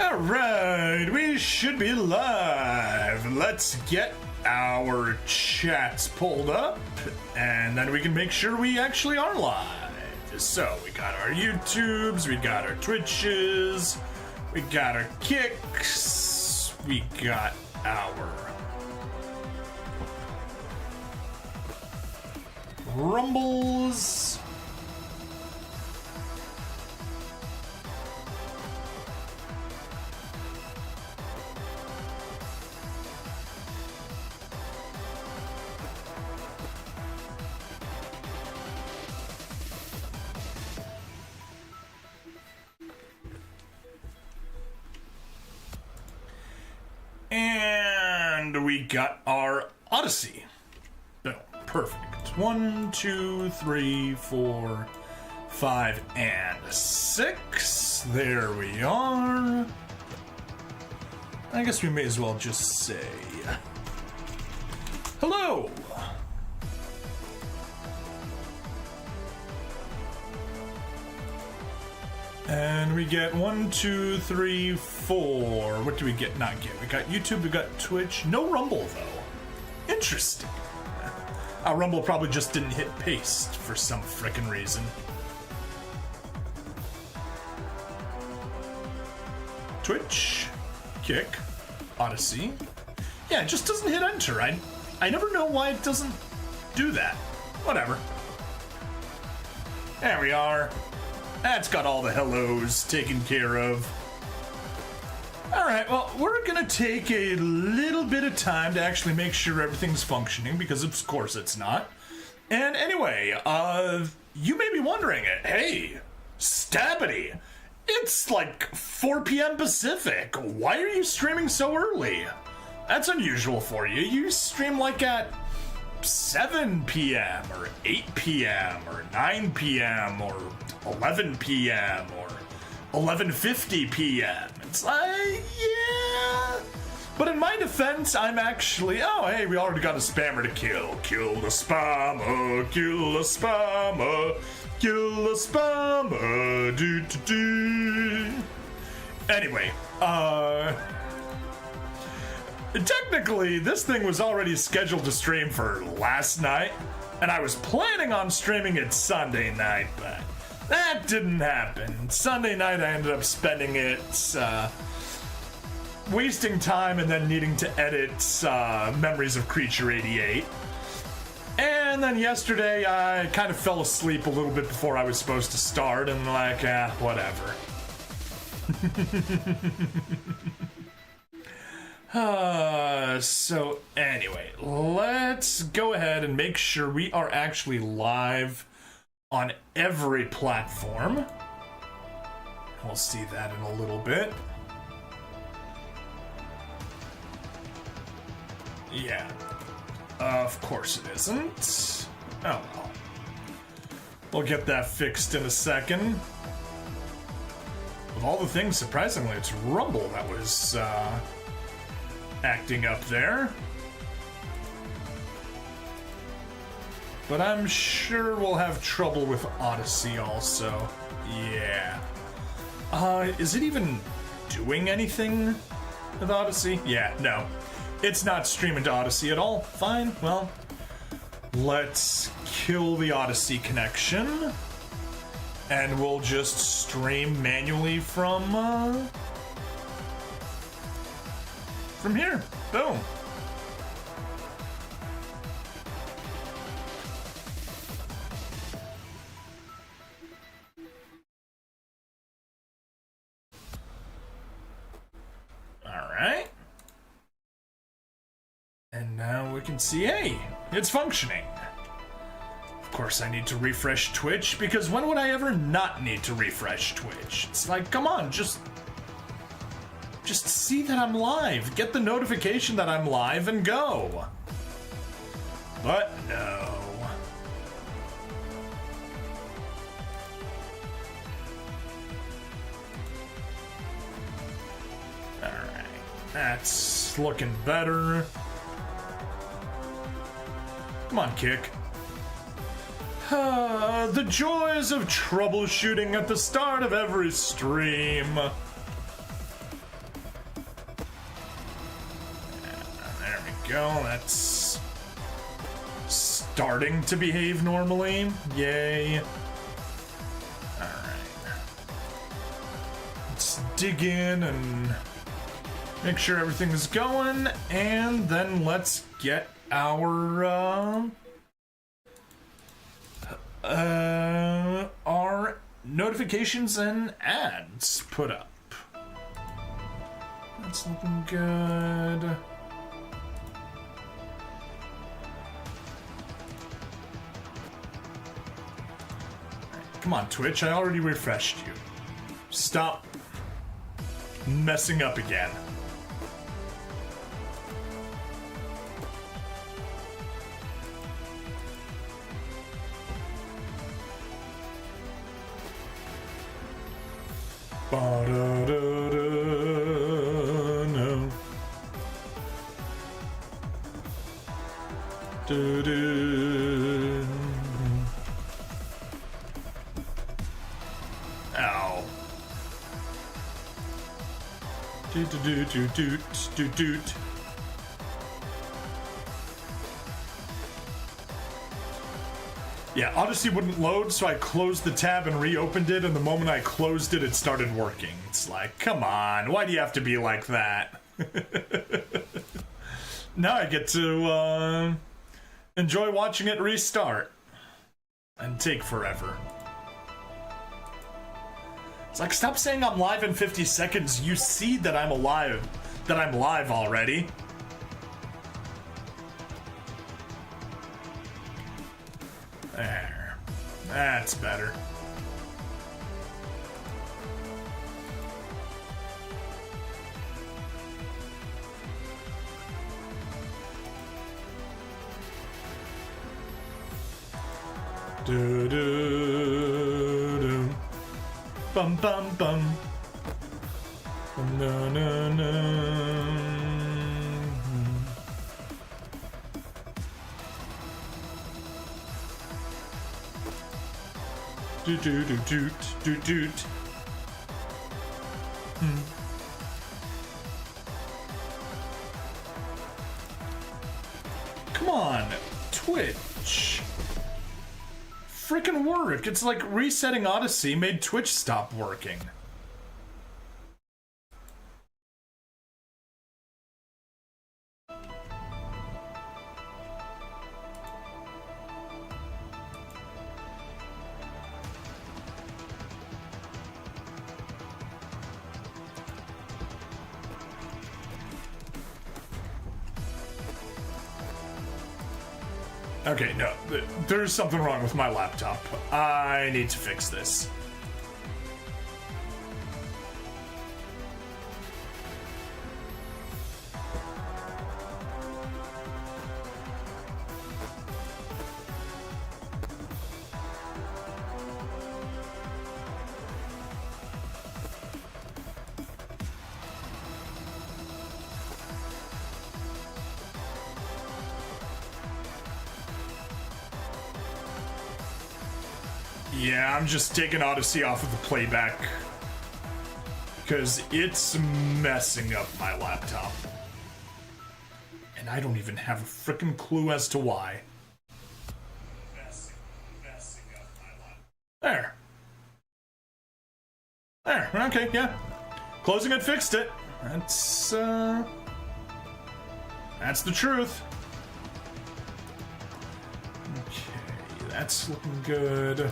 Alright, we should be live. Let's get our chats pulled up, and then we can make sure we actually are live. So, we got our YouTubes, we got our Twitches, we got our Kicks, we got our Rumbles. And we got our Odyssey. Boom. Perfect. 1, 2, 3, 4, 5, and 6. There we are. I guess we may as well just say hello. And we get 1, 2, 3, 4. What do we get? Not get. We got YouTube, we got Twitch. No Rumble, though. Interesting. Our Rumble probably just didn't hit paste for some frickin' reason. Twitch, Kick, Odyssey. Yeah, it just doesn't hit enter. I never know why it doesn't do that. Whatever. There we are. That's got all the hellos taken care of. Alright, well, we're gonna take a little bit of time to actually make sure everything's functioning, because of course it's not. And anyway, you may be wondering, hey, Stabity, it's like 4 p.m. Pacific. Why are you streaming so early? That's unusual for you. You stream like at 7 p.m. or 8 p.m. or 9 p.m. or 11 p.m. or 11:50 p.m. It's like, yeah. But in my defense, I'm actually, oh, hey, we already got a spammer to kill. Kill the spammer, kill the spammer, kill the spammer, do. Anyway, technically, this thing was already scheduled to stream for last night, and I was planning on streaming it Sunday night, but that didn't happen. Sunday night, I ended up spending it wasting time and then needing to edit Memories of Creature 88. And then yesterday, I kind of fell asleep a little bit before I was supposed to start, and like, whatever. So anyway, let's go ahead and make sure we are actually live on every platform. We'll see that in a little bit. Yeah. Of course it isn't. Oh well. We'll get that fixed in a second. Of all the things, surprisingly, it's Rumble that was acting up there. But I'm sure we'll have trouble with Odyssey also. Yeah. Is it even doing anything with Odyssey? Yeah, no. It's not streaming to Odyssey at all. Fine, well, let's kill the Odyssey connection. And we'll just stream manually from here. Boom. Alright. And now we can see, hey, it's functioning. Of course, I need to refresh Twitch, because when would I ever not need to refresh Twitch? It's like, come on, just see that I'm live. Get the notification that I'm live and go. But no. Alright, that's looking better. Come on, Kick. The joys of troubleshooting at the start of every stream. go. That's starting to behave normally. Yay. Alright. Let's dig in and make sure everything's going, and then let's get our notifications and ads put up. That's looking good. Come on, Twitch, I already refreshed you. Stop messing up again. No. Ow. Doot. Yeah, Odyssey wouldn't load, so I closed the tab and reopened it, and the moment I closed it, it started working. It's like, come on, why do you have to be like that? Now I get to enjoy watching it restart and take forever. It's like, stop saying I'm live in 50 seconds. You see that I'm alive, that I'm live already. There. That's better. Do do do. Bum bum bum. No no no. Do do do doot do doot. Come on, Twitch. Frickin' work. It's like resetting Odyssey made Twitch stop working. Okay, no, there's something wrong with my laptop. I need to fix this. Yeah, I'm just taking Odyssey off of the playback because it's messing up my laptop. And I don't even have a frickin' clue as to why. Messing up my laptop. There, okay, yeah. Closing it fixed it. That's the truth. Okay, that's looking good.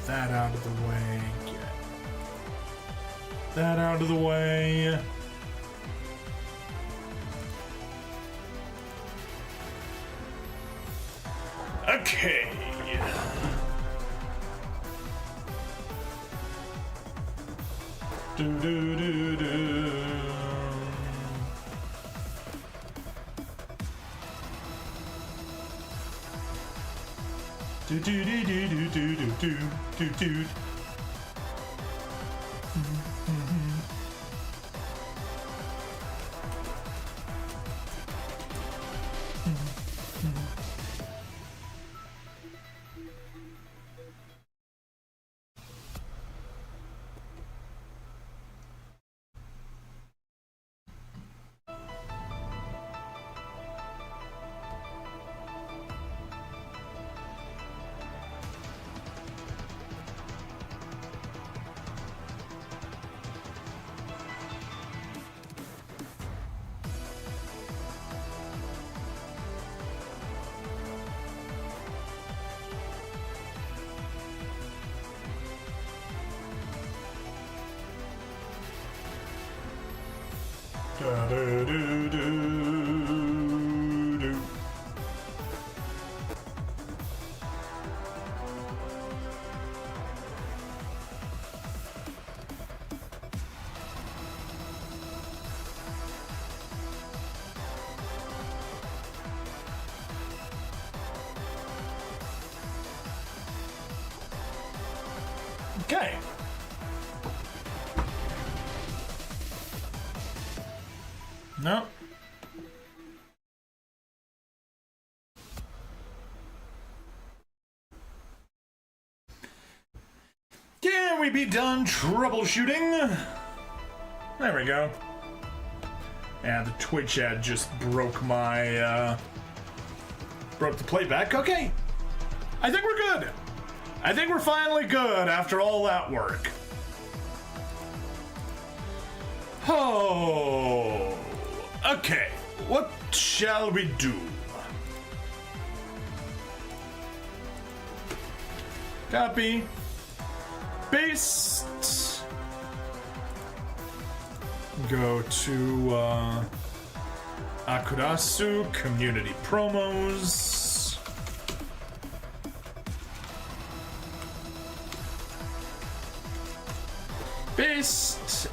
That out of the way. Get that out of the way. Okay. Do do do do. Do do do do do do do do do. Okay. No. Can we be done troubleshooting? There we go. And the Twitch ad just broke my, broke the playback. Okay. I think we're good. I think we're finally good after all that work. Oh. Okay. What shall we do? Copy. Paste. Go to Akurasu community promos. Paste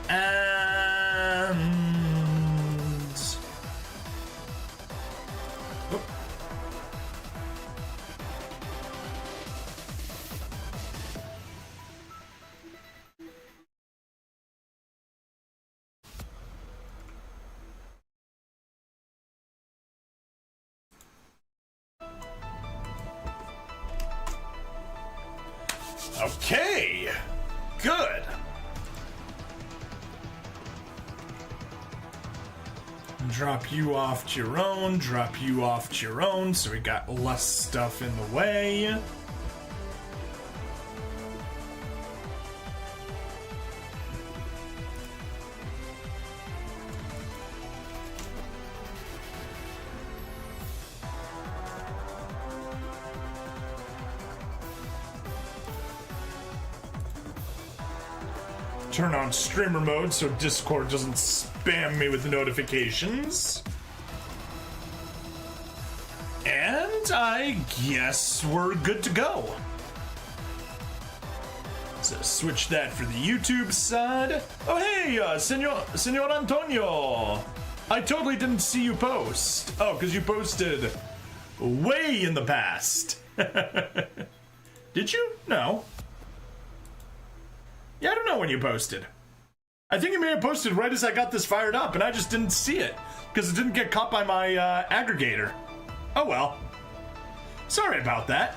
and oh. Okay, good. Drop you off to your own, drop you off to your own, so we got less stuff in the way. Turn on streamer mode so Discord doesn't spam me with notifications. And I guess we're good to go. So switch that for the YouTube side. Oh hey, Senor Antonio. I totally didn't see you post. Oh, because you posted way in the past. Did you? No. Yeah, I don't know when you posted. I think you may have posted right as I got this fired up, and I just didn't see it, because it didn't get caught by my aggregator. Oh well. Sorry about that.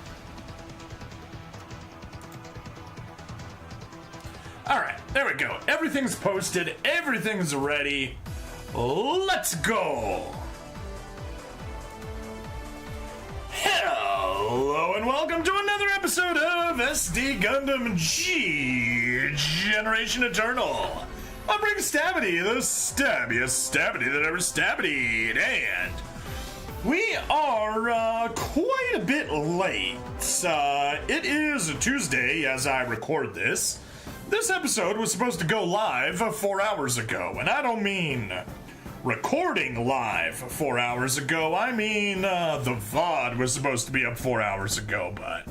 Alright, there we go. Everything's posted, everything's ready. Let's go! Hello and welcome to another episode of SD Gundam G Generation Eternal. I'm Rick Stabity, the stabbiest Stabity that ever stabbityed, and we are quite a bit late. It is a Tuesday as I record this. This episode was supposed to go live 4 hours ago, and I don't mean recording live 4 hours ago. I mean, the VOD was supposed to be up 4 hours ago, but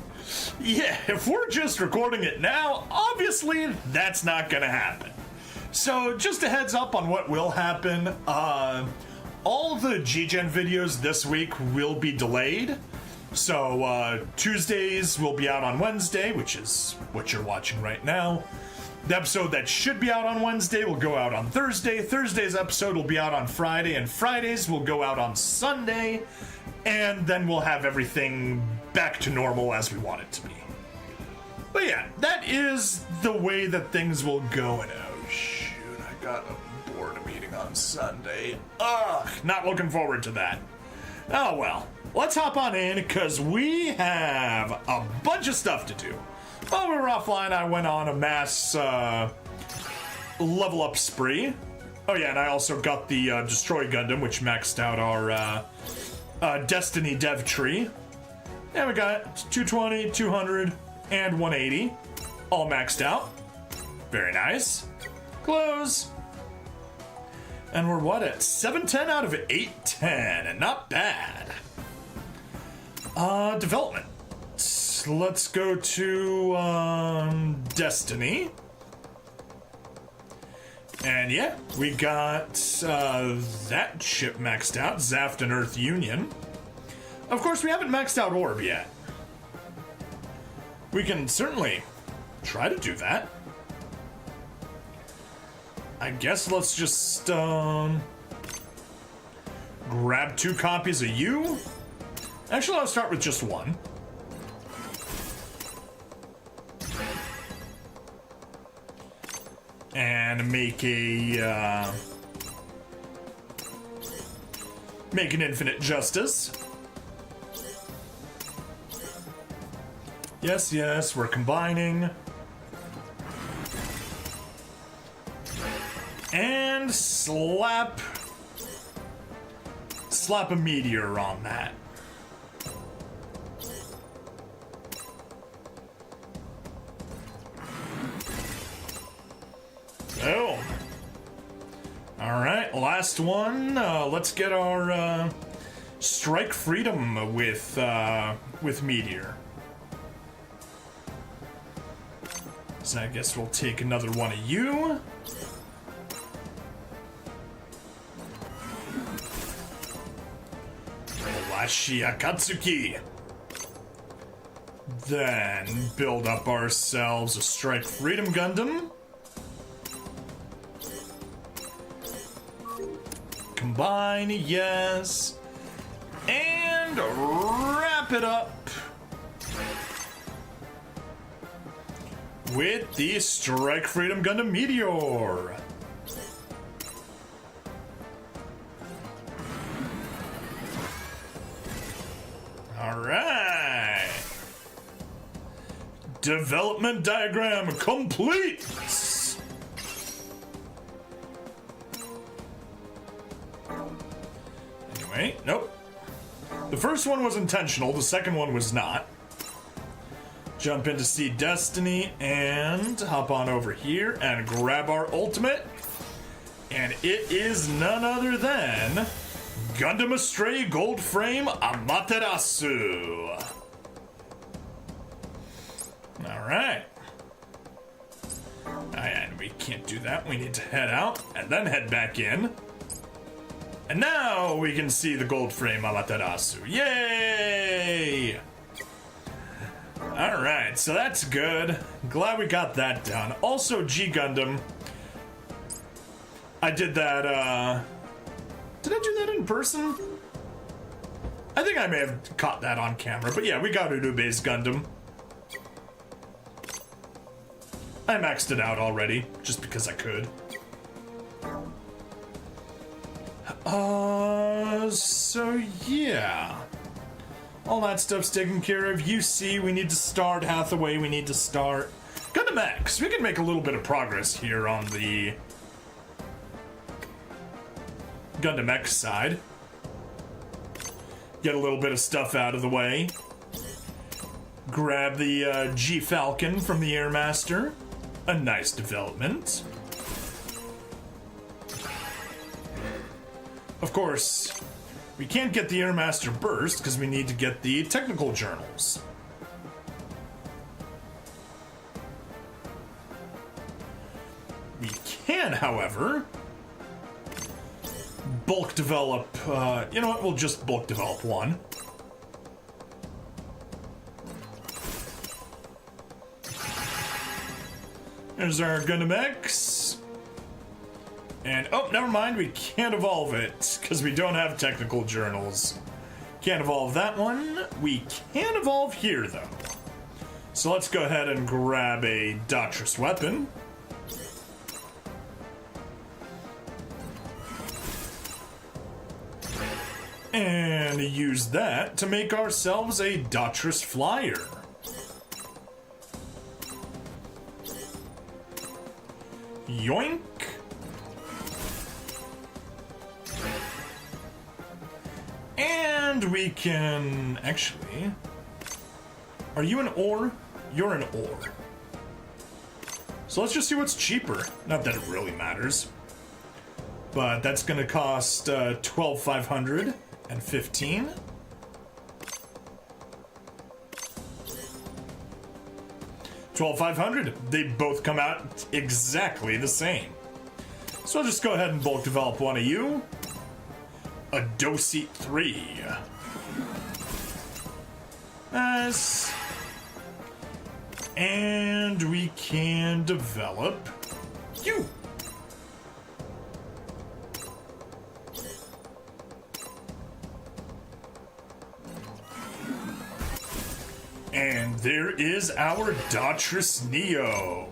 yeah, if we're just recording it now, obviously that's not gonna happen. So just a heads up on what will happen. All the G-Gen videos this week will be delayed. So Tuesdays will be out on Wednesday, which is what you're watching right now. The episode that should be out on Wednesday will go out on Thursday. Thursday's episode will be out on Friday, and Fridays will go out on Sunday. And then we'll have everything back to normal as we want it to be. But yeah, that is the way that things will go. And oh shoot, I got a board meeting on Sunday. Ugh, not looking forward to that. Oh well, let's hop on in because we have a bunch of stuff to do. While we were offline, I went on a mass level up spree. Oh yeah, and I also got the Destroy Gundam, which maxed out our Destiny dev tree. And we got 220, 200, and 180. All maxed out. Very nice. Close. And we're what at 710 out of 810, and not bad. Development. Let's go to Destiny. And yeah, we got that ship maxed out, Zaft and Earth Union. Of course, we haven't maxed out Orb yet. We can certainly try to do that. I guess let's just grab 2 copies of you. Actually, I'll start with just 1. And make an infinite justice. Yes, yes, we're combining. And slap a meteor on that. Oh. Alright, last one. Let's get our strike freedom with meteor. So I guess we'll take another one of you. Washi Akatsuki. Then build up ourselves a Strike Freedom Gundam. Combine, yes. And wrap it up with the Strike Freedom Gundam Meteor. Alright. Development diagram complete. Anyway, nope. The first one was intentional, the second one was not. Jump into See Destiny and hop on over here and grab our ultimate. And it is none other than Gundam Astray Gold Frame Amaterasu. Alright. And we can't do that. We need to head out and then head back in. And now we can see the Gold Frame Amaterasu. Yay! Alright, so that's good. Glad we got that done. Also, G Gundam. I did that, did I do that in person? I think I may have caught that on camera, but yeah, we got Urube's Gundam. I maxed it out already, just because I could. So yeah. All that stuff's taken care of. UC, we need to start. Hathaway, we need to start. Gundam X, we can make a little bit of progress here on the Gundam X side. Get a little bit of stuff out of the way. Grab the G Falcon from the Airmaster. A nice development. Of course, we can't get the Airmaster Burst because we need to get the technical journals. We can, however, bulk develop, you know what, we'll just bulk develop one. There's our Gundam X. And, oh, never mind, we can't evolve it, because we don't have technical journals. Can't evolve that one. We can evolve here, though. So let's go ahead and grab a Doctress weapon. And use that to make ourselves a Doctress Flyer. Yoink. And we can actually. Are you an ore? You're an ore. So let's just see what's cheaper. Not that it really matters. But that's going to cost 12,515. $12,500. They both come out exactly the same. So I'll just go ahead and bulk develop one of you. A Docete 3. Nice. And we can develop you. And there is our Daughtris Neo.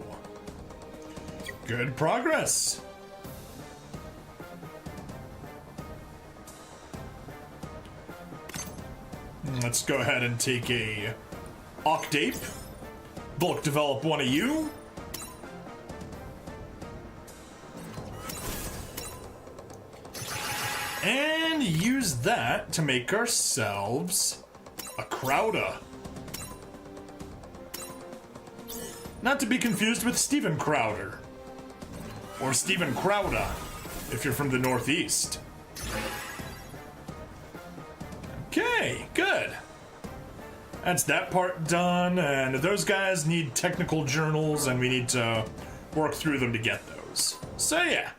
Good progress. Let's go ahead and take a Octape. Bulk develop one of you. And use that to make ourselves a Crowda. Not to be confused with Steven Crowder. Or Steven Crowda, if you're from the Northeast. Okay, good. That's that part done, and those guys need technical journals, and we need to work through them to get those. So yeah,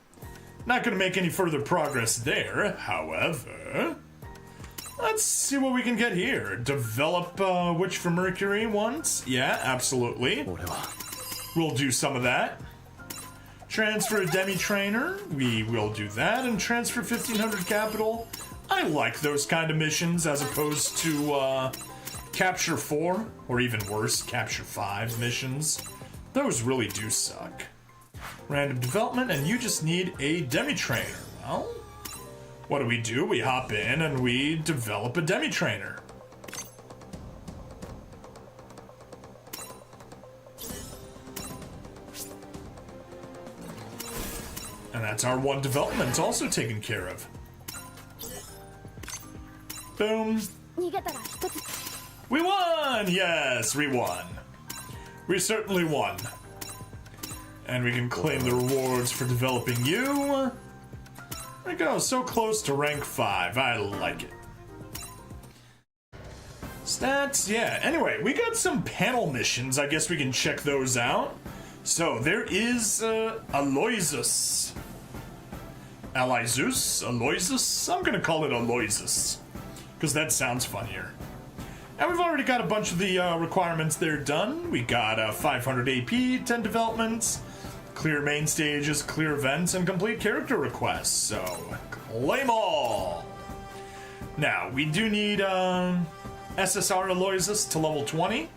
not gonna make any further progress there. However, let's see what we can get here. Develop Witch for Mercury once. Yeah, absolutely. We'll do some of that. Transfer a Demi-Trainer. We will do that, and transfer 1,500 capital. I like those kind of missions as opposed to Capture 4, or even worse, Capture 5 missions. Those really do suck. Random development, and you just need a Demi-Trainer. Well, what do? We hop in and we develop a Demi-Trainer. And that's our one development also taken care of. Boom. We won! Yes, we won. We certainly won. And we can claim the rewards for developing you. There we go, so close to rank 5. I like it. Stats, yeah. Anyway, we got some panel missions. I guess we can check those out. So there is Aloysius. Aloysius? I'm gonna call it Aloysius, because that sounds funnier. And we've already got a bunch of the requirements there done. We got 500 AP, 10 developments, clear main stages, clear events, and complete character requests. So, claim all! Now, we do need SSR Aloysius to level 20,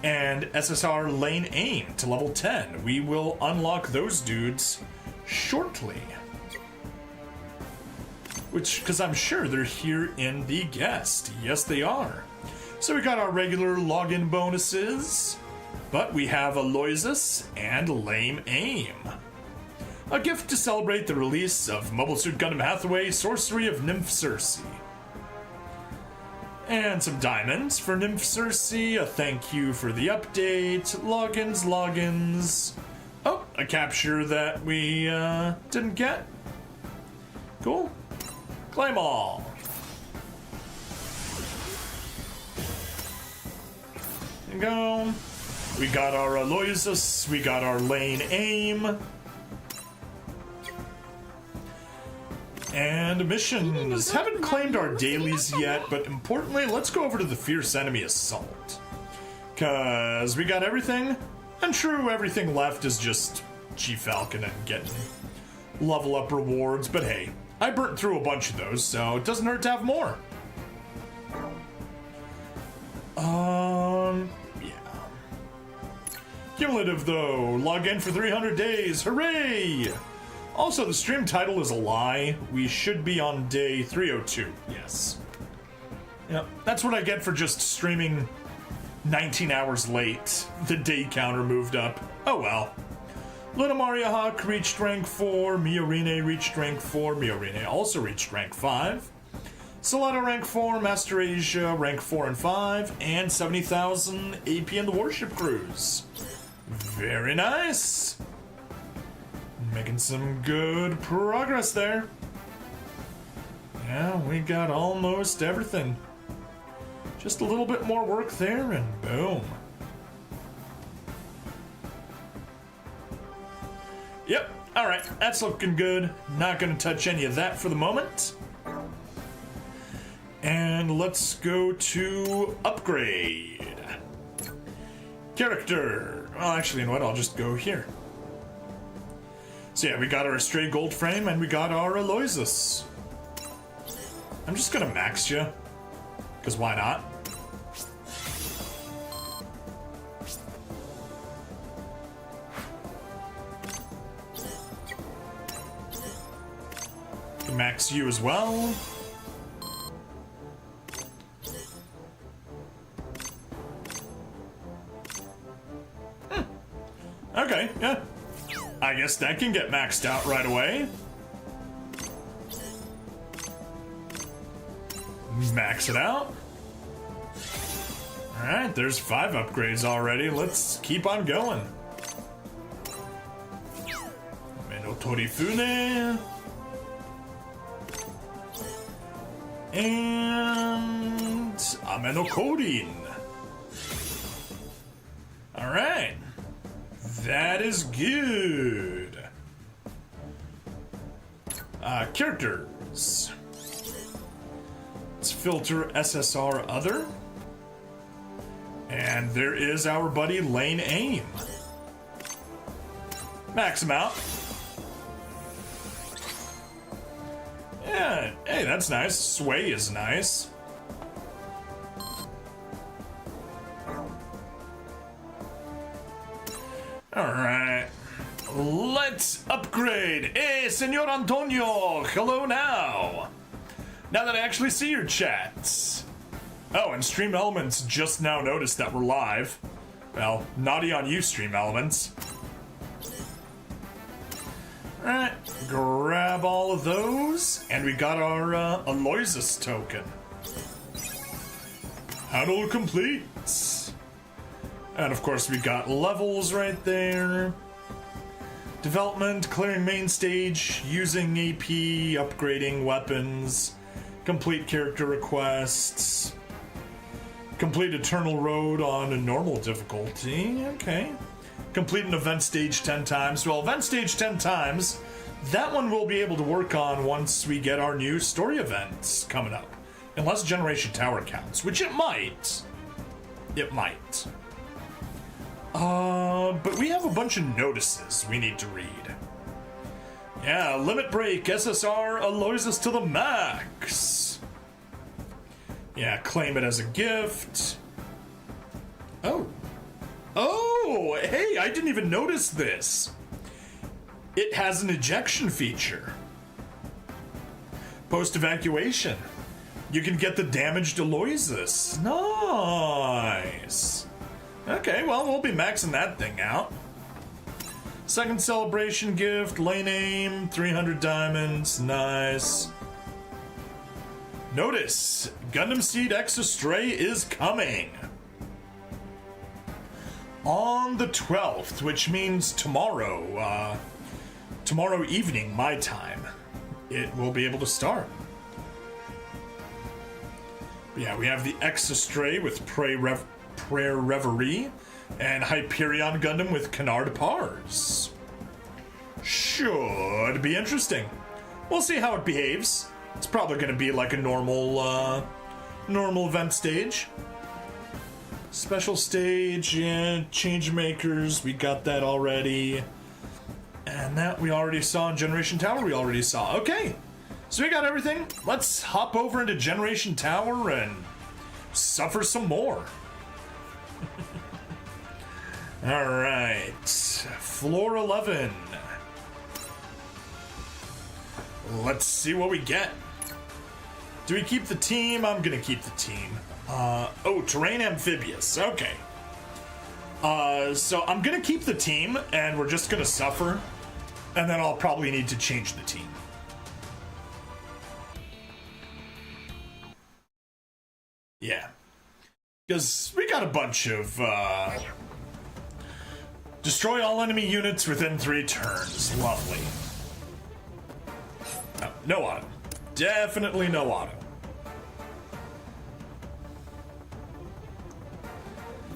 and SSR Lane Aim to level 10. We will unlock those dudes shortly. Because I'm sure they're here in the guest. Yes, they are. So we got our regular login bonuses, but we have Aloysius and Lame Aim. A gift to celebrate the release of Mobile Suit Gundam Hathaway Sorcery of Nymph Circe. And some diamonds for Nymph Circe, a thank you for the update, logins. Oh, a capture that we didn't get. Cool. Claim all. There you go. We got our Aloysius, we got our Lane Aim. And missions. Haven't claimed our dailies yet, but importantly, let's go over to the Fierce Enemy Assault. Cause we got everything, and true, everything left is just G-Falcon and getting level up rewards, but hey, I burnt through a bunch of those, so it doesn't hurt to have more. Yeah. Cumulative, though. Log in for 300 days. Hooray! Also, the stream title is a lie. We should be on day 302. Yes. Yep, that's what I get for just streaming 19 hours late. The day counter moved up. Oh well. Luna Maria Hawk reached rank 4, Miorine reached rank 4, Miorine also reached rank 5. Solana rank 4, Master Asia rank 4 and 5, and 70,000 AP in the Warship Cruise. Very nice! Making some good progress there. Yeah, we got almost everything. Just a little bit more work there and boom. Yep, alright, that's looking good. Not gonna touch any of that for the moment. And let's go to upgrade. Character. Well, actually, you know what? I'll just go here. So yeah, we got our Stray Gold Frame and we got our Aloysius. I'm just gonna max you, because why not? Max you as well. Okay, yeah. I guess that can get maxed out right away. Max it out. Alright, there's 5 upgrades already. Let's keep on going. Menotorifune. And Amenocorin. Alright. That is good. Characters. Let's filter SSR Other. And there is our buddy Lane Aim. Max him out. Yeah, hey, that's nice. Sway is nice. Alright. Let's upgrade. Hey, Senor Antonio, hello now. Now that I actually see your chats. Oh, and Stream Elements just now noticed that we're live. Well, naughty on you, Stream Elements. Alright, grab all of those, and we got our Aloysius token. Panel complete. And of course we got levels right there. Development, clearing main stage, using AP, upgrading weapons, complete character requests, complete Eternal Road on a normal difficulty, okay. Complete an event stage 10 times. Well, event stage 10 times, that one we'll be able to work on once we get our new story events coming up. Unless Generation Tower counts, which it might. It might. But we have a bunch of notices we need to read. Yeah, Limit Break, SSR, Aloysius to the max. Yeah, claim it as a gift. Oh. Oh, hey, I didn't even notice this. It has an ejection feature. Post-evacuation. You can get the damaged Aloysius. Nice. Okay, well, we'll be maxing that thing out. Second celebration gift, lane aim, 300 diamonds, nice. Notice, Gundam Seed Extra Stray is coming. On the 12th, which means tomorrow, tomorrow evening, my time, it will be able to start. But yeah, we have the Extra Stray with Prayer Reverie, and Hyperion Gundam with Canard Pars. Should be interesting. We'll see how it behaves. It's probably going to be like a normal event stage. Special stage, yeah, change makers, we got that already. And that we already saw in Generation Tower, we already saw. Okay, so we got everything. Let's hop over into Generation Tower and suffer some more. Alright, floor 11. Let's see what we get. Do we keep the team? I'm gonna keep the team. Oh, terrain amphibious, okay. So I'm gonna keep the team, and we're just gonna suffer, and then I'll probably need to change the team. Yeah. Because we got a bunch of, destroy all enemy units within 3 turns. Lovely. Oh, no auto. Definitely no auto.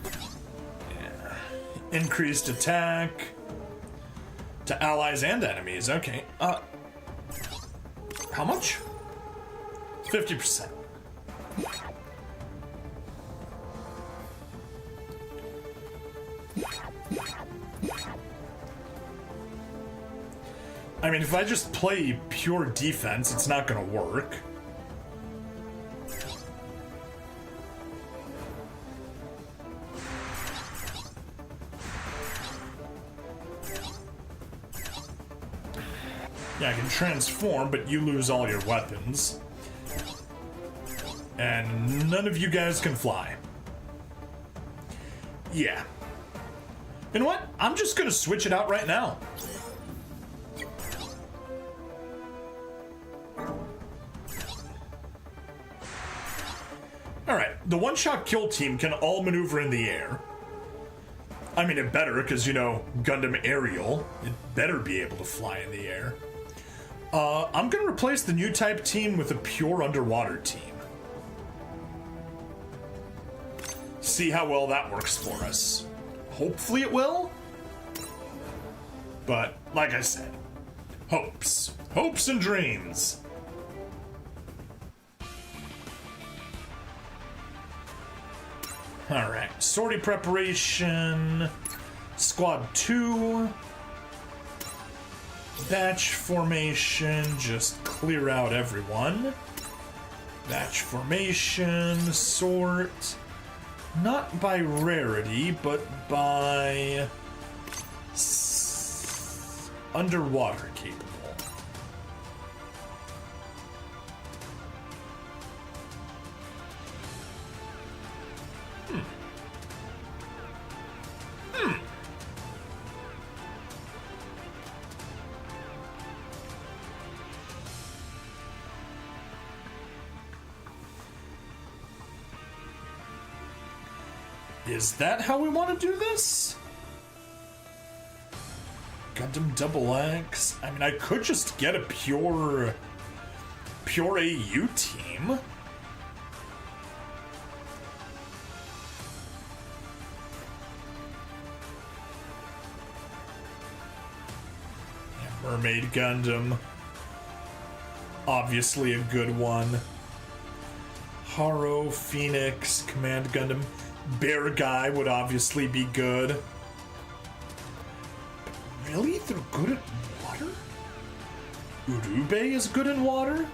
Yeah. Increased attack to allies and enemies. Okay. How much? 50%. I mean, if I just play pure defense, it's not gonna work. Yeah, I can transform, but you lose all your weapons. And none of you guys can fly. Yeah. You know what? I'm just gonna switch it out right now. Alright, the one-shot kill team can all maneuver in the air. I mean, it better, because, you know, Gundam Aerial. It better be able to fly in the air. I'm gonna replace the new type team with a pure underwater team. See how well that works for us. Hopefully it will. But, like I said, hopes. Hopes and dreams. Alright, sortie preparation. Squad 2. Batch formation, just clear out everyone. Batch formation, sort. Not by rarity, but by underwater capable. Is that how we want to do this? Gundam Double X? I mean, I could just get a pure AU team. Yeah, Mermaid Gundam. Obviously a good one. Haro, Phoenix, Command Gundam. Bear Guy would obviously be good. Really? They're good at water? Urube is good in water?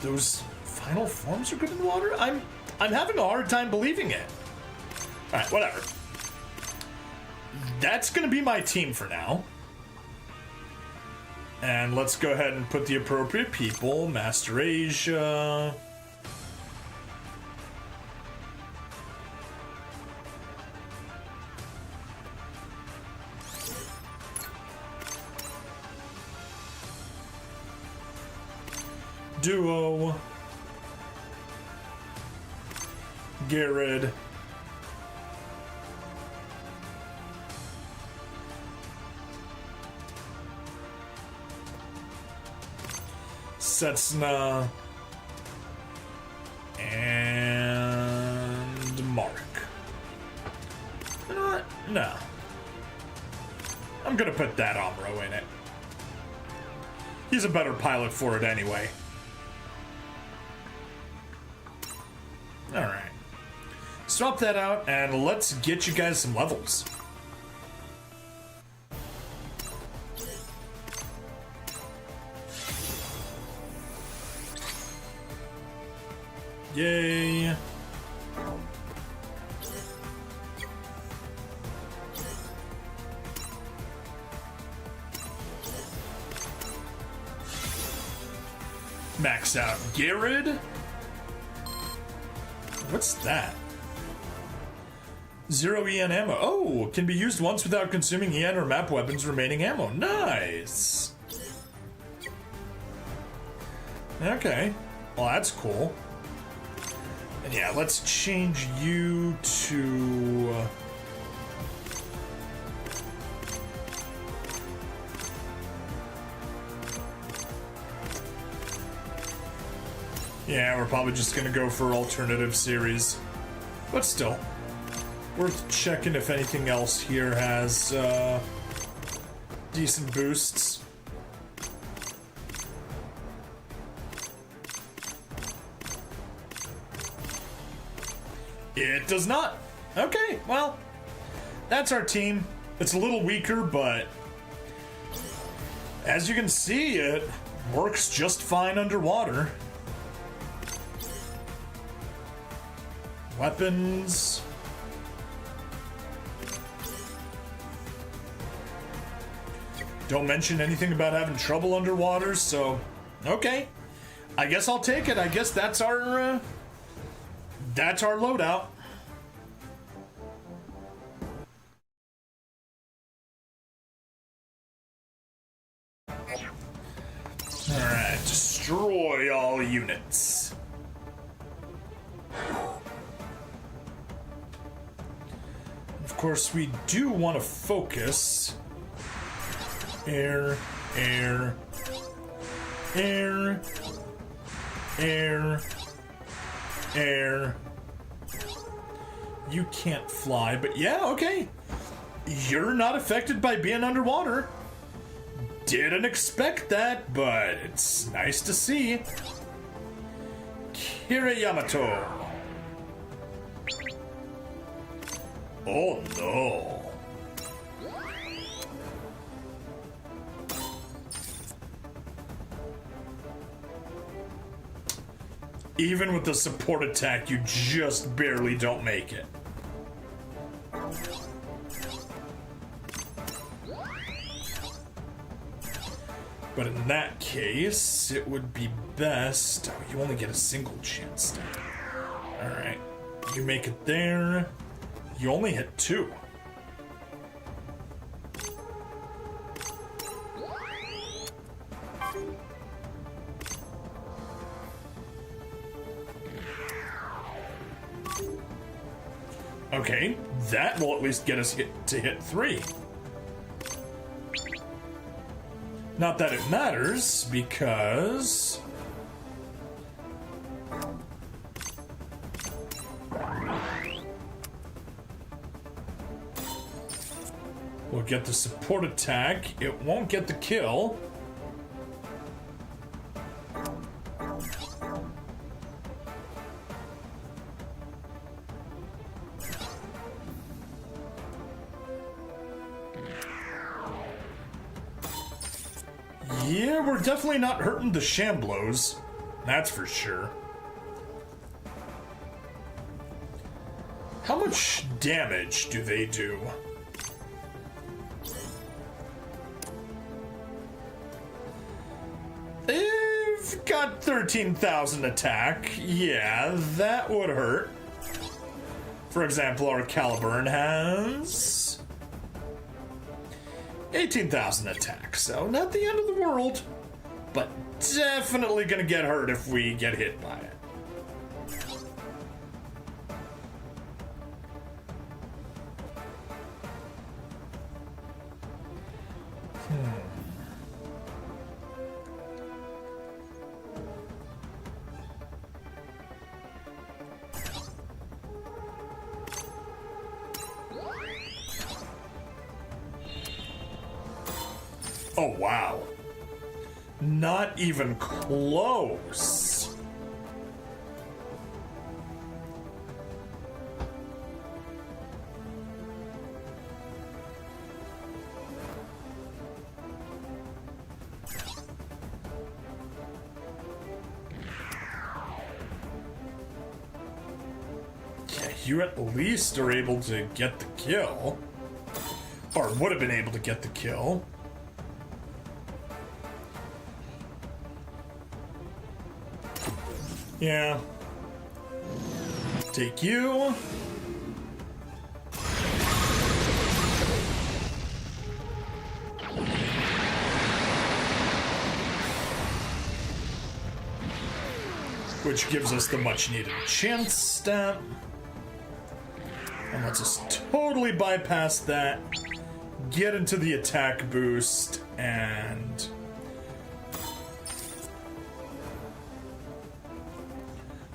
Those final forms are good in water? I'm having a hard time believing it. Alright, whatever. That's gonna be my team for now. And let's go ahead and put the appropriate people. Master Asia. Duo. Garrett. Setsuna. And Mark. You know what? No. I'm gonna put that Amuro in it. He's a better pilot for it anyway. Alright. Swap that out and let's get you guys some levels. Yay. Max out Garrett. What's that? 0 EN ammo. Oh, can be used once without consuming EN or map weapons remaining ammo. Nice. Okay. Well, that's cool. And yeah, let's change you to... Yeah, we're probably just gonna go for alternative series. But still, worth checking if anything else here has decent boosts. It does not. Okay, well, that's our team. It's a little weaker, but As you can see, it works just fine underwater. Weapons. Don't mention anything about having trouble underwater, so okay. I guess I'll take it. I guess that's our loadout. Alright, destroy all units. Of course, we do want to focus. Air, air, air, air, air. You can't fly, but yeah, okay. You're not affected by being underwater. Didn't expect that, but it's nice to see. Kira Yamato. Oh no. Even with the support attack, you just barely don't make it. But in that case, it would be best... Oh, you only get a single chance. Alright. You make it there. You only hit 2. Okay, that will at least get us to hit 3. Not that it matters, because... we'll get the support attack. It won't get the kill. Yeah, we're definitely not hurting the Shamblos. That's for sure. How much damage do they do? They've got 13,000 attack. Yeah, that would hurt. For example, our Caliburn has 18,000 attack, so not the end of the world, but definitely gonna get hurt if we get hit by it. Oh, wow. Not even close. Yeah, you at least are able to get the kill. Or would have been able to get the kill. Yeah. Take you. Which gives us the much needed chance stat. And lets us totally bypass that. Get into the attack boost and...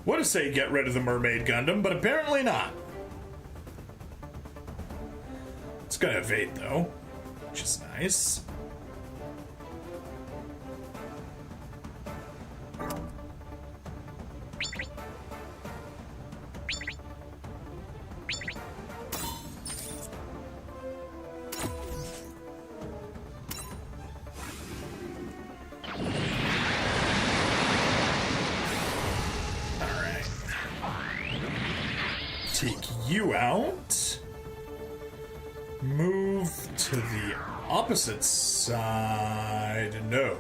would have say get rid of the Mermaid Gundam, but apparently not. It's gonna evade though, which is nice. take you out. Move to the opposite side. No.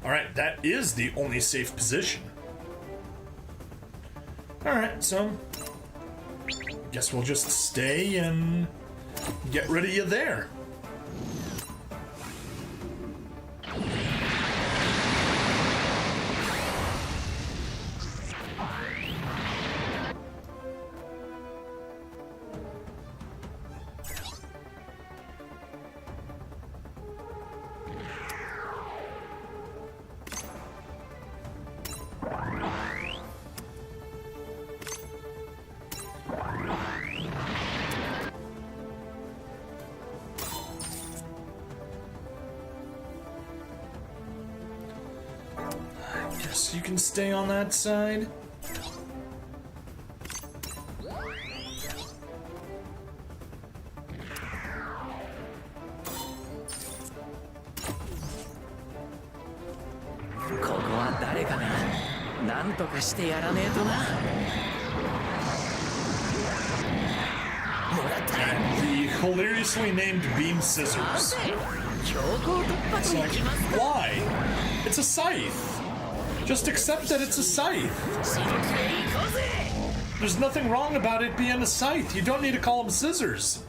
Alright, that is the only safe position. Alright, so guess we'll just stay and get rid of you there. You can stay on that side. The hilariously named beam scissors. It's like, why? It's a scythe. Just accept that it's a scythe. There's nothing wrong about it being a scythe. You don't need to call them scissors.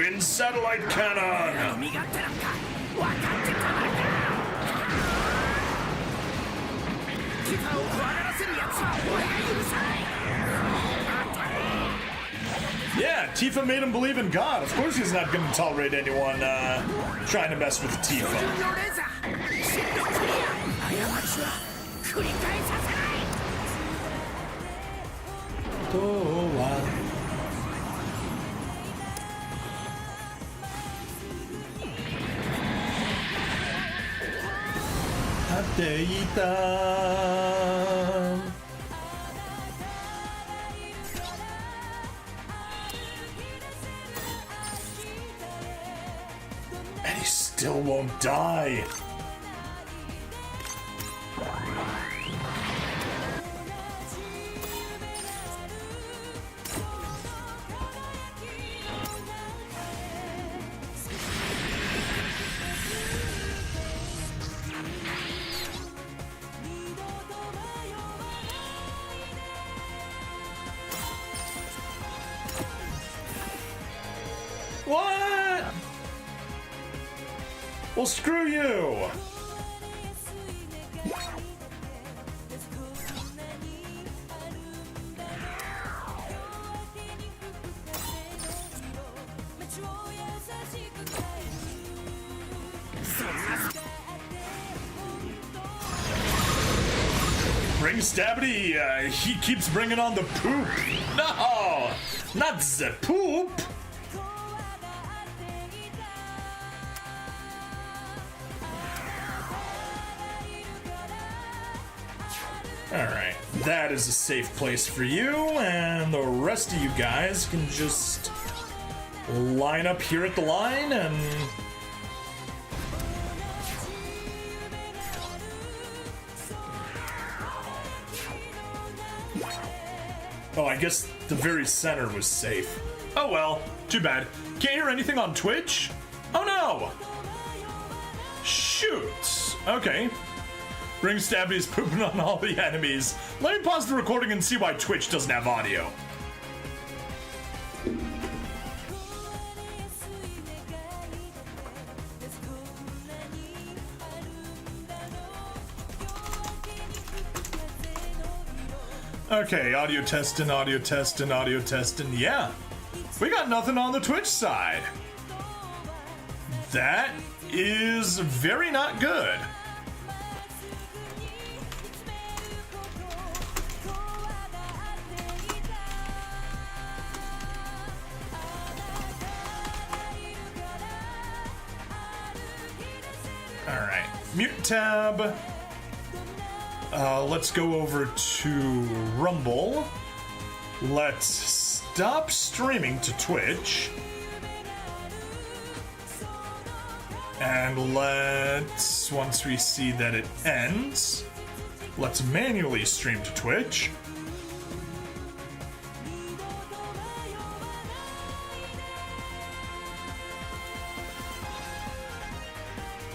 Twin satellite cannon! Yeah, Tifa made him believe in God. Of course he's not going to tolerate anyone trying to mess with Tifa. Oh, wow. っていた And he still won't die. What? Well, screw you. Bring Stabby, he keeps bringing on the poop. No, not the poop. Alright, that is a safe place for you, and the rest of you guys can just line up here at the line and... Oh, I guess the very center was safe. Oh well, too bad. Can't hear anything on Twitch? Oh no! Shoot! Okay. Ring Stabby is pooping on all the enemies. Let me pause the recording and see why Twitch doesn't have audio. Okay, audio testing, audio testing, audio testing. Yeah, we got nothing on the Twitch side. That is very not good. Alright, mute tab. Let's go over to Rumble. Let's stop streaming to Twitch. And let's, once we see that it ends, let's manually stream to Twitch.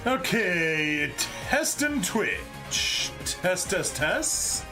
Okay, test and Twitch. Test, test, test.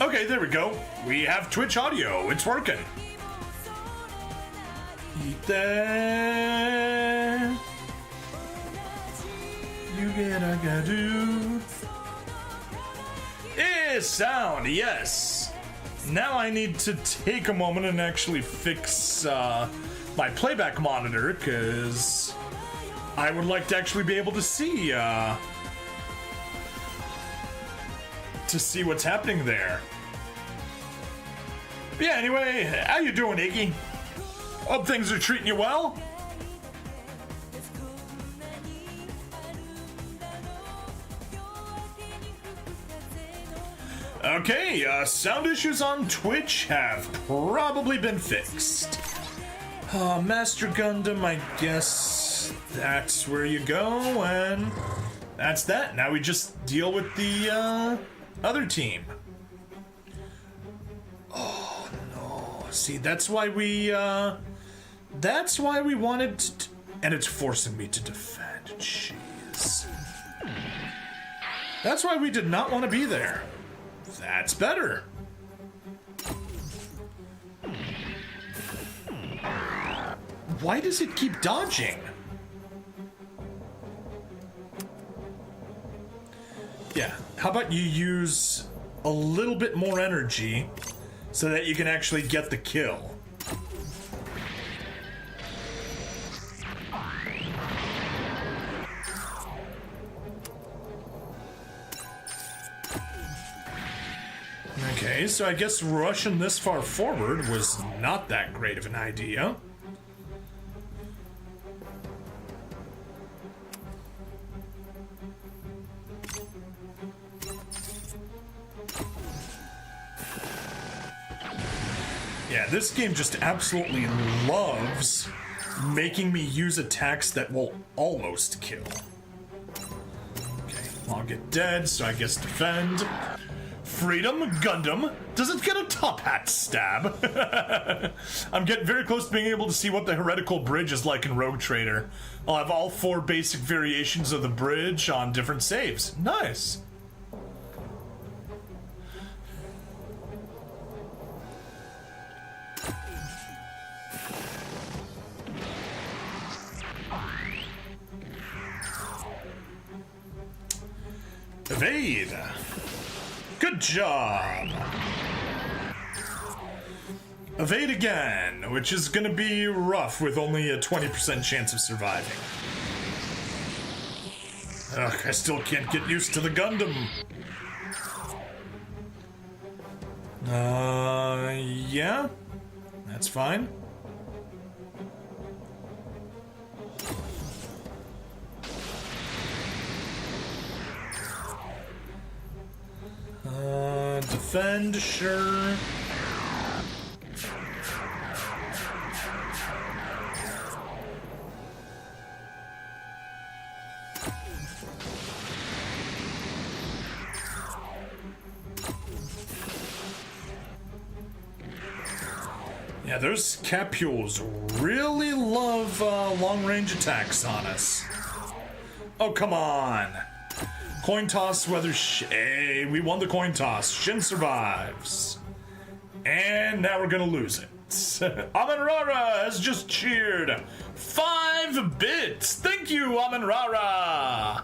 Okay, there we go. We have Twitch audio. It's working. You get a gadoo. Sound, yes. Now I need to take a moment and actually fix my playback monitor, because I would like to actually be able to see what's happening there. But yeah, anyway, how you doing, Iggy? Hope things are treating you well. Okay, sound issues on Twitch have probably been fixed. Master Gundam, I guess that's where you go, and that's that. Now we just deal with the other team. Oh no! See, that's why we wanted to, and it's forcing me to defend. Jeez. That's why we did not want to be there. That's better. Why does it keep dodging? Yeah, how about you use a little bit more energy so that you can actually get the kill? Okay, so I guess rushing this far forward was not that great of an idea. Yeah, this game just absolutely loves making me use attacks that will almost kill. Okay, I'll get dead, so I guess defend. Freedom Gundam doesn't get a top hat stab. I'm getting very close to being able to see what the heretical bridge is like in Rogue Trader. I'll have all 4 basic variations of the bridge on different saves. Nice. Evade. Good job. Evade again, which is gonna be rough with only a 20% chance of surviving. Ugh, I still can't get used to the Gundam. Yeah, that's fine. Defend, sure. Yeah, those capules really love long-range attacks on us. Oh, come on. Coin toss, whether hey, we won the coin toss. Shin survives. And now we're gonna lose it. Amin-Rara has just cheered 5 bits. Thank you, Amin-Rara.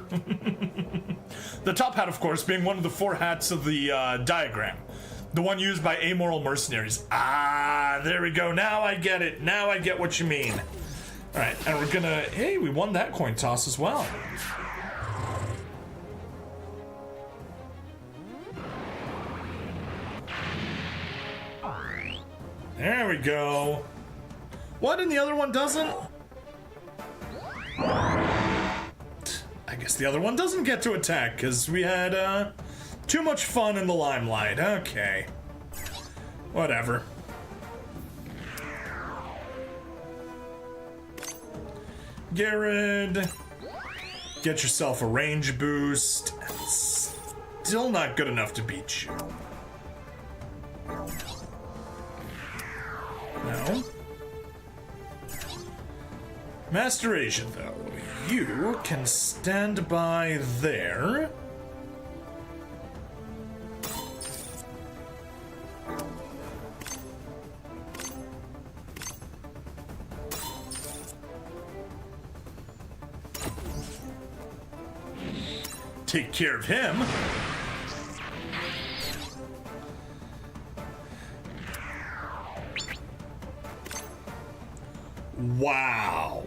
The top hat, of course, being one of the 4 hats of the diagram. The one used by amoral mercenaries. Ah, there we go. Now I get it. Now I get what you mean. All right, and we're gonna, hey, we won that coin toss as well. There we go. What, and the other one doesn't? I guess the other one doesn't get to attack because we had too much fun in the limelight. Okay. Whatever. Garrett, get yourself a range boost. Still not good enough to beat you. No. Masteration, though. You can stand by there. Take care of him. Wow.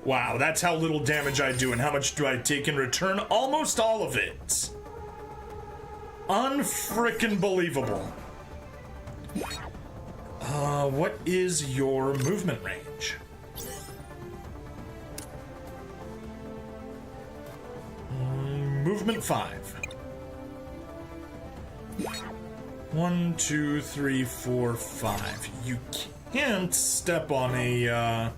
Wow, that's how little damage I do, and how much do I take in return? Almost all of it. Unfrickin' believable. What is your movement range? Movement 5. 1, 2, 3, 4, 5. You can't step on a,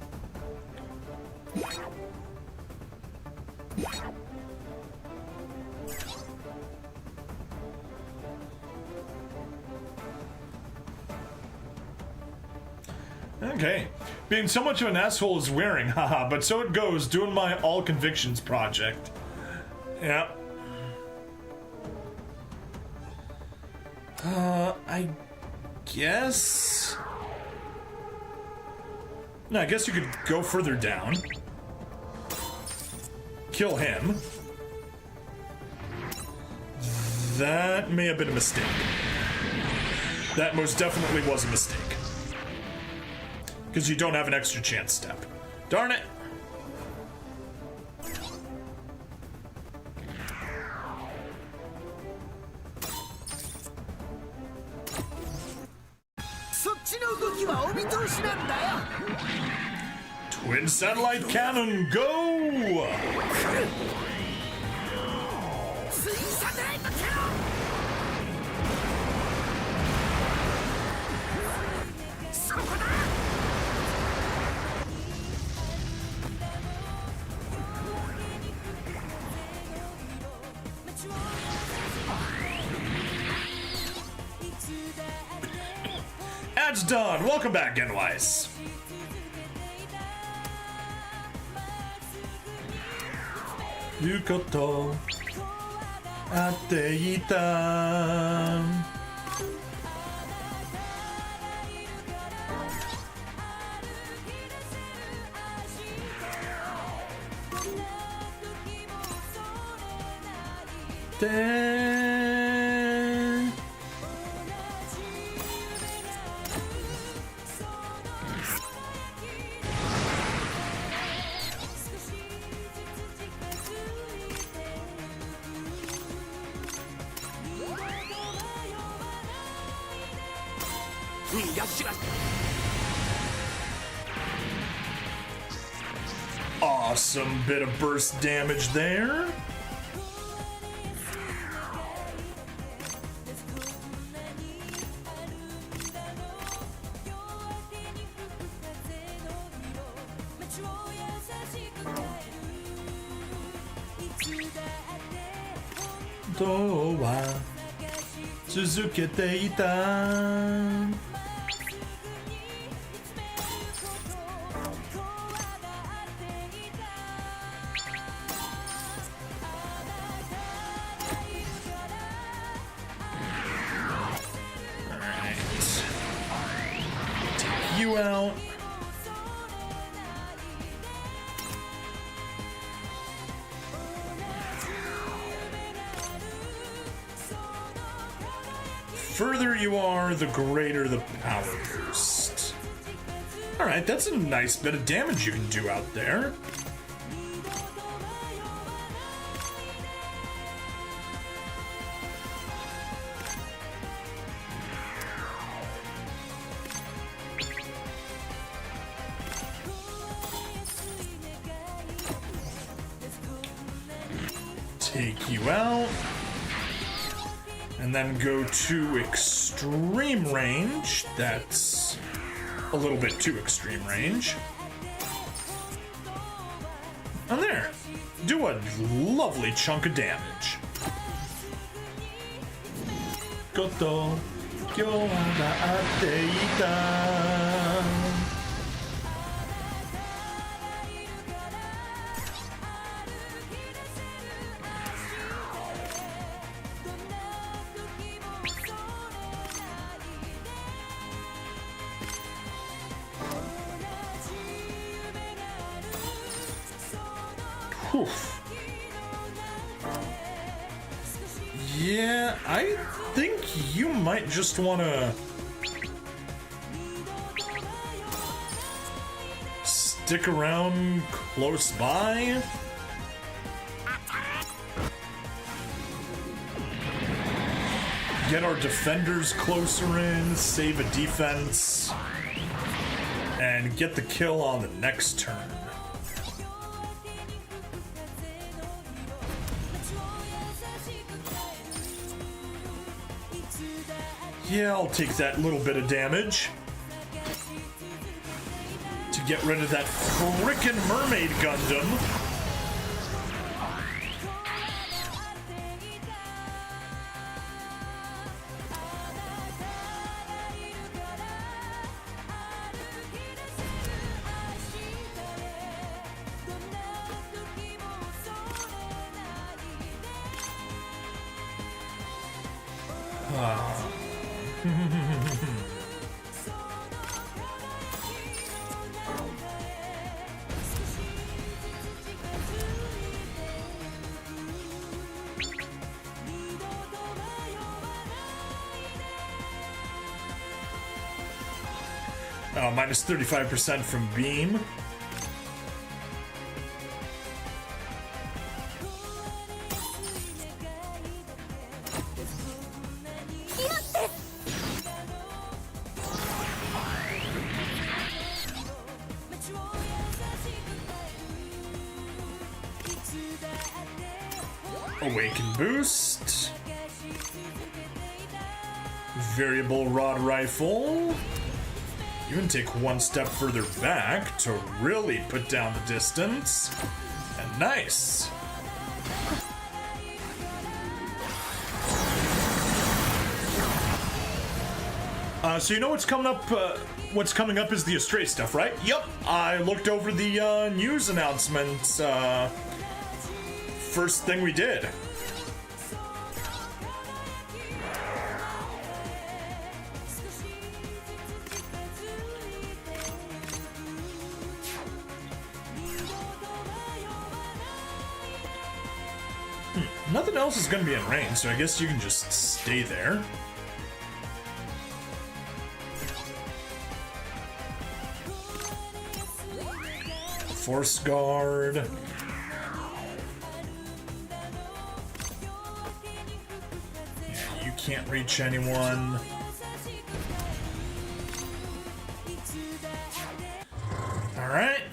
Okay. Being so much of an asshole is wearing, haha, but so it goes, doing my All Convictions project. Yeah. I guess... No, I guess you could go further down. Kill him. That may have been a mistake. That most definitely was a mistake. Because you don't have an extra chance step. Darn it! Twin satellite cannon, go! That's done. Welcome back, Genwise. Yukoto Ateita. Awesome bit of burst damage there. Suzuki Teita. You out. Further you are, the greater the power boost. Alright, that's a nice bit of damage you can do out there. Take you out. And then go to extreme range. That's a little bit too extreme range. And there. Do a lovely chunk of damage. Koto kyo ga atte ita. Oof. Yeah, I think you might just want to stick around close by. Get our defenders closer in, save a defense, and get the kill on the next turn. Yeah, I'll take that little bit of damage to get rid of that frickin' mermaid Gundam. Minus 35% from beam. Awaken boost. Variable rod rifle. Even take one step further back to really put down the distance. And nice. So you know what's coming up? What's coming up is the Astray stuff, right? Yep. I looked over the news announcements. First thing we did. Nothing else is going to be in range, so I guess you can just stay there. Force guard. Yeah, you can't reach anyone. All right.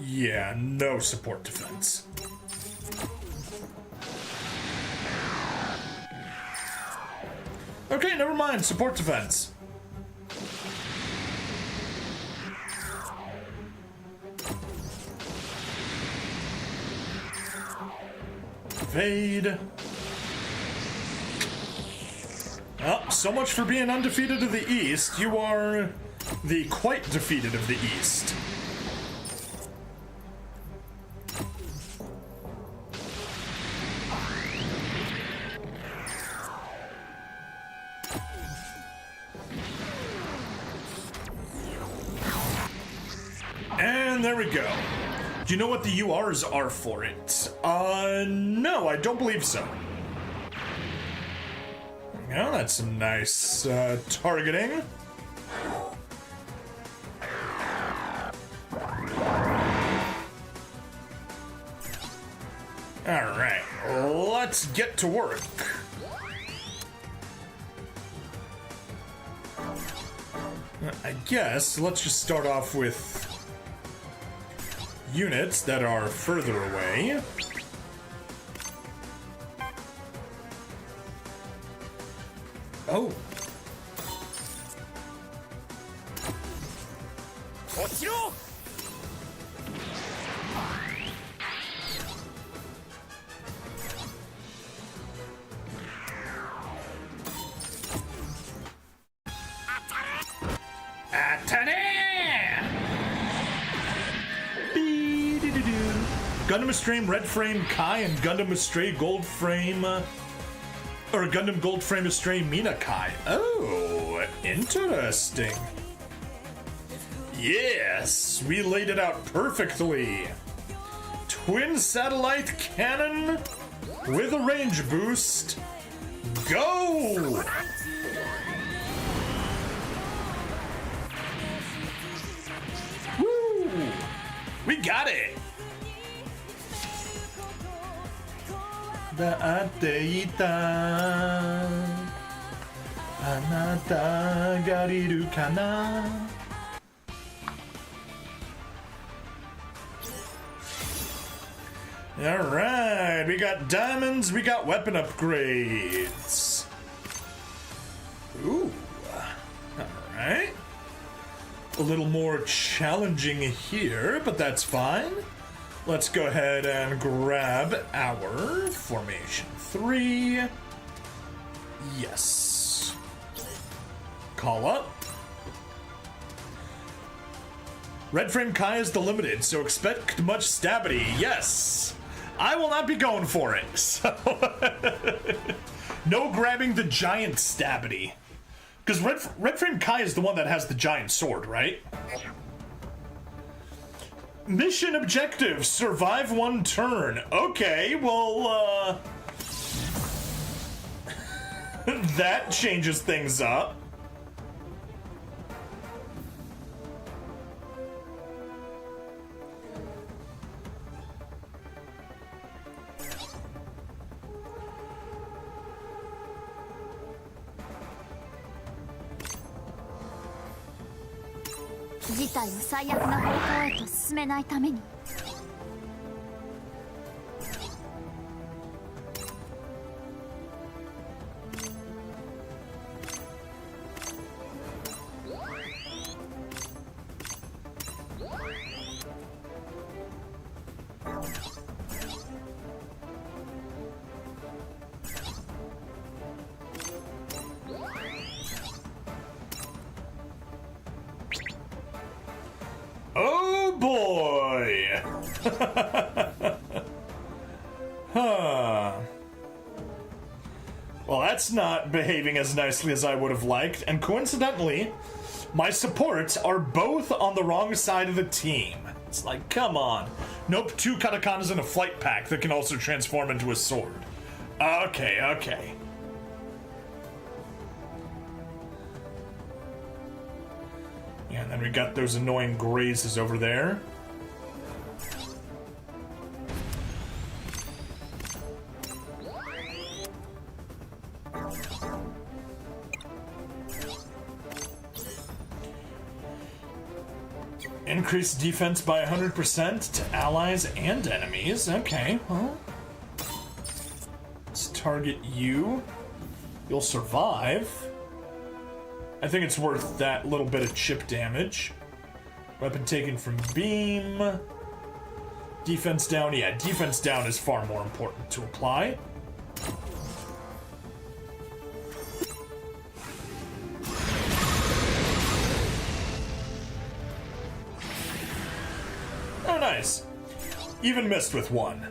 Yeah, no support defense. Okay, never mind. Support defense. evade. Oh, so much for being undefeated of the East. You are the quite defeated of the East. And there we go. Do you know what the URs are for it? No, I don't believe so. Yeah, that's some nice targeting. Alright, let's get to work. I guess let's just start off with units that are further away. Oh. Gundam Astray Red Frame Kai and Gundam Astray Gold Frame, or Gundam Gold Frame Astray Mina Kai. Oh, interesting. Yes, we laid it out perfectly. Twin satellite cannon with a range boost. Go! Woo! We got it! だっていたあなたがいるかな Alright, we got diamonds, we got weapon upgrades. Ooh, alright. A little more challenging here, but that's fine. Let's go ahead and grab our formation 3. Yes. Call up. Red Frame Kai is the limited, so expect much stabity. Yes. I will not be going for it. So no grabbing the giant stabity. Because Red Frame Kai is the one that has the giant sword, right? Mission objective, survive one turn. Okay, well, that changes things up. Oh boy! Huh. Well, that's not behaving as nicely as I would have liked, and coincidentally, my supports are both on the wrong side of the team. It's like, come on. Nope, 2 katakanas in a flight pack that can also transform into a sword. Okay, okay. Yeah, and then we got those annoying grazes over there. Increase defense by 100% to allies and enemies. Okay, well. Let's target you. You'll survive. I think it's worth that little bit of chip damage. Weapon taken from beam. Defense down, yeah, defense down is far more important to apply. Oh, nice. Even missed with one.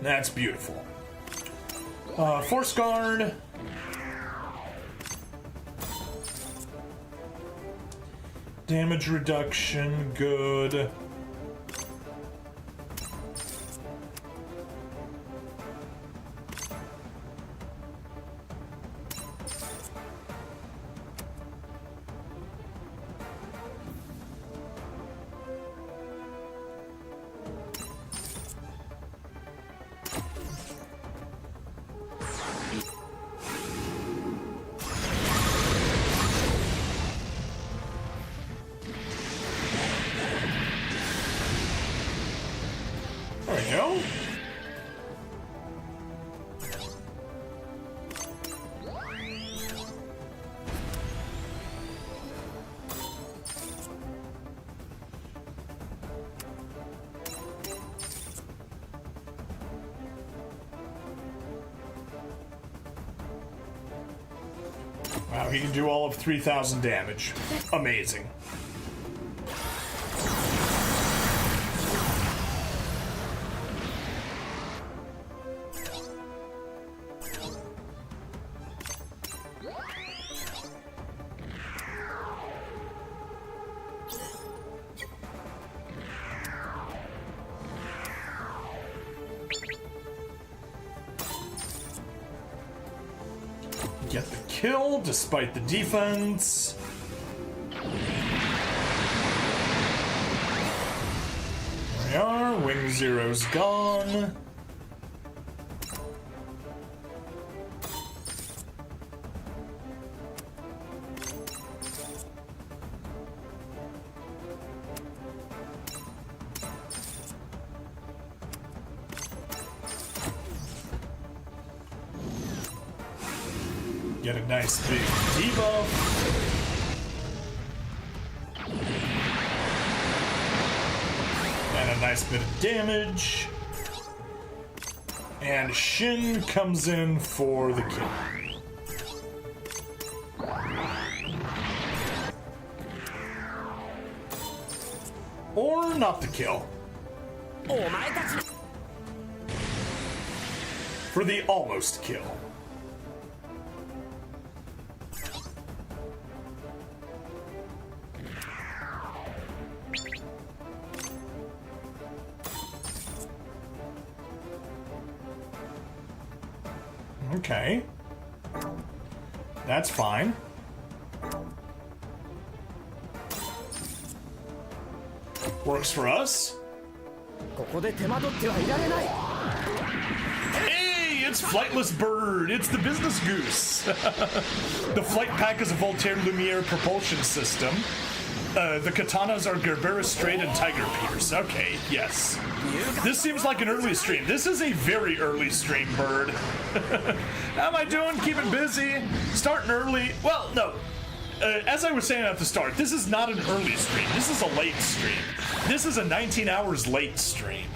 That's beautiful. Force guard. Damage reduction, good. There we go. Wow, he can do all of 3,000 damage. Amazing. Get the kill despite the defense. There we are. Wing Zero's gone. Get a nice big debuff. And a nice bit of damage. And Shin comes in for the kill. Or not the kill. For the almost kill. Okay. That's fine. Works for us. Hey, it's Flightless Bird. It's the Business Goose. The flight pack is a Voltaire Lumiere propulsion system. The katanas are Gerbera Straight and Tiger Pierce. Okay, yes. This seems like an early stream. This is a very early stream, Bird. How am I doing? Keeping busy? Starting early? Well, no. As I was saying at the start, this is not an early stream. This is a late stream. This is a 19 hours late stream.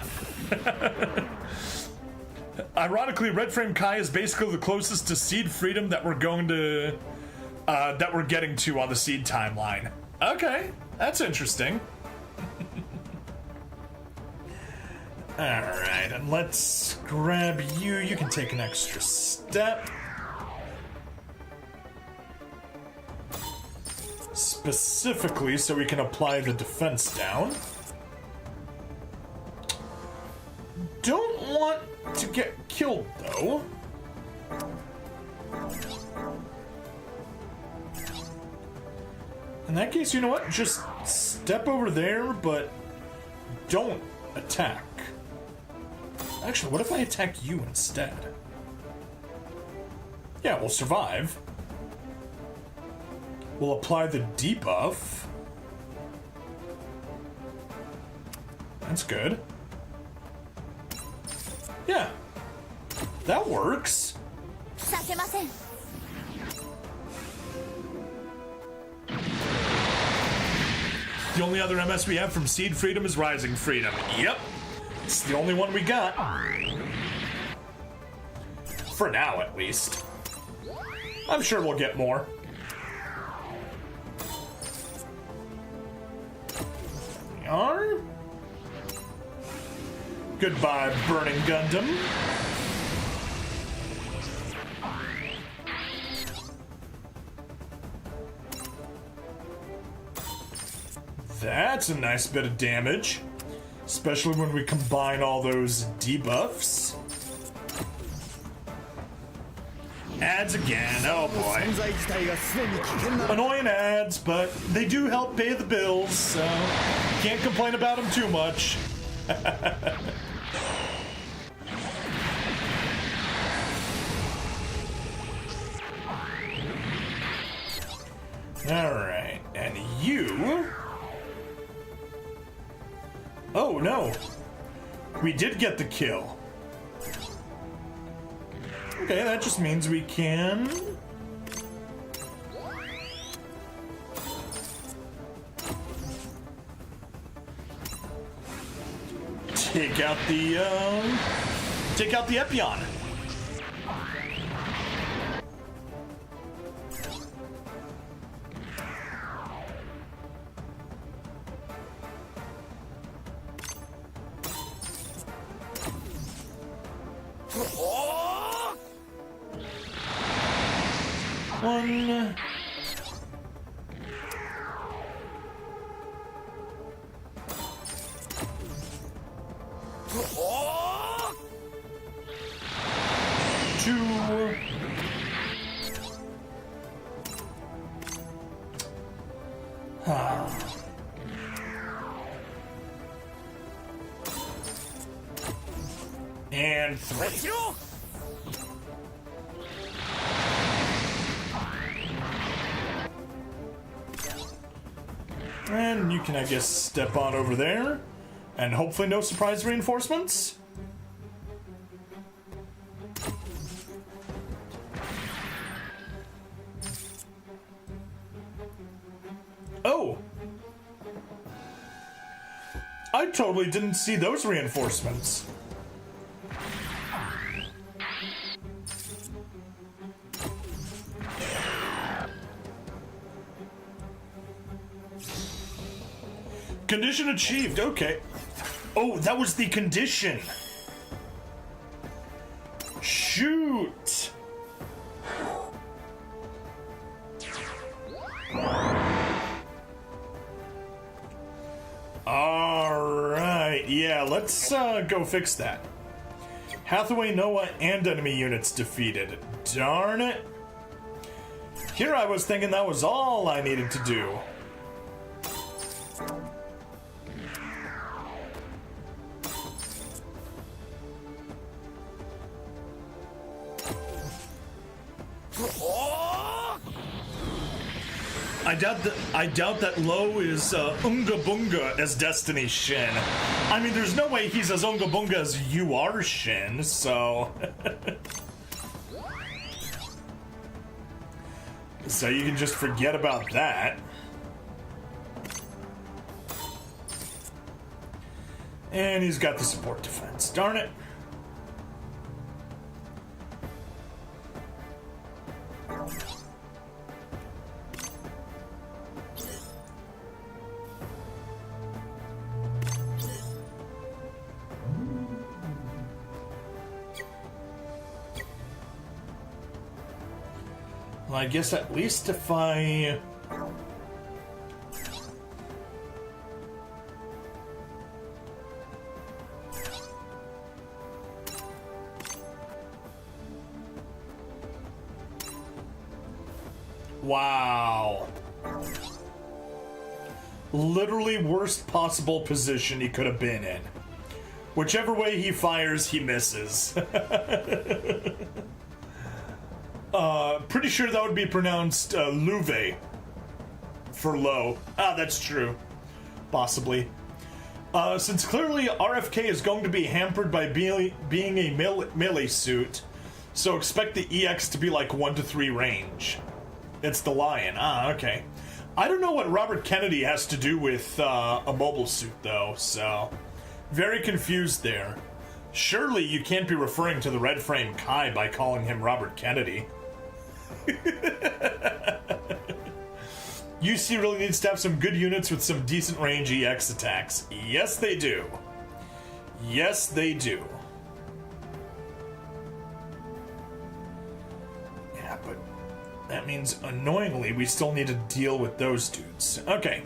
Ironically, Red Frame Kai is basically the closest to Seed Freedom that we're going to... that we're getting to on the Seed timeline. Okay, that's interesting. Alright, and let's grab you. You can take an extra step. Specifically so we can apply the defense down. Don't want to get killed, though. In that case, you know what? Just step over there, but don't attack. Actually, what if I attack you instead? Yeah, we'll survive. We'll apply the debuff. That's good. Yeah. That works. The only other MS we have from Seed Freedom is Rising Freedom. Yep. It's the only one we got. For now, at least. I'm sure we'll get more. We are. Goodbye, Burning Gundam. That's a nice bit of damage. Especially when we combine all those debuffs. Ads again, oh boy. Annoying ads, but they do help pay the bills, so can't complain about them too much. Alright, and you... Oh no! We did get the kill. Okay, that just means we can... Take out the Epion. One. Two. And three. And you can, I guess, step on over there. And hopefully no surprise reinforcements. Oh! I totally didn't see those reinforcements. Condition achieved, okay. Oh, that was the condition. Shoot. Alright, yeah, let's go fix that. Hathaway, Noah, and enemy units defeated. Darn it. Here I was thinking that was all I needed to do. I doubt that Lo is Unga Bunga as Destiny Shin. I mean, there's no way he's as Unga Bunga as you are, Shin, so... So you can just forget about that. And he's got the support defense. Darn it. Well, I guess at least if I... Wow. Literally worst possible position he could have been in. Whichever way he fires, he misses. Pretty sure that would be pronounced Louve for low. Ah, that's true. Possibly. Since clearly RFK is going to be hampered by being a melee suit, so expect the EX to be like 1 to 3 range. It's the Lion. Ah, okay. I don't know what Robert Kennedy has to do with a mobile suit, though, so Very confused there. Surely you can't be referring to the Red Frame Kai by calling him Robert Kennedy. UC really needs to have some good units with some decent range EX attacks. Yes, they do. Yes, they do. Yeah, but that means, annoyingly, we still need to deal with those dudes. Okay.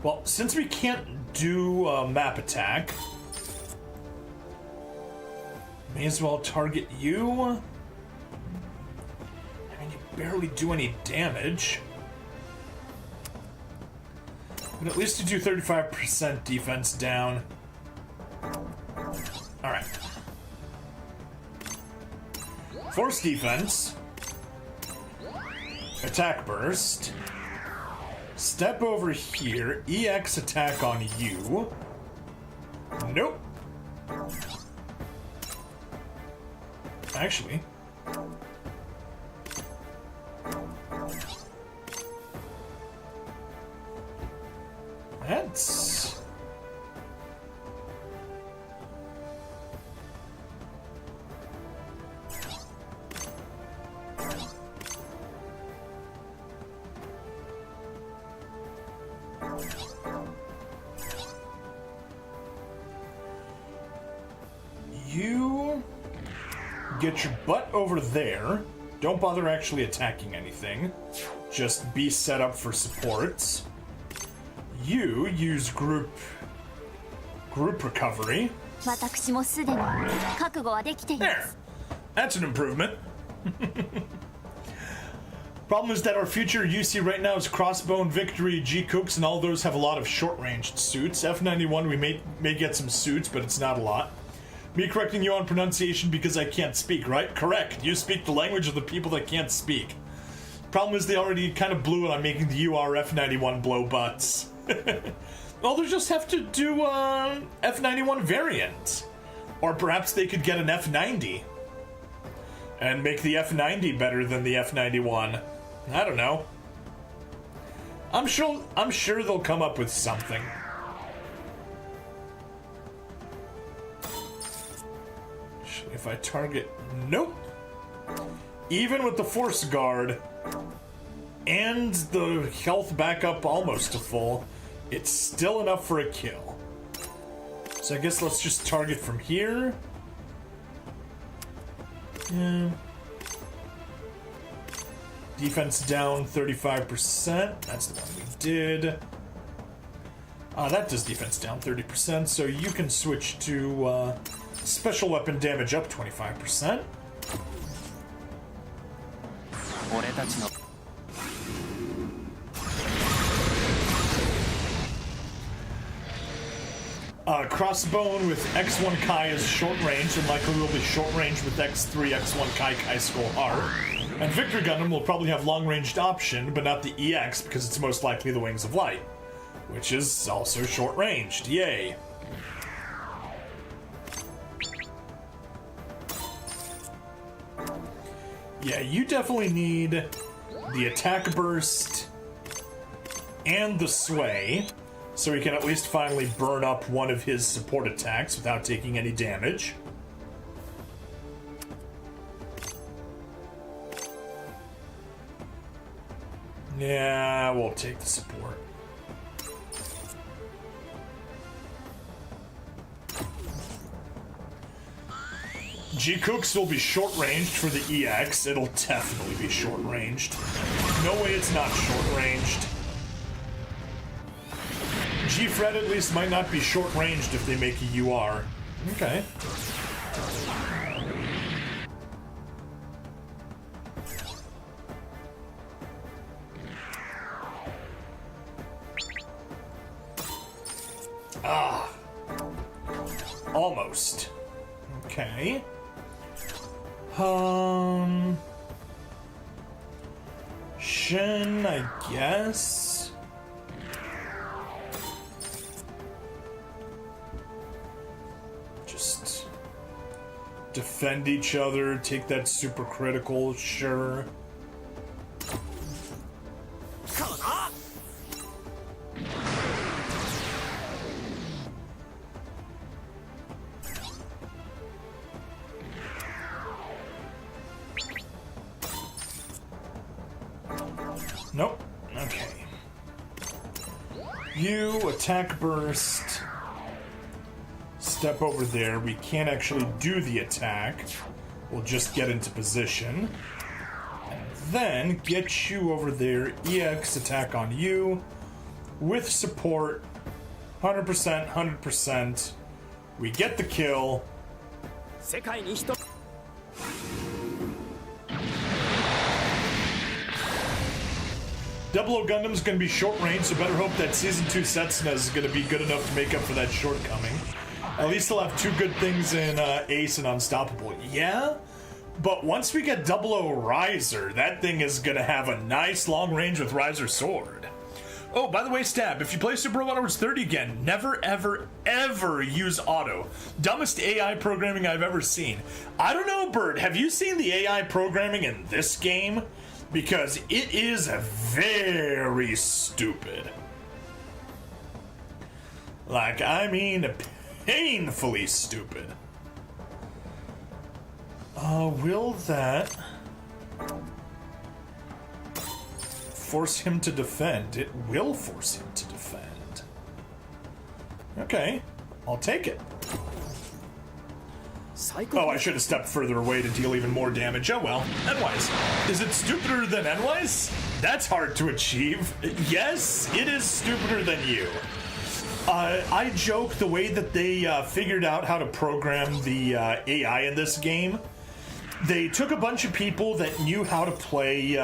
Well, since we can't do a map attack, may as well target you. I mean, you barely do any damage. But at least you do 35% defense down. Alright. Force defense. Attack burst. Step over here. EX attack on you. Nope. Actually. That's... You get your butt over there. Don't bother actually attacking anything. Just be set up for supports. You use group recovery. There. That's an improvement. Problem is that our future UC right now is Crossbone, Victory, G-Cooks, and all those have a lot of short-ranged suits. F91, we may get some suits, but it's not a lot. Me correcting you on pronunciation because I can't speak, right? Correct. You speak the language of the people that can't speak. Problem is they already kind of blew it on making the UR-F91 blow butts. Well, they just have to do F91 variant. Or perhaps they could get an F90 and make the F90 better than the F91. I don't know. I'm sure they'll come up with something. If I target... Nope. Even with the Force Guard and the health back up almost to full, it's still enough for a kill. So I guess let's just target from here. Yeah. Defense down 35%. That's the one we did. That does defense down 30%, so you can switch to special weapon damage up 25%. Crossbone with X1 Kai is short range, and likely will be short range with X3 X1 Kai Skull Heart. And Victory Gundam will probably have long ranged option, but not the EX because it's most likely the Wings of Light, which is also short ranged. Yay! Yeah, you definitely need the attack burst and the sway, so he can at least finally burn up one of his support attacks without taking any damage. Yeah, we'll take the support. G-Cooks will be short-ranged for the EX. It'll definitely be short-ranged. No way it's not short-ranged. G-Fred at least might not be short-ranged if they make a UR. Okay. Almost. Okay. Shen, I guess. Just defend each other, take that super critical, sure. You attack burst. Step over there. We can't actually do the attack. We'll just get into position. And then get you over there. EX attack on you. With support. 100%, 100%. We get the kill. Double O Gundam's gonna be short range, so better hope that Season 2 Setsuna is gonna be good enough to make up for that shortcoming. At least he'll have two good things in Ace and Unstoppable. Yeah, but once we get Double O Riser, that thing is gonna have a nice long range with Riser Sword. Oh, by the way, Stab, if you play Super Robot Wars 30 again, never, ever, ever use auto. Dumbest AI programming I've ever seen. I don't know, Bird, have you seen the AI programming in this game? Because it is very stupid. Like, I mean, painfully stupid. Will that force him to defend? It will force him to defend. Okay, I'll take it. Oh, I should have stepped further away to deal even more damage. Oh well, Endwise. Is it stupider than Endwise? That's hard to achieve. Yes, it is stupider than you. I joke the way that they figured out how to program the AI in this game. They took a bunch of people that knew how to play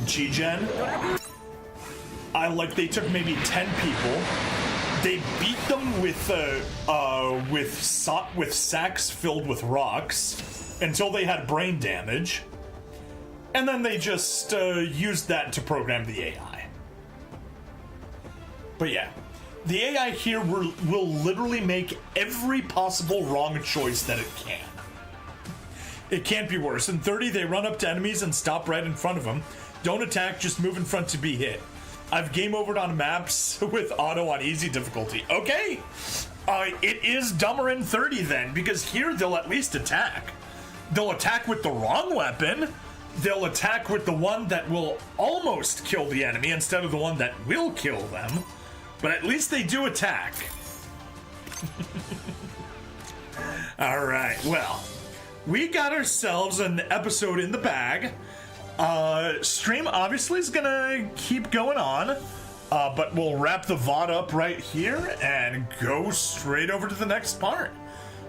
G-Gen. Like they took maybe 10 people. They beat them with sacks filled with rocks until they had brain damage, and then they just used that to program the AI. But yeah, the AI here will literally make every possible wrong choice that it can. It can't be worse. In 30, they run up to enemies and stop right in front of them. Don't attack, just move in front to be hit. I've game overed on maps with auto on easy difficulty. Okay, it is dumber in 30 then, because here they'll at least attack. They'll attack with the wrong weapon. They'll attack with the one that will almost kill the enemy instead of the one that will kill them. But at least they do attack. All right, well, we got ourselves an episode in the bag. Stream obviously is gonna keep going on, but we'll wrap the VOD up right here and go straight over to the next part.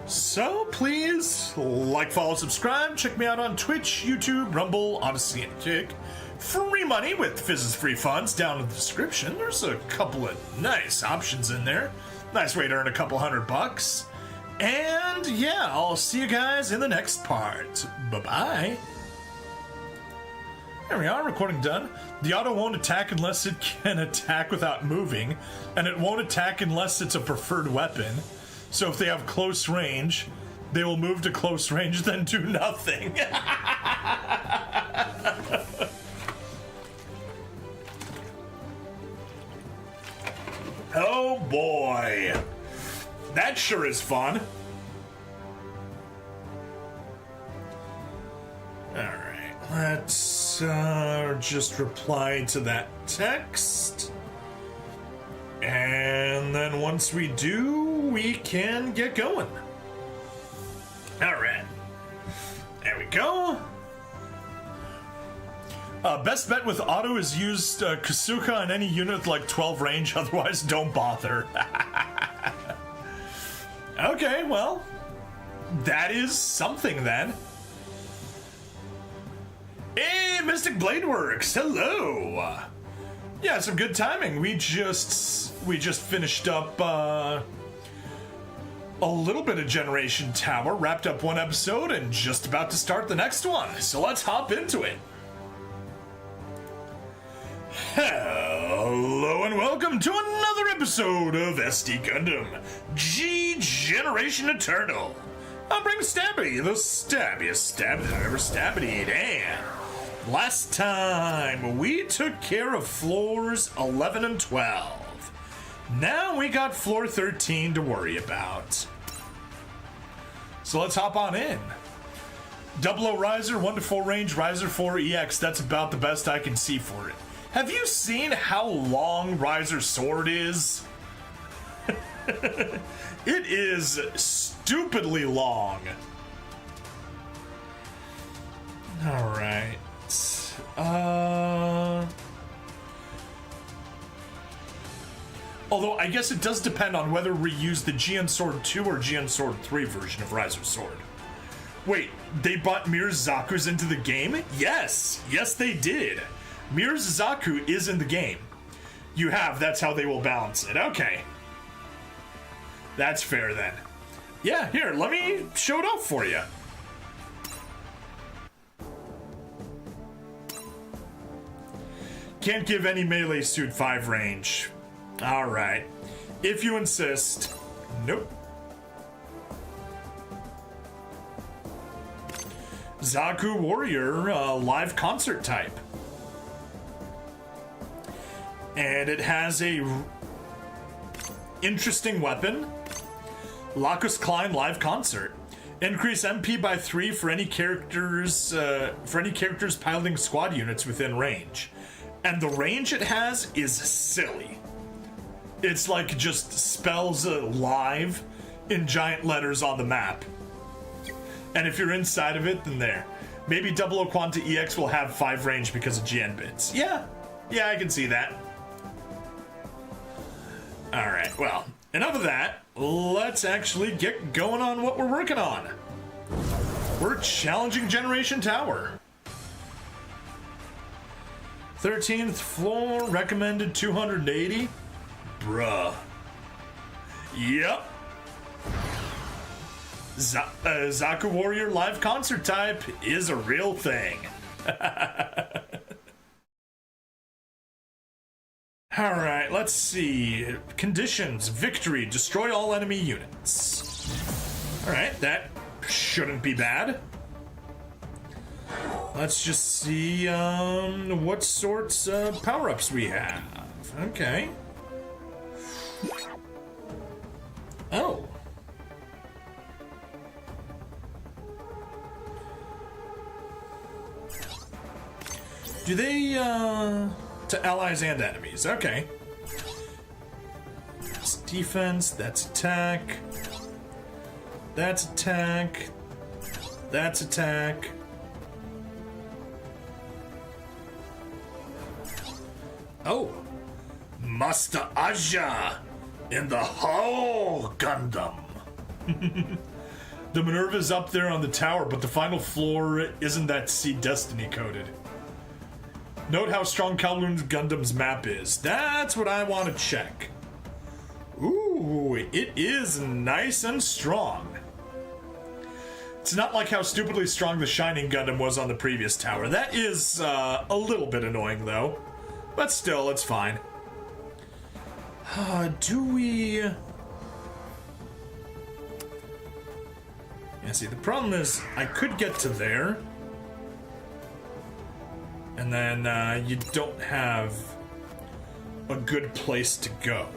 So please like, follow, subscribe. Check me out on Twitch, YouTube, Rumble, Odyssey, and Kick. Free money with Fizz's free funds down in the description. There's a couple of nice options in there. Nice way to earn a couple $100. And yeah, I'll see you guys in the next part. Bye-bye. There we are, recording done. The auto won't attack unless it can attack without moving, and it won't attack unless it's a preferred weapon. So if they have close range, they will move to close range, then do nothing. Oh boy. That sure is fun. Alright. Let's just reply to that text. And then once we do, we can get going. Alright. There we go. Best bet with auto is use Kasuka on any unit with like 12 range, otherwise don't bother. Okay, well, that is something then. Hey, Mystic Blade Works, hello. Yeah, some good timing. We just finished up a little bit of Generation Tower, wrapped up one episode, and just about to start the next one. So let's hop into it. Hello and welcome to another episode of SD Gundam G Generation Eternal. I'll bring Stabby, the stabbiest stab that I ever stabbied, and last time we took care of floors 11 and 12. Now we got floor 13 to worry about. So let's hop on in. Double O Riser, 1 to 4 range, Riser 4 EX, that's about the best I can see for it. Have you seen how long Riser's sword is? It is stupidly long. Alright. Although, I guess it does depend on whether we use the GN Sword 2 or GN Sword 3 version of Riser's sword. Wait, they brought Mir's Zaku's into the game? Yes! Yes, they did. Mir's Zaku is in the game. You have, that's how they will balance it. Okay. That's fair then. Yeah, here, let me show it off for you. Can't give any melee suit 5 range. Alright. If you insist. Nope. Zaku Warrior, live concert type. And it has a interesting weapon. Lacus Climb live concert. Increase MP by 3 for any characters piloting squad units within range. And the range it has is silly. It's like just spells live in giant letters on the map. And if you're inside of it, then there. Maybe Double O Quanta EX will have 5 range because of GN bits. Yeah, I can see that. Alright, well, enough of that. Let's actually get going on what we're working on. We're challenging Generation Tower. 13th floor, recommended 280. Bruh. Yep. Zaku Warrior live concert type is a real thing. Alright, let's see. Conditions, victory, destroy all enemy units. Alright, that shouldn't be bad. Let's just see what sorts of power-ups we have. Okay. Oh. Do they, to allies and enemies, okay. That's defense, that's attack. That's attack. That's attack. Oh. Master Aja in the whole Gundam. The Minerva's up there on the tower, but the final floor isn't that Sea Destiny coded. Note how strong Kowloon Gundam's map is. That's what I want to check. Ooh, it is nice and strong. It's not like how stupidly strong the Shining Gundam was on the previous tower. That is a little bit annoying, though. But still, it's fine. Do we... Yeah, see, the problem is I could get to there. And then you don't have a good place to go.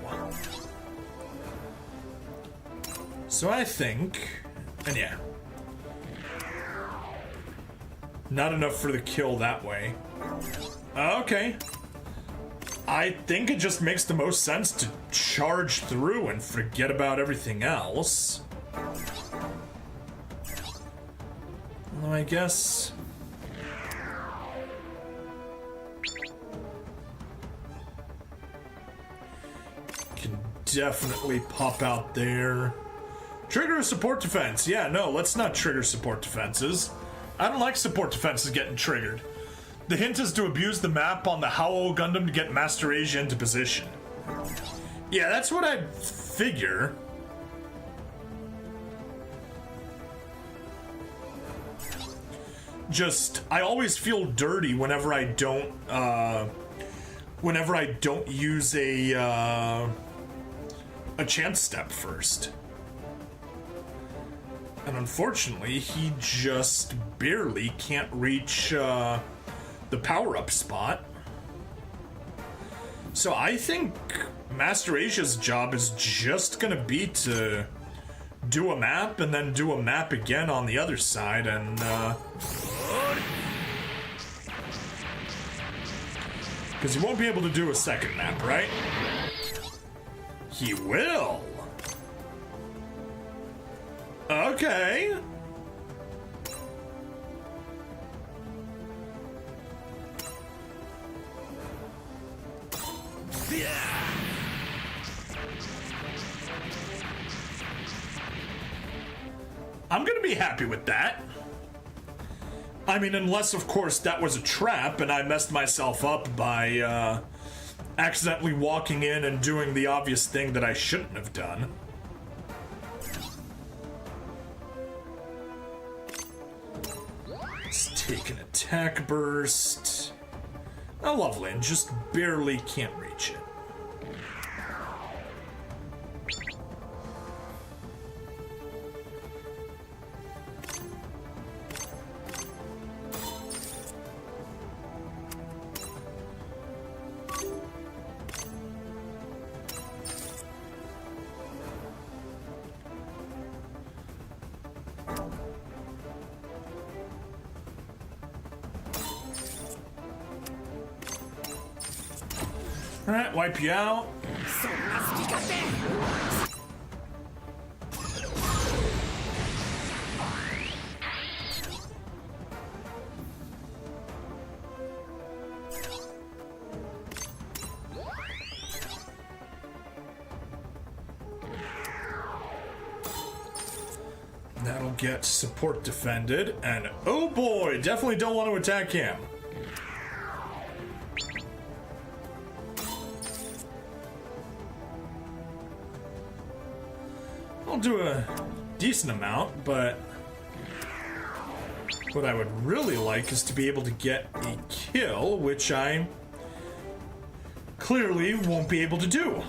So I think... And yeah. Not enough for the kill that way. Okay. I think it just makes the most sense to charge through and forget about everything else. Although I guess... Can definitely pop out there. Trigger support defense. Yeah, no, let's not trigger support defenses. I don't like support defenses getting triggered. The hint is to abuse the map on the Howl Gundam to get Master Asia into position. Yeah, that's what I'd figure. Just, I always feel dirty whenever I don't use a chance step first. And unfortunately, he just barely can't reach the power-up spot. So I think Master Asia's job is just gonna be to do a map and then do a map again on the other side and Because he won't be able to do a second map, right? He will. Okay. I'm gonna be happy with that. I mean, unless, of course, that was a trap and I messed myself up by accidentally walking in and doing the obvious thing that I shouldn't have done. Let's take an attack burst. Oh, lovely, and just barely can't reach it. Alright, wipe you out. That'll get support defended, and oh boy, definitely don't want to attack him. I'll do a decent amount, but what I would really like is to be able to get a kill, which I clearly won't be able to do.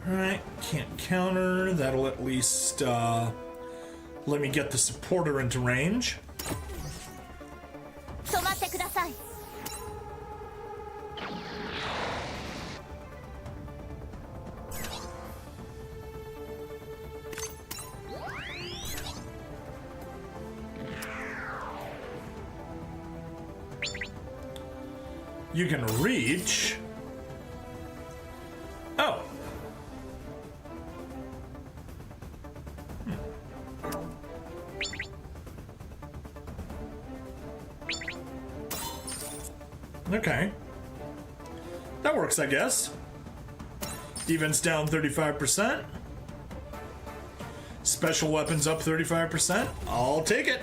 Alright, can't counter. That'll at least let me get the supporter into range. You can reach. Oh. Okay. That works, I guess. Defense down 35%. Special weapons up 35%. I'll take it.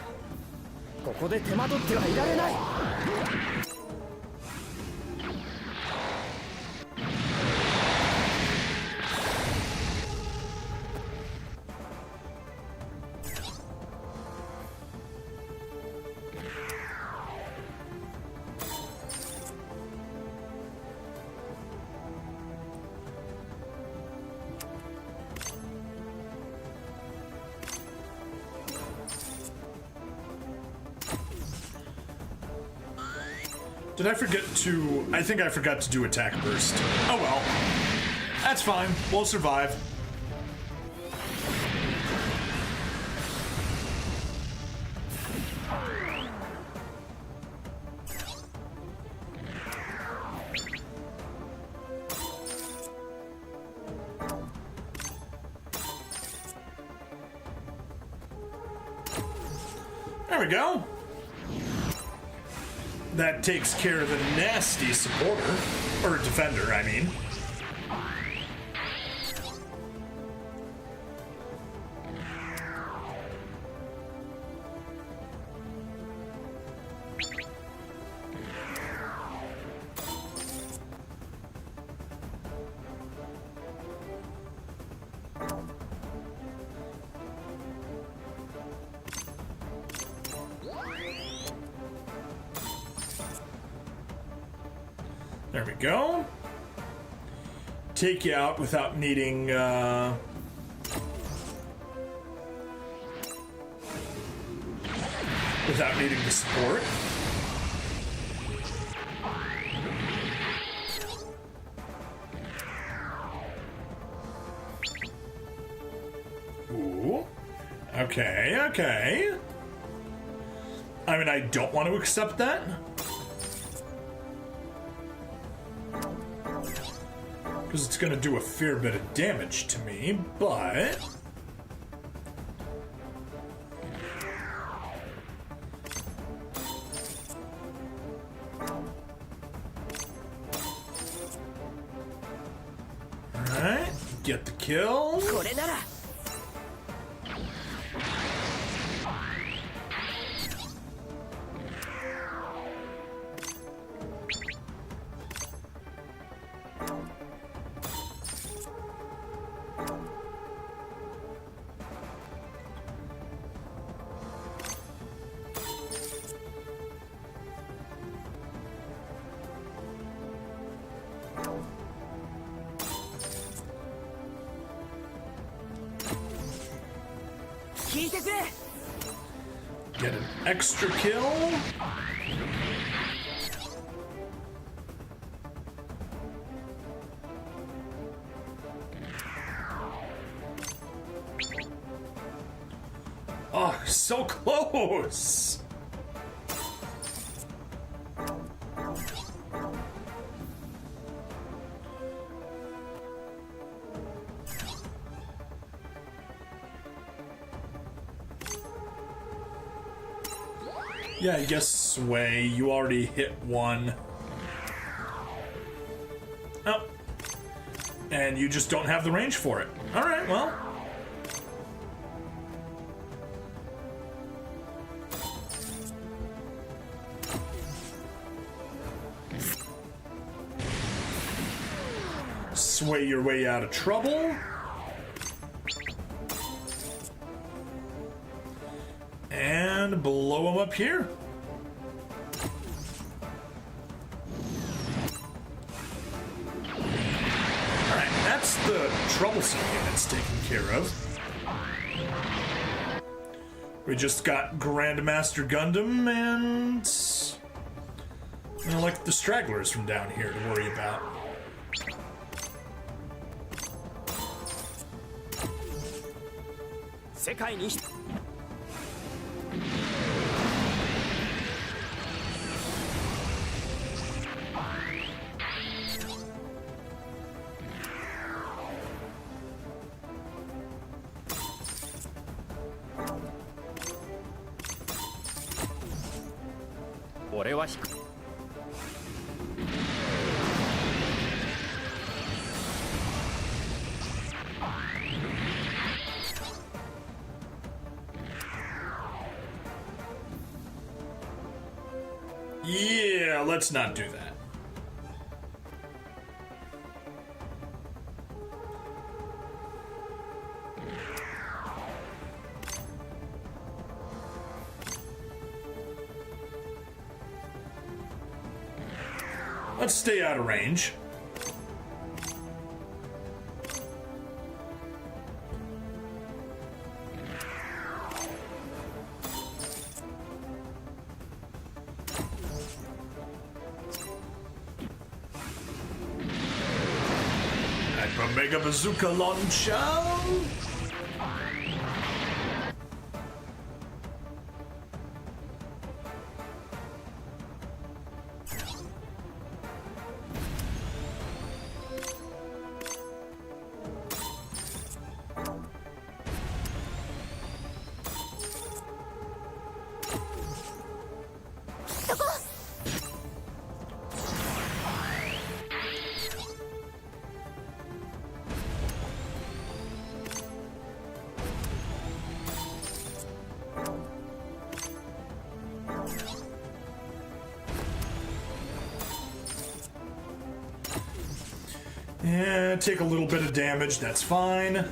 Did I forget to... I think I forgot to do attack burst. Oh well. That's fine. We'll survive. There we go. That takes care of the nasty supporter, or defender, I mean. There we go. Take you out without needing, without needing the support. Okay. I mean, I don't want to accept that. Because it's going to do a fair bit of damage to me, but... Alright, get the kill. Get an extra kill. Oh, so close. Yeah, I guess Sway, you already hit one. Oh. And you just don't have the range for it. Alright, well. Sway your way out of trouble. And blow him up here. Alright, that's the troublesome units taken care of. We just got Grandmaster Gundam and... you know, like the stragglers from down here to worry about. Yeah, let's not do that. Let's stay out of range. Mega Bazooka Launcher! Yeah, take a little bit of damage, that's fine.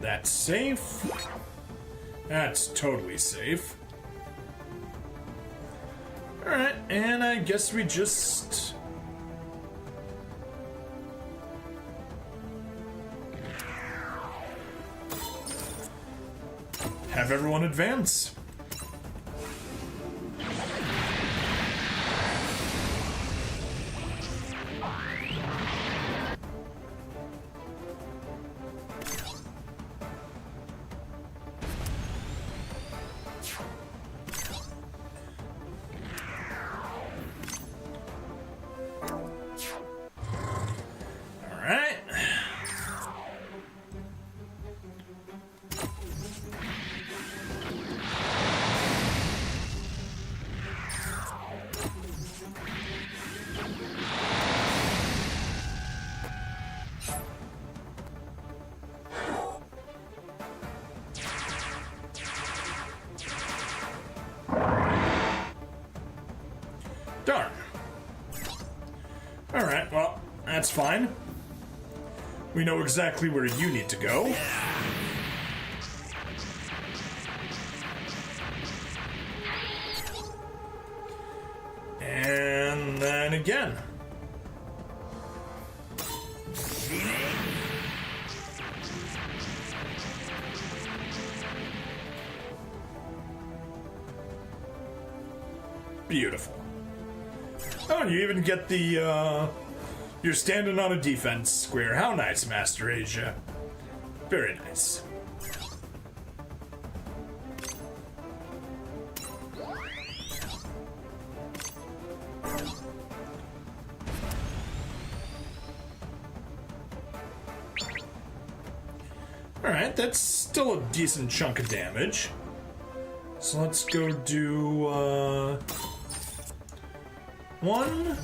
That's safe. That's totally safe. Alright, and I guess we just... have everyone advance. Darn. Alright, well, that's fine. We know exactly where you need to go. And then again. Beautiful. Oh, and you even get the, you're standing on a defense square. How nice, Master Asia. Very nice. Alright, that's still a decent chunk of damage. So let's go do, one.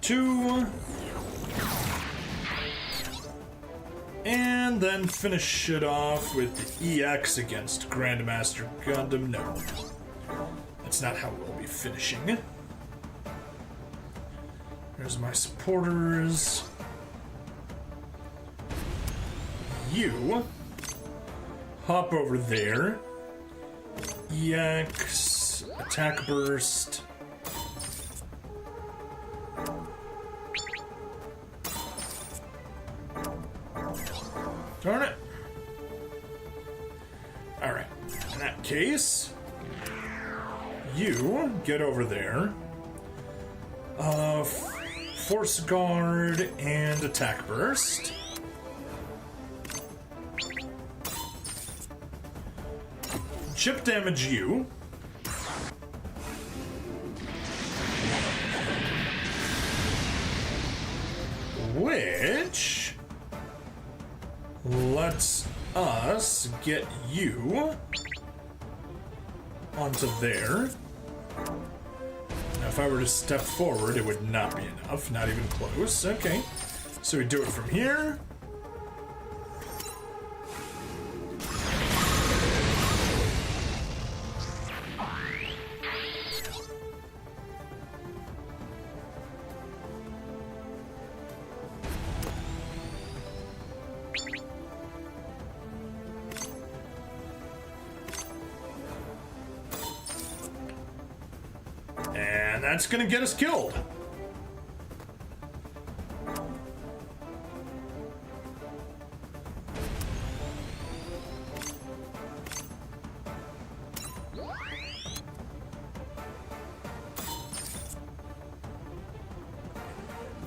Two. And then finish it off with the EX against Grandmaster Gundam. No. That's not how we'll be finishing. There's my supporters. You hop over there. EX, attack burst. Darn it. Alright. In that case, you get over there. Force guard and attack burst. Chip damage you. Which lets us get you onto there. Now, if I were to step forward, it would not be enough. Not even close. Okay. So we do it from here. And that's gonna get us killed.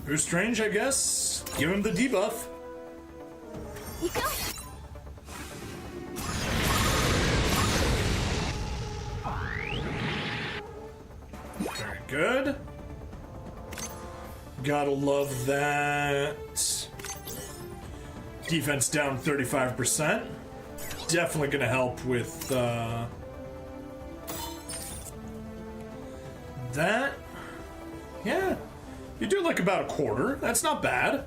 Who's strange, I guess? Give him the debuff. Very good. Gotta love that. Defense down 35%. Definitely gonna help with that. Yeah. You do like about a quarter. That's not bad.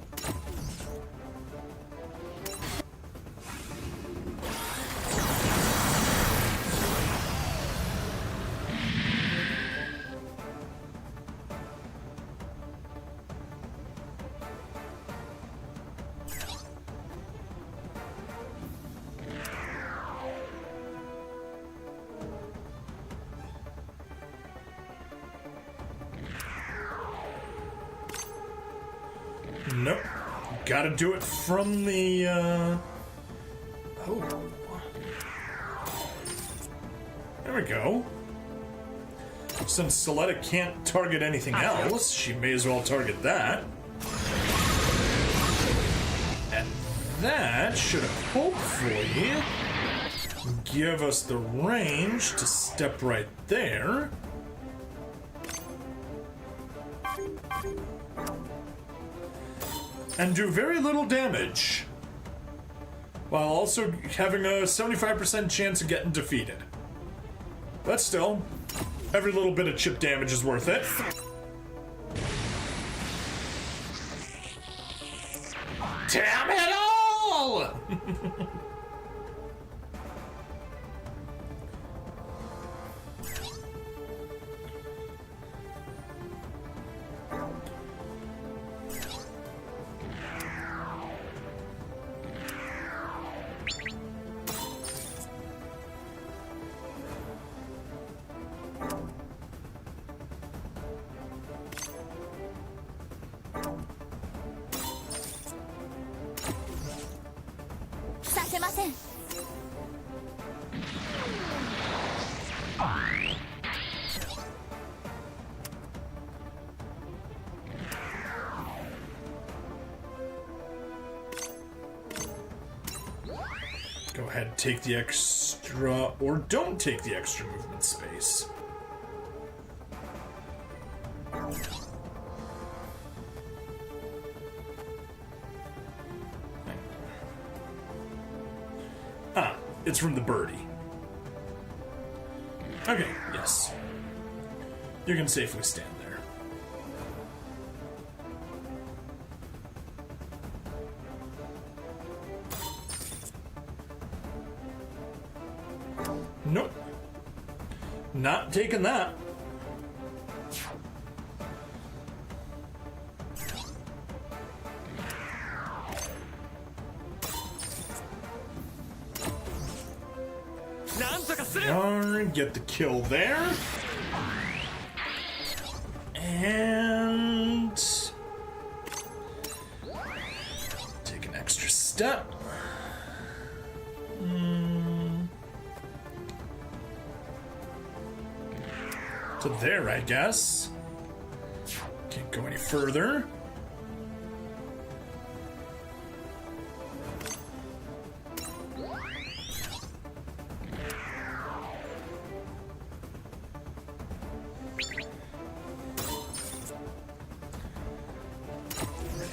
gotta do it from the, oh. There we go. Since Soletta can't target anything else, she may as well target that. And that should hopefully give us the range to step right there. And do very little damage, while also having a 75% chance of getting defeated. But still, every little bit of chip damage is worth it. Damn it all! Go ahead, take the extra, or don't take the extra movement space. Ah, it's from the birdie. Okay, yes. You can safely stand there. Nope. Not taking that. Alright, get the kill there. And take an extra step. To there, I guess. Can't go any further.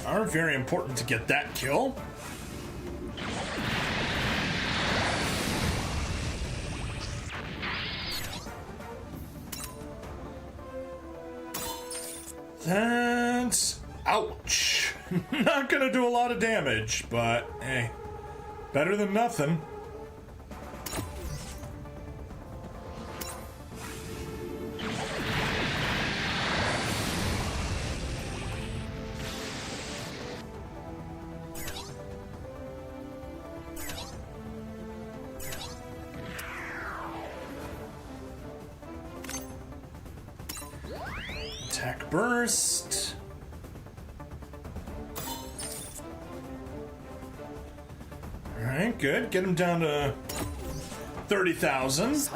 Are very important to get that kill. That's... ouch. Not gonna do a lot of damage, but hey, better than nothing. Attack burst. Alright, good. Get him down to 30,000.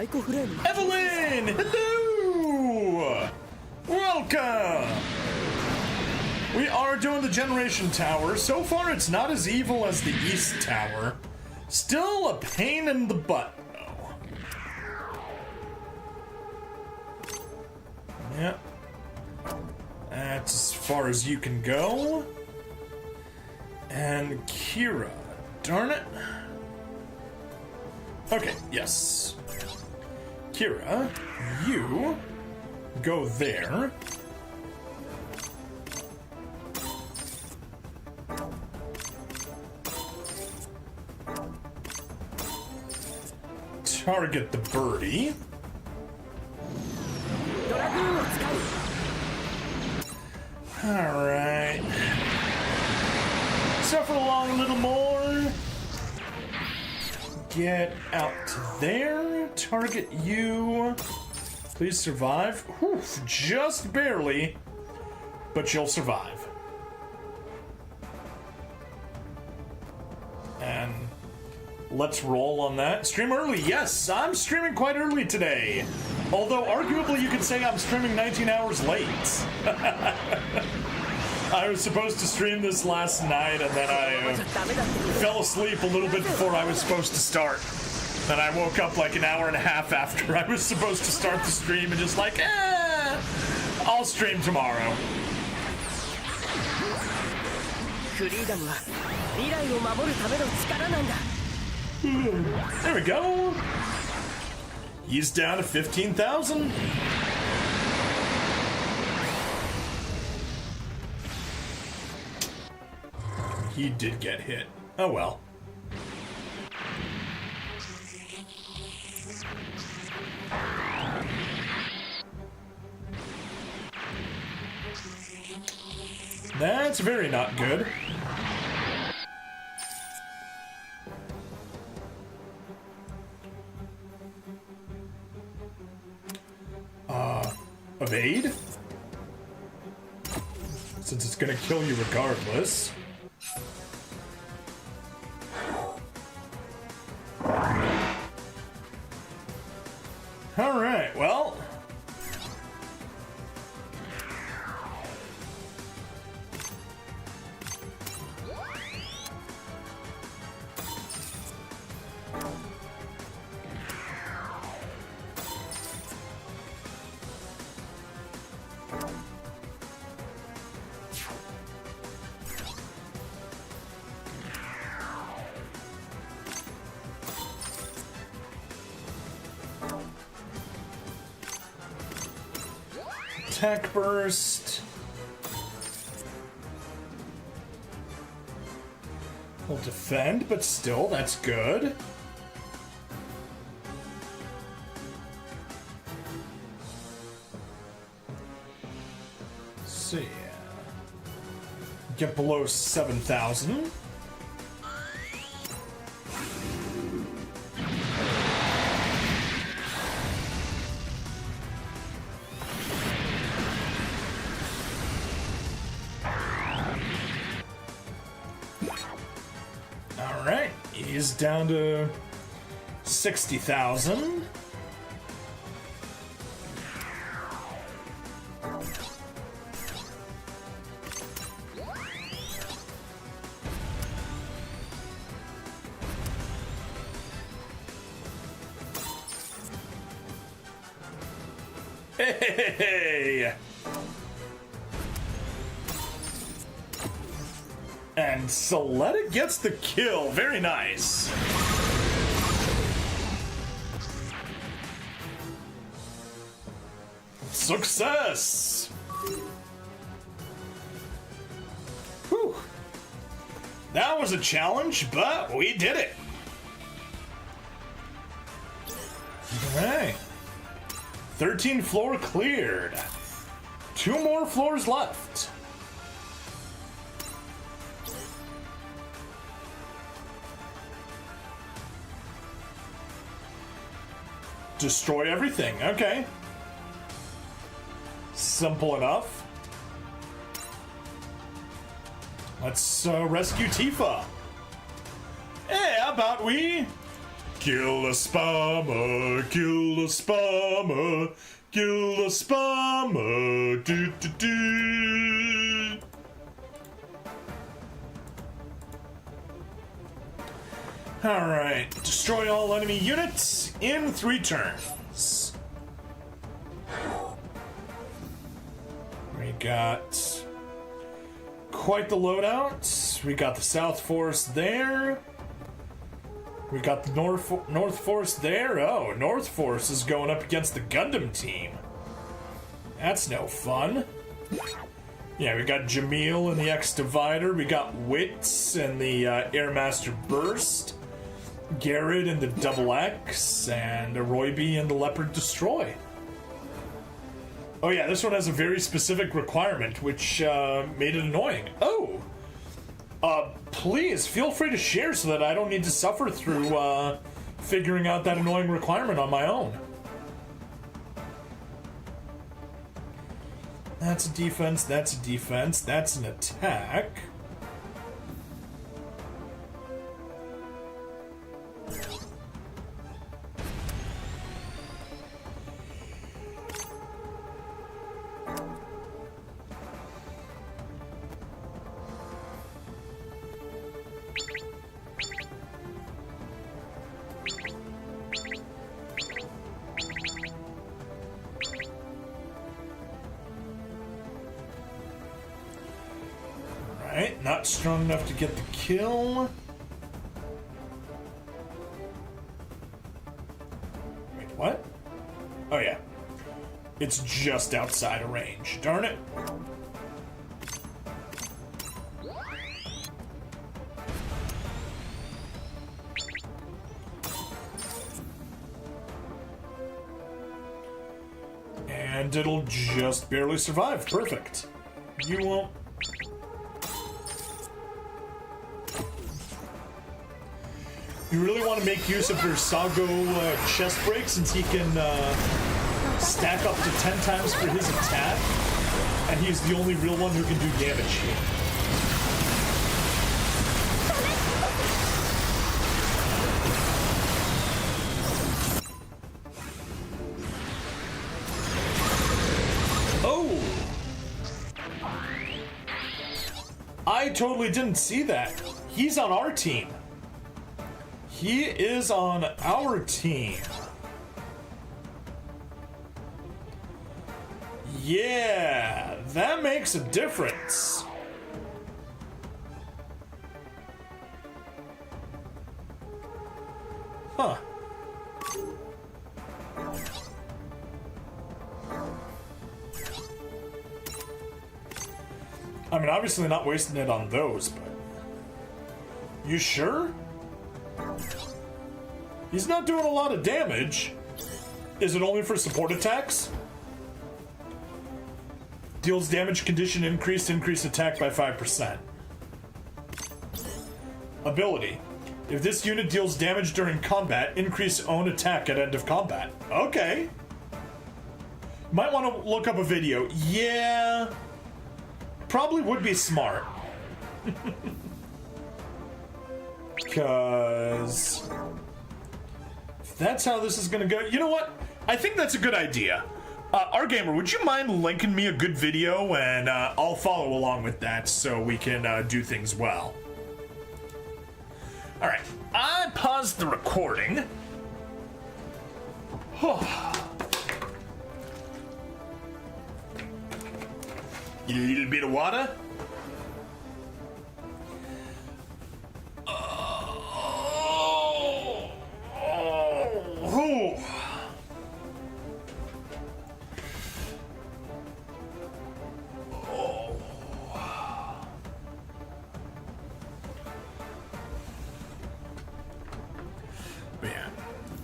Evelyn! Hello! Welcome! We are doing the Generation Tower. So far, it's not as evil as the East Tower. Still a pain in the butt, though. Yep. That's as far as you can go. And Kira. Darn it. Okay, yes. Kira, you go there. Target the birdie. Alright. Suffer along a little more. Get out to there. Target you. Please survive. Whew, just barely. But you'll survive. let's roll on that. Stream early. Yes, I'm streaming quite early today. Although, arguably, you could say I'm streaming 19 hours late. I was supposed to stream this last night, and then I fell asleep a little bit before I was supposed to start. Then I woke up like an hour and a half after I was supposed to start the stream and just like, I'll stream tomorrow. There we go. He's down to 15,000. He did get hit. Oh well. That's very not good. Evade? Since it's gonna kill you regardless. Alright, well. Attack burst. We'll defend, but still, that's good. Let's see. Get below 7,000. Is down to 60,000. Hey! And Soletta gets the kill. Very nice. Success! Whew. That was a challenge, but we did it. Alright. 13 floor cleared. 2 more floors left. Destroy everything. Okay. Simple enough. Let's rescue Tifa. Hey, how about we kill a spammer, kill a spammer, kill a spammer, do do do. Alright, destroy all enemy units in 3 turns. We got quite the loadout. We got the South Forest there. We got the North Forest there. Oh, North Forest is going up against the Gundam team. That's no fun. Yeah, we got Jamil in the X-Divider. We got Wits and the Airmaster Burst. Garrett in the Double X. And Aroibi in the Leopard Destroy. Oh yeah, this one has a very specific requirement, which made it annoying. Oh! Please, feel free to share so that I don't need to suffer through figuring out that annoying requirement on my own. That's a defense, that's a defense, that's an attack. Not strong enough to get the kill. Wait, what? Oh yeah. It's just outside of range. Darn it. And it'll just barely survive. Perfect. You won't. You really want to make use of Versago chest break since he can stack up to 10 times for his attack, and he's the only real one who can do damage here. Oh! I totally didn't see that. He's on our team. He is on our team. Yeah, that makes a difference. Huh. I mean, obviously not wasting it on those, but... You sure? He's not doing a lot of damage. Is it only for support attacks? Deals damage condition increase attack by 5%. Ability. If this unit deals damage during combat, increase own attack at end of combat. Okay. Might want to look up a video. Yeah. Probably would be smart. Because... that's how this is gonna go. You know what? I think that's a good idea. R-Gamer, would you mind linking me a good video, and I'll follow along with that so we can do things well. Alright, I paused the recording. Get a little bit of water.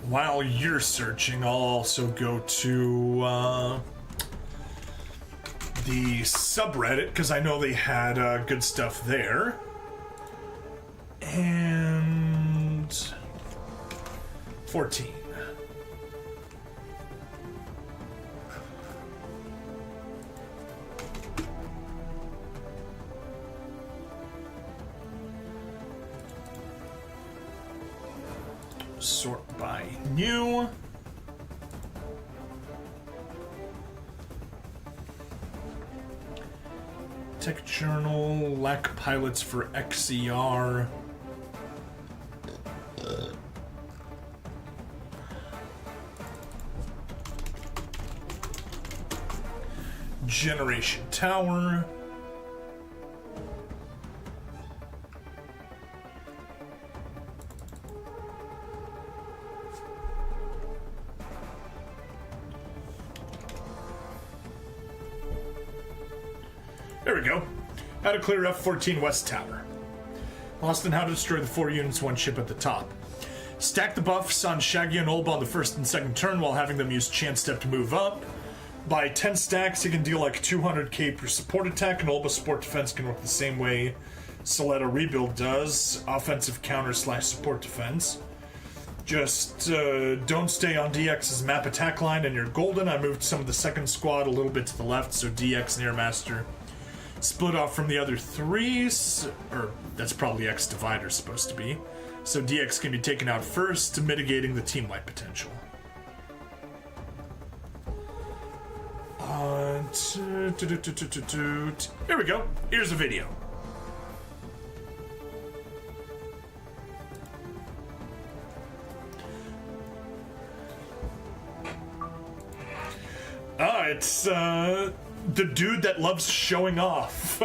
While you're searching, I'll also go to the subreddit, because I know they had good stuff there. And 14. Sort by new. Tech Journal, lack pilots for XER. Generation Tower. There we go. How to clear F-14 West Tower. Lost and how to destroy the 4 units, 1 ship at the top. Stack the buffs on Shaggy and Olba on the first and second turn while having them use Chance Step to move up. By 10 stacks, he can deal like 200k per support attack, and Olba's support defense can work the same way Soletta Rebuild does. Offensive counter / support defense. Just don't stay on DX's map attack line and you're golden. I moved some of the second squad a little bit to the left, so DX and Airmaster split off from the other 3, or that's probably X Divider supposed to be. So DX can be taken out first, mitigating the team wipe potential. Here we go. Here's a video. It's the dude that loves showing off.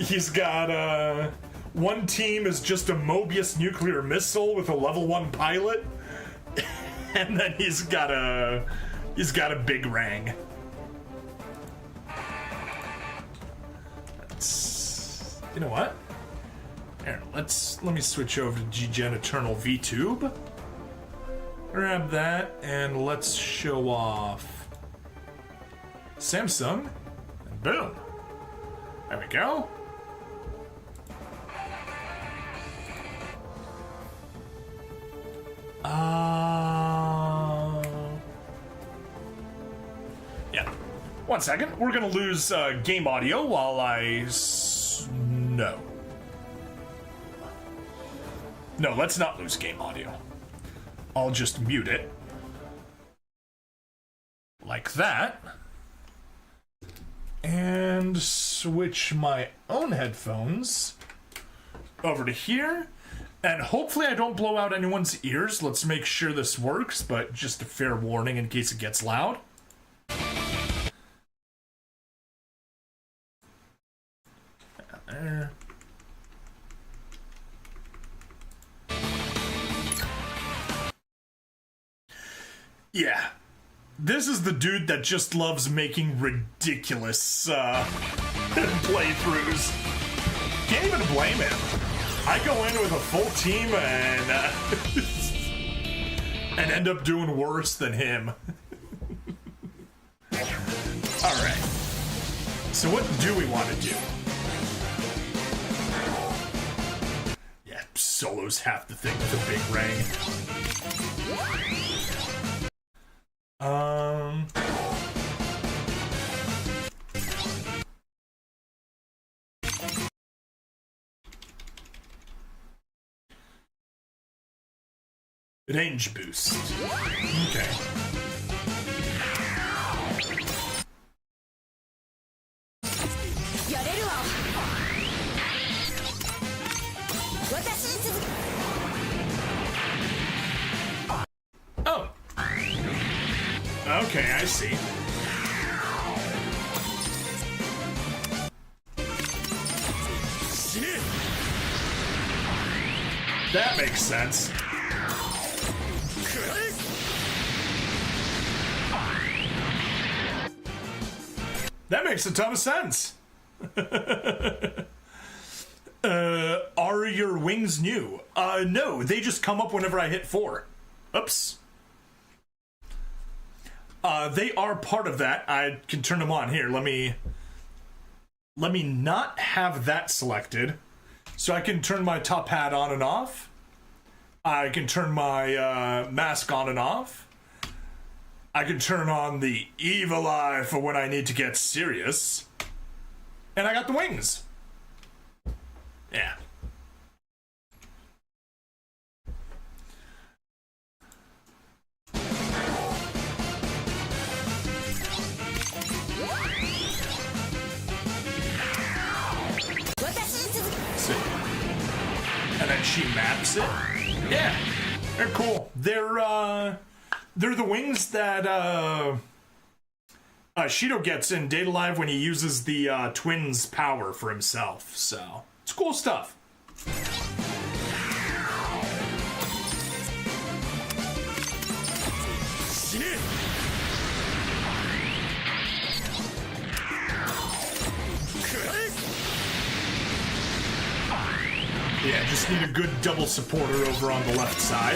He's got, one team is just a Mobius nuclear missile with a level 1 pilot. And then he's got a big Rang. You know what? Here, let me switch over to G-Gen Eternal VTube. Grab that, and let's show off Samsung, and boom. There we go. Yeah. 1 second. We're gonna lose game audio while No, let's not lose game audio. I'll just mute it. Like that. And switch my own headphones over to here. And hopefully I don't blow out anyone's ears. Let's make sure this works, but just a fair warning in case it gets loud. There. Yeah. This is the dude that just loves making ridiculous playthroughs. Can't even blame him. I go in with a full team and and end up doing worse than him. Alright. So what do we want to do? Yeah, solo's half the thing with a big Rang. Range boost. Okay. Oh. Okay, I see. That makes sense. That makes a ton of sense. Are your wings new? No, they just come up whenever I hit 4. Oops. They are part of that. I can turn them on here. Let me not have that selected, so I can turn my top hat on and off. I can turn my mask on and off. I can turn on the evil eye for when I need to get serious. And I got the wings. Yeah. See. And then she maps it. Yeah. They're cool. They're the wings that Shido gets in Data Live when he uses the twins' power for himself. So it's cool stuff. Yeah, just need a good double supporter over on the left side.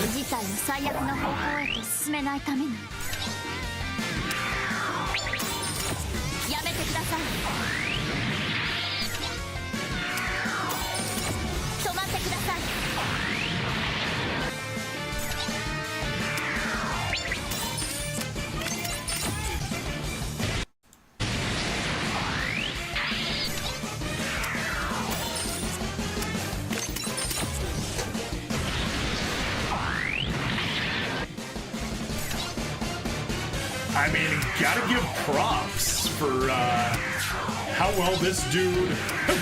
I mean, gotta give props for how well this dude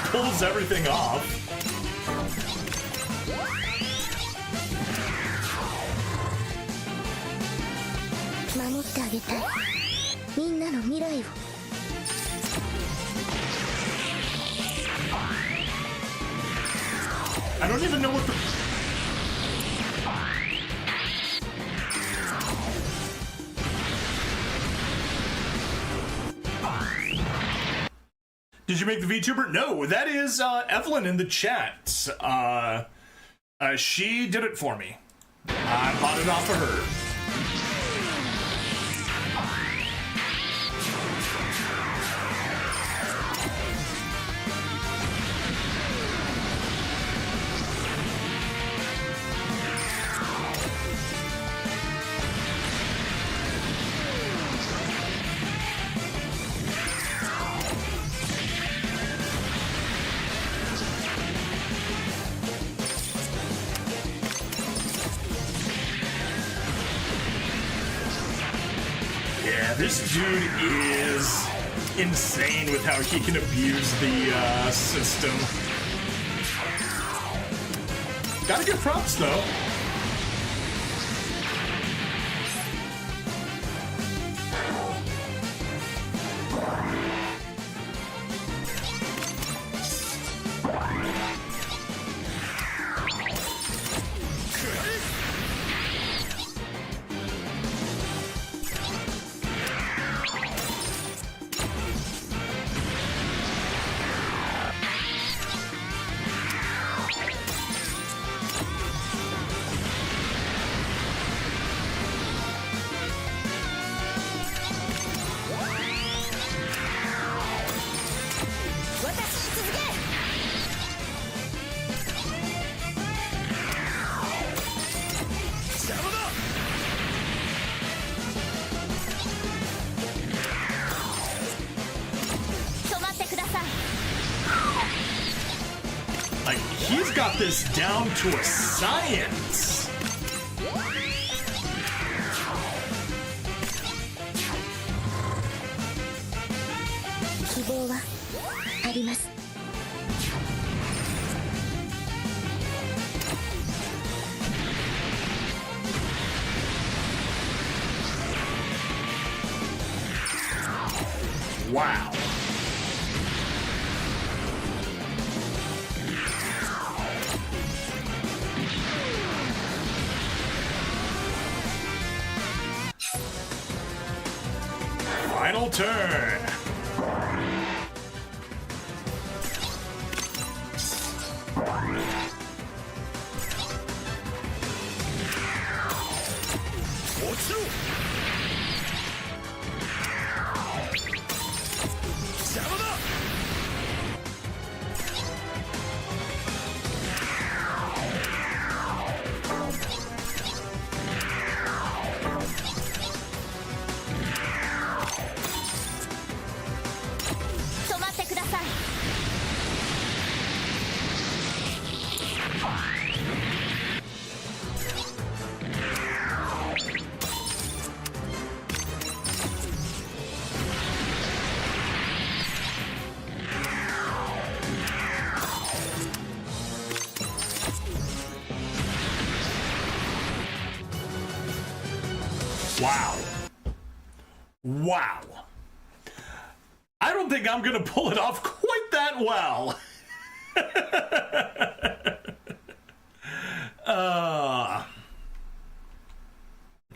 pulls everything off. I don't even know what the... Did you make the VTuber? No, that is Evelyn in the chat. She did it for me. I bought it off of her. This dude is insane with how he can abuse the system. Gotta give props though. Like, he's got this down to a science. Wow. Final turn. Wow. Wow. I don't think I'm gonna pull it off quite that well.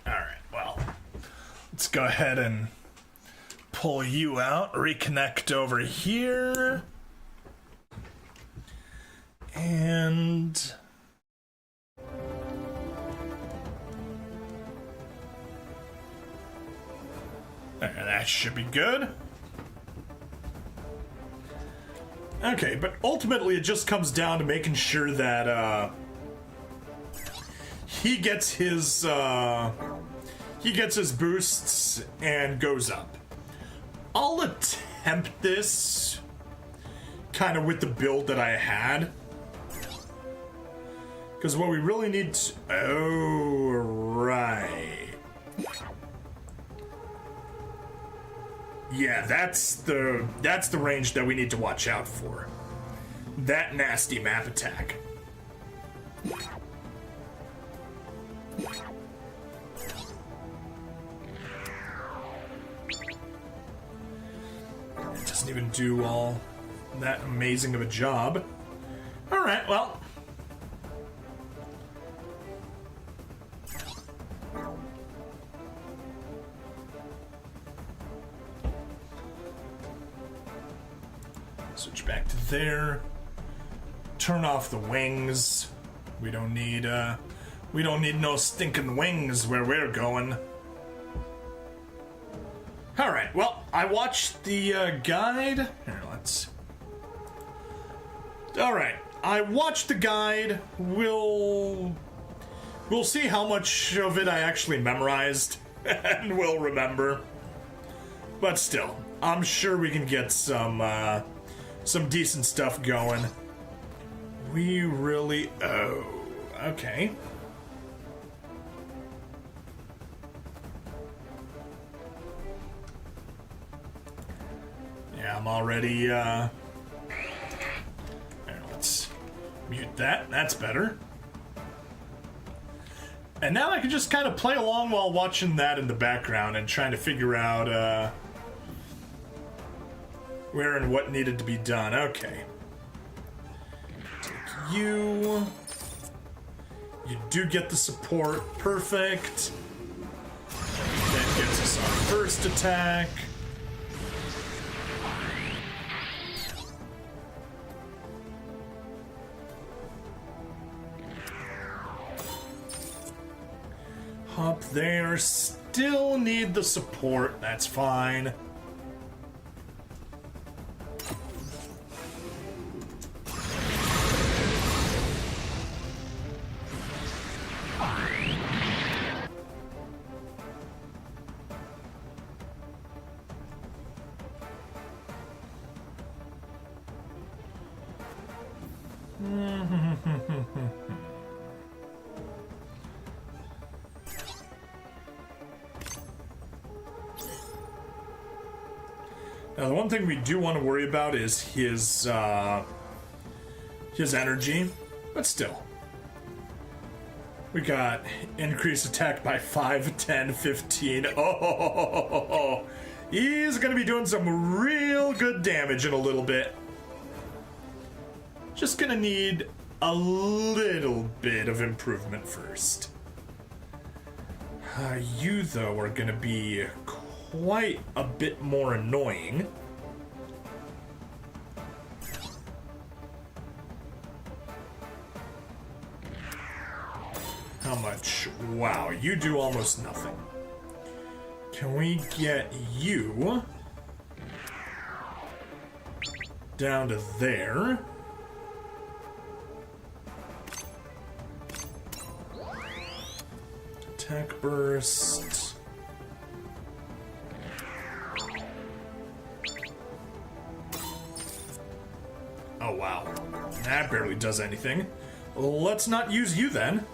Alright, well, let's go ahead and pull you out, reconnect over here. And that should be good. Okay, but ultimately it just comes down to making sure that he gets his boosts and goes up. I'll attempt this kind of with the build that I had. Because what we really need to... Oh, right. Yeah, that's the range that we need to watch out for. That nasty map attack. It doesn't even do all that amazing of a job. All right, well, Switch back to there. Turn off the wings. We don't need no stinking wings where we're going. Alright, well, I watched the guide. Here, let's... Alright, I watched the guide. We'll see how much of it I actually memorized and will remember. But still, I'm sure we can get some decent stuff going. We really... Oh, okay. Yeah, I'm already, Here, let's mute that. That's better. And now I can just kind of play along while watching that in the background and trying to figure out, where and what needed to be done. Okay. Take you. You do get the support. Perfect. That gets us our first attack. Up there, still need the support, that's fine. Now, the one thing we do want to worry about is his energy, but still. We got increased attack by 5, 10, 15. Oh, he's going to be doing some real good damage in a little bit. Just going to need a little bit of improvement first. You, though, are going to be quite a bit more annoying. How much? Wow, you do almost nothing. Can we get you down to there? Attack burst. Oh, wow. That barely does anything. Let's not use you then.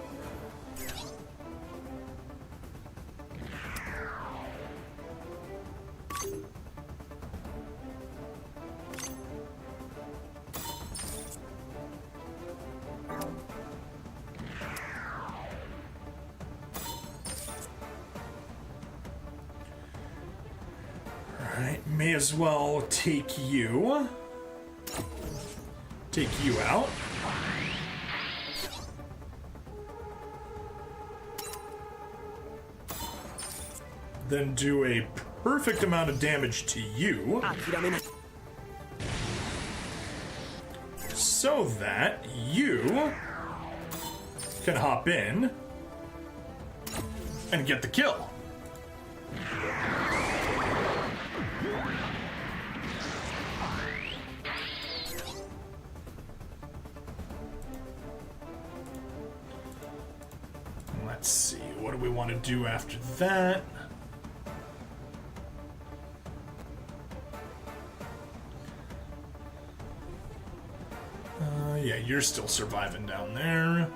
Alright, may as well take you. Take you out. Then do a perfect amount of damage to you. So that you can hop in and get the kill. Let's see, what do we want to do after that? Yeah, you're still surviving down there.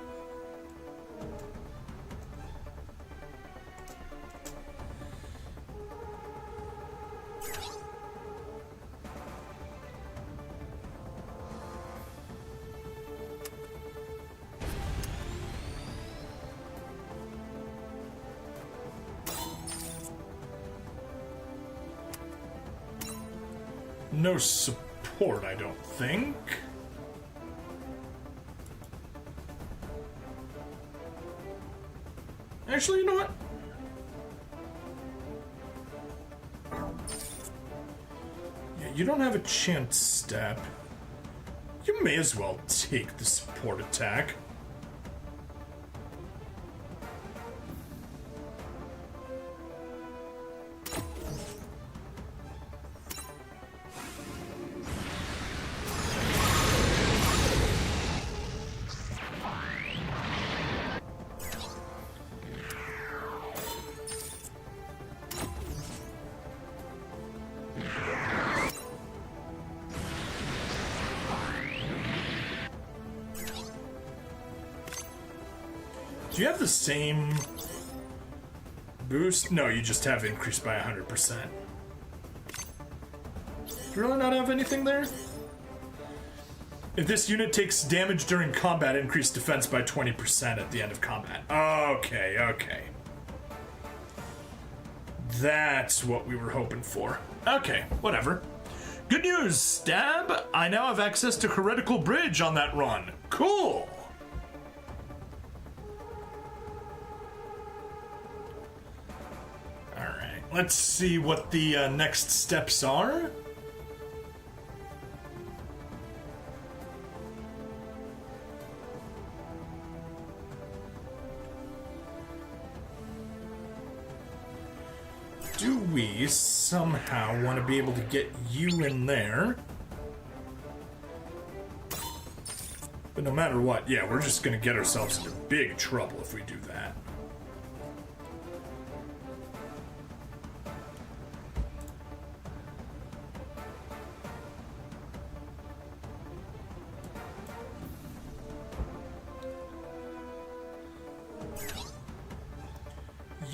No support, I don't think. Actually, you know what? Yeah, you don't have a chance step. You may as well take the support attack. Do you have the same boost? No, you just have increased by 100%. Do you really not have anything there? If this unit takes damage during combat, increase defense by 20% at the end of combat. Okay, okay. That's what we were hoping for. Okay, whatever. Good news, Stab! I now have access to Heretical Bridge on that run. Cool! Let's see what the next steps are. Do we somehow want to be able to get you in there? But no matter what, yeah, we're just going to get ourselves into big trouble if we do that.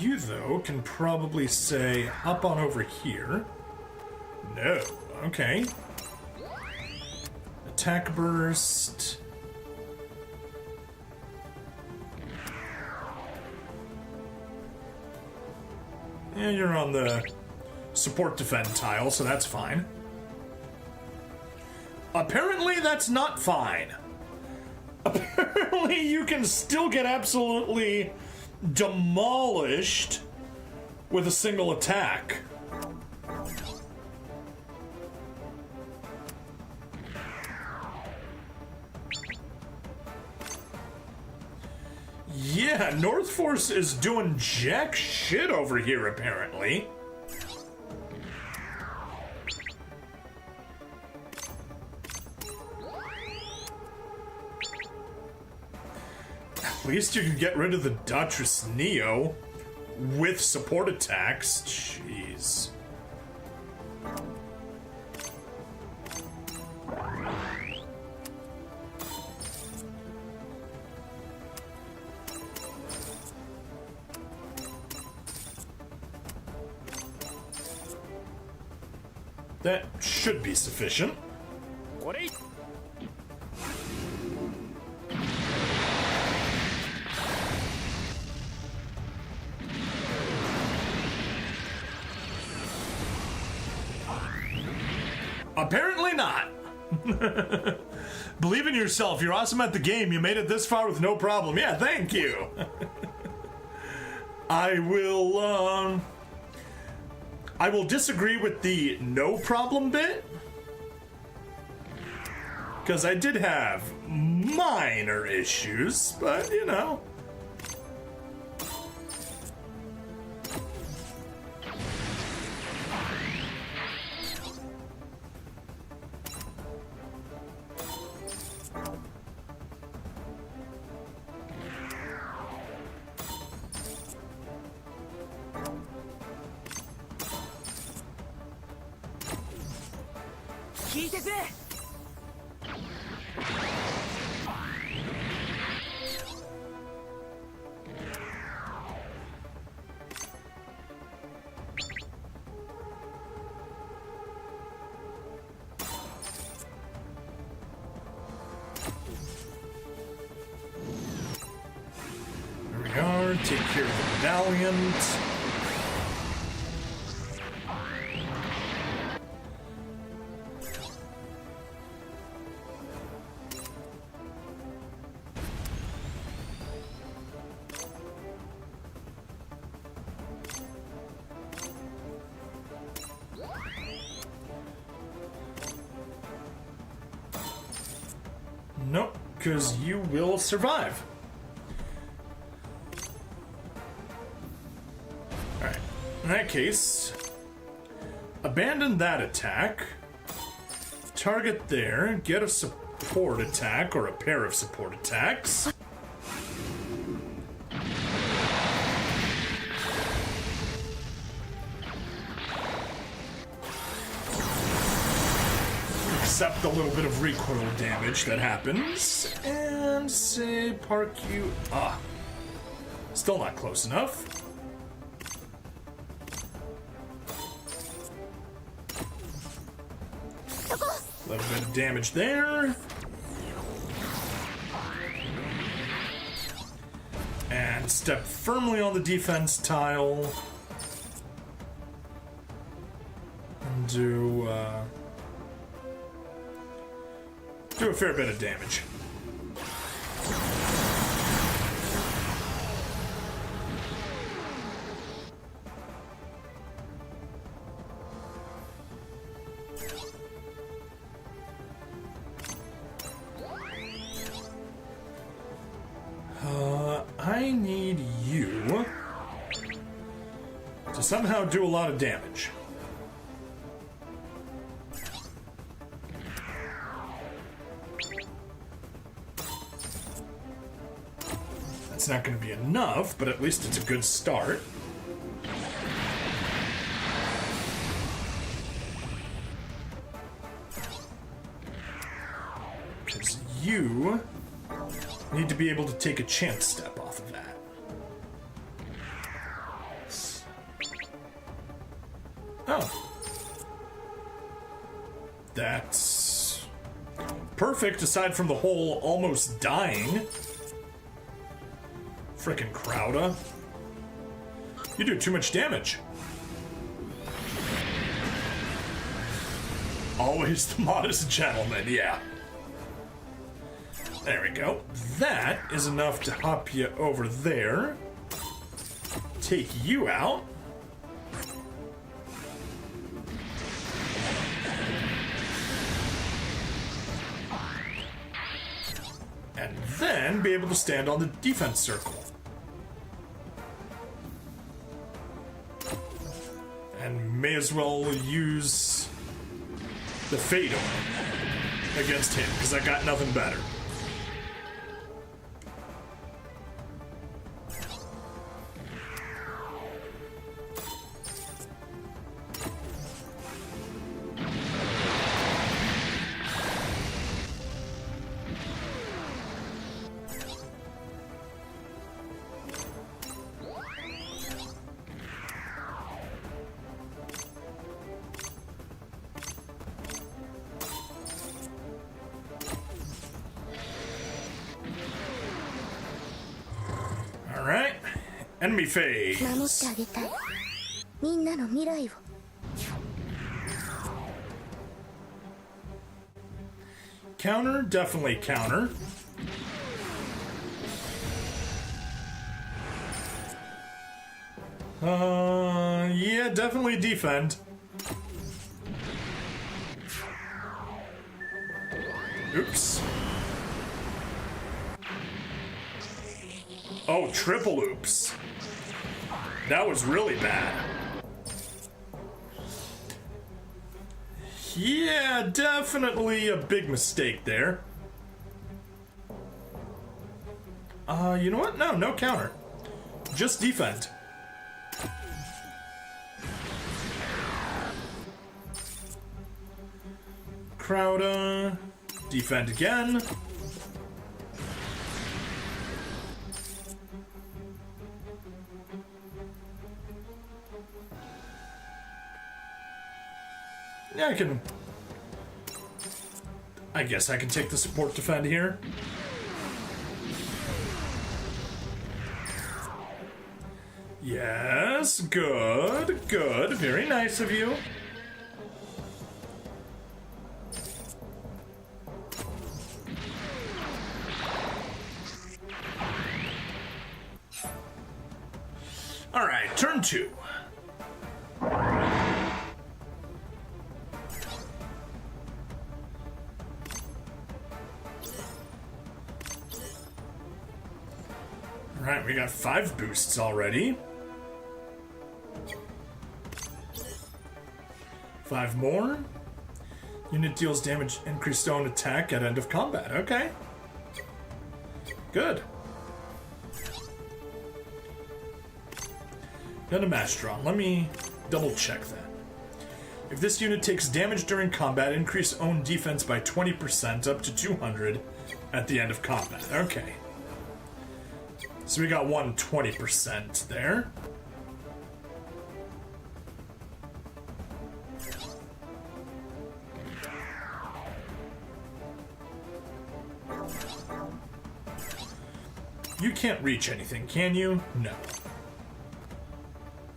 You, though, can probably say up on over here. No. Okay. Attack burst. Yeah, you're on the support defend tile, so that's fine. Apparently, that's not fine. Apparently, you can still get absolutely demolished with a single attack. Yeah, North Force is doing jack shit over here, apparently. At least you can get rid of the Duchess Neo with support attacks. Jeez. That should be sufficient. Apparently not. Believe in yourself. You're awesome at the game. You made it this far with no problem. Yeah, thank you. I will disagree with the no problem bit, because I did have minor issues, but you know. Take care of the Valiant. because you will survive. Alright, in that case, abandon that attack, target there, get a support attack or a pair of support attacks. Accept the little bit of recoil damage that happens, and say park you. Still not close enough. A little bit of damage there. And step firmly on the defense tile. And do a fair bit of damage. I need you to somehow do a lot of damage. That's not going to be enough, but at least it's a good start. Because you need to be able to take a chance step off of that. Oh. That's perfect, aside from the whole almost dying. Frickin' Crowda. You do too much damage. Always the modest gentleman, yeah. There we go. That is enough to hop you over there. Take you out. And then be able to stand on the defense circle. And may as well use the Fatal against him, because I got nothing better. Alright, enemy phase. Counter, definitely counter. Yeah, definitely defend. Oops. Oh, triple oops. That was really bad. Yeah, definitely a big mistake there. You know what? No counter. Just defend. Crowda. Defend again. Yeah, I guess I can take the support defend here. Yes, good, very nice of you. All right, turn 2. we got 5 boosts already. 5 more. Unit deals damage, increased own attack at end of combat. Okay. Good. Gundam Astron. Let me double check that. If this unit takes damage during combat, increase own defense by 20% up to 200 at the end of combat. Okay. So we got 120% there. You can't reach anything, can you? No.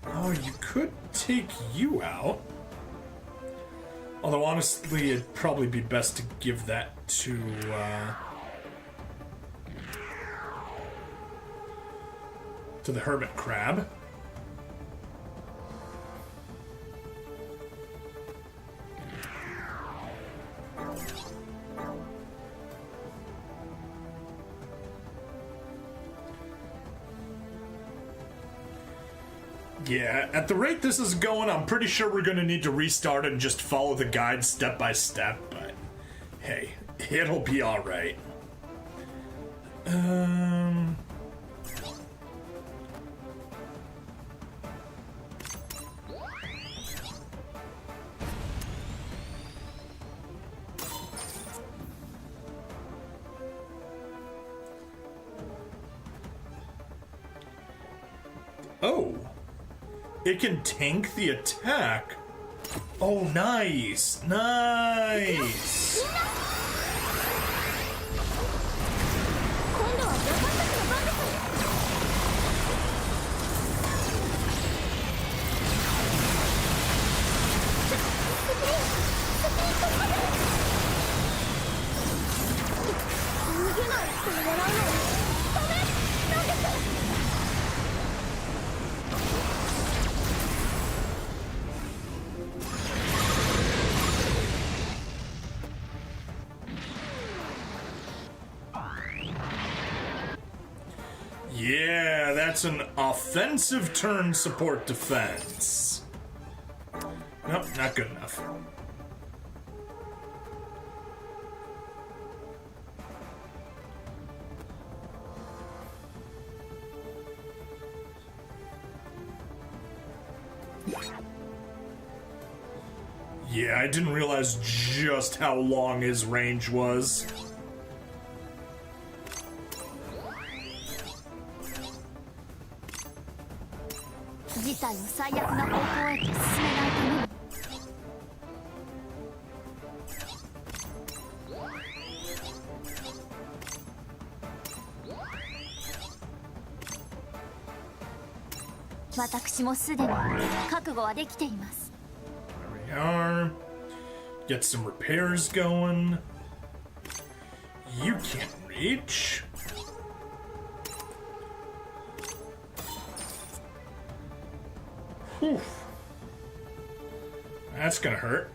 Oh, you could take you out. Although, honestly, it'd probably be best to give that to, the hermit crab. Yeah, at the rate this is going, I'm pretty sure we're gonna need to restart and just follow the guide step by step, but hey, it'll be alright. Oh. It can tank the attack. Oh, nice. Nice. Yeah, that's an offensive turn support defense. Nope, not good enough. Yeah, I didn't realize just how long his range was. There we are. Get some repairs going. You can't reach. Whew. That's gonna hurt.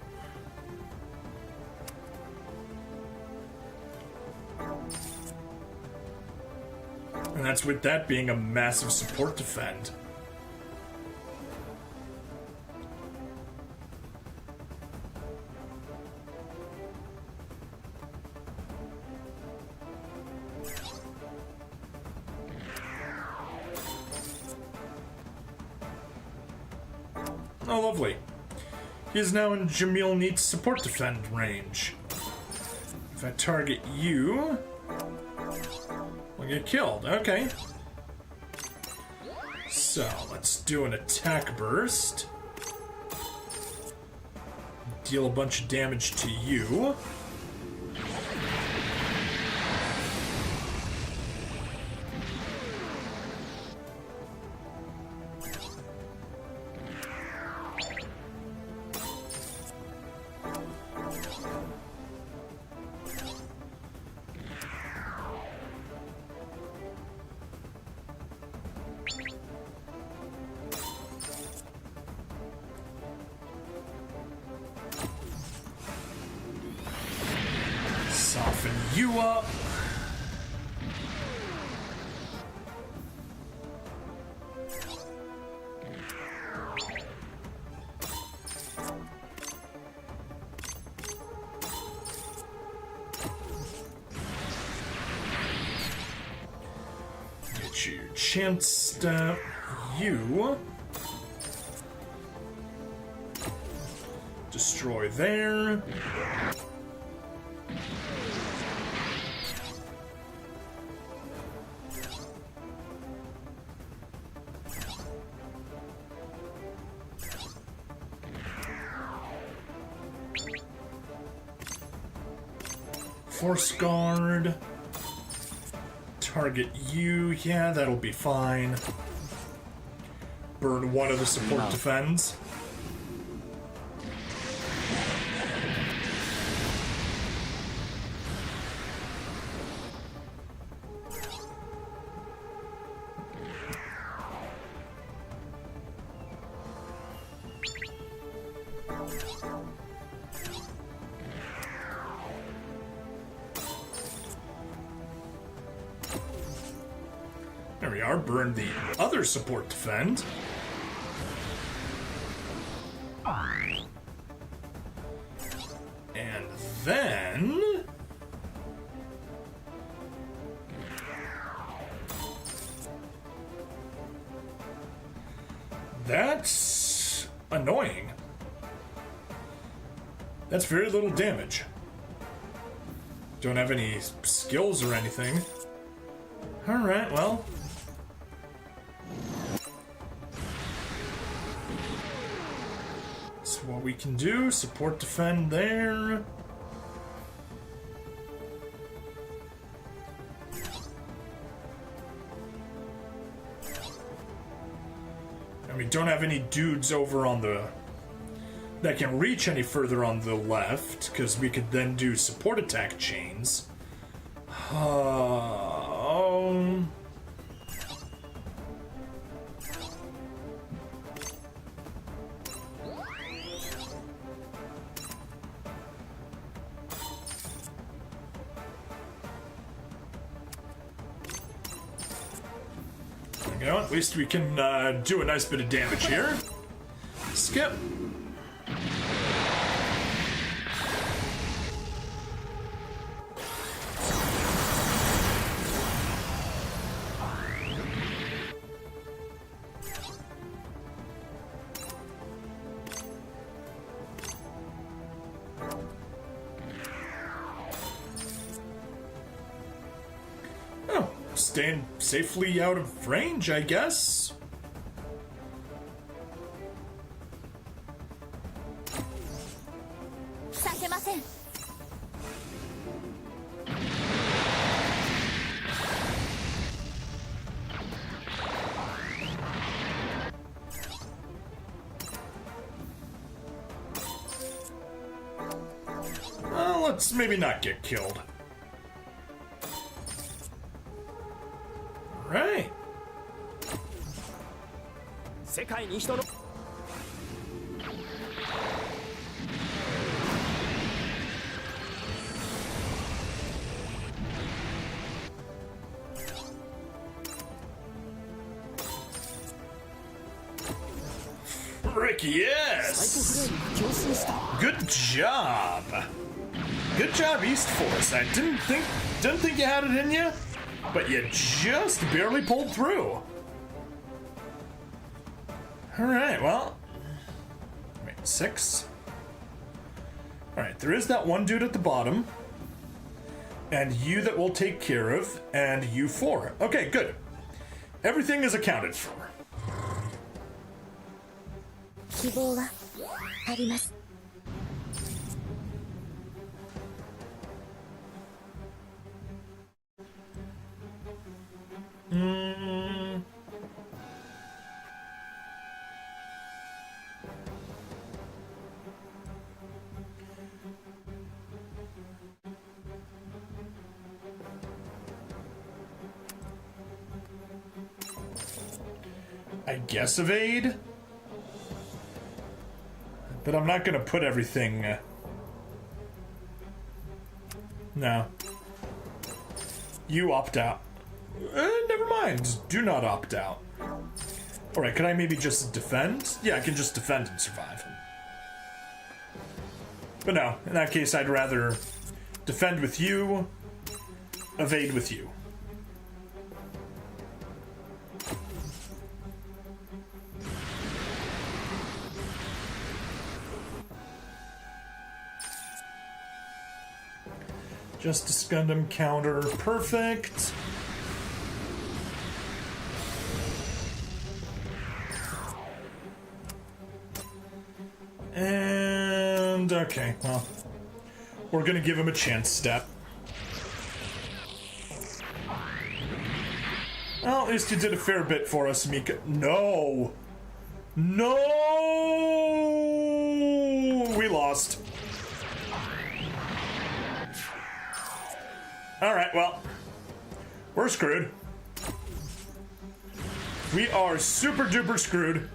And that's with that being a massive support defend. Oh, lovely. He is now in Jamil Neat's support defend range. If I target you, we'll get killed. Okay. So, let's do an attack burst. Deal a bunch of damage to you. Soften you up. chance you destroy there. Force guard. Target you. Yeah, that'll be fine. Burn one of the support defends. There we are. Burn the other support defend. And then... that's annoying. That's very little damage. Don't have any skills or anything. Alright, well... so what we can do, support defend there. And we don't have any dudes over on the... that can reach any further on the left, because we could then do support attack chains. There we go. At least we can do a nice bit of damage here. Skip. Oh, staying safely out of range, I guess. Let's maybe not get killed. Right. Frick, yes! Good job! Good job, East Force. I didn't think you had it in you, but you just barely pulled through. Alright, well... wait, 6? Alright, there is that one dude at the bottom. And you that we'll take care of, and you 4. Okay, good. Everything is accounted for. I guess evade? But I'm not gonna put everything... no. You opt out. Never mind. Do not opt out. Alright, can I maybe just defend? Yeah, I can just defend and survive. But no, in that case, I'd rather defend with you, evade with you. Justice Gundam counter, perfect. And okay, well, we're gonna give him a chance step. Well, at least you did a fair bit for us, Mika. No! No! We lost. Alright, well, we're screwed. We are super duper screwed.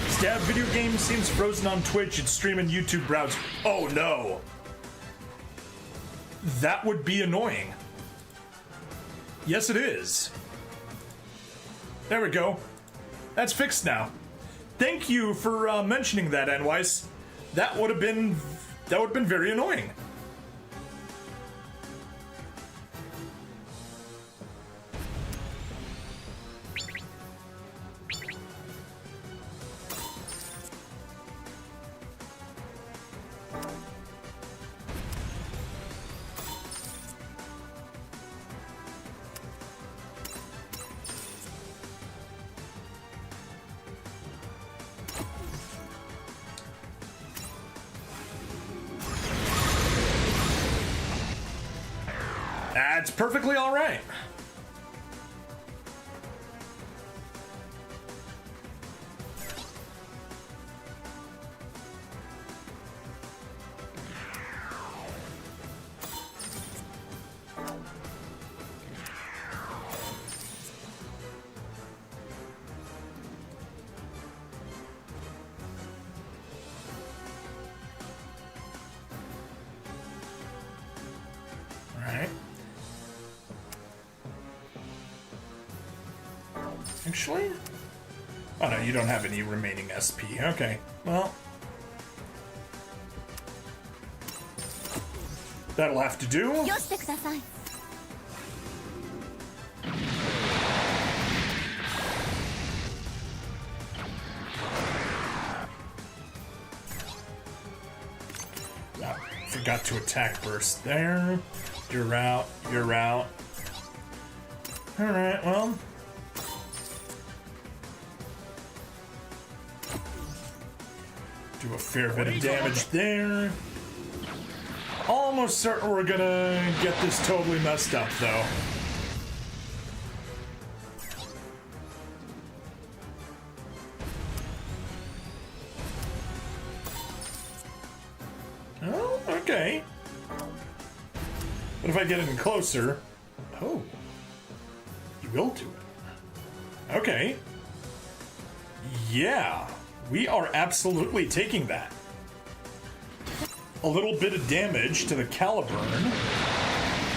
Stab video game seems frozen on Twitch. It's streaming YouTube browser. Oh no. That would be annoying. Yes, it is. There we go. That's fixed now. Thank you for mentioning that, Anwise. That would have been very annoying. That's perfectly all right. Actually? Oh no, you don't have any remaining SP. Okay, well. That'll have to do. Oh, forgot to attack burst there. You're out, you're out. Alright, well. Do a fair bit of damage there. Almost certain we're gonna get this totally messed up, though. Oh, okay. But if I get in closer... Oh. You will do it. Okay. Yeah. We are absolutely taking that. A little bit of damage to the Caliburn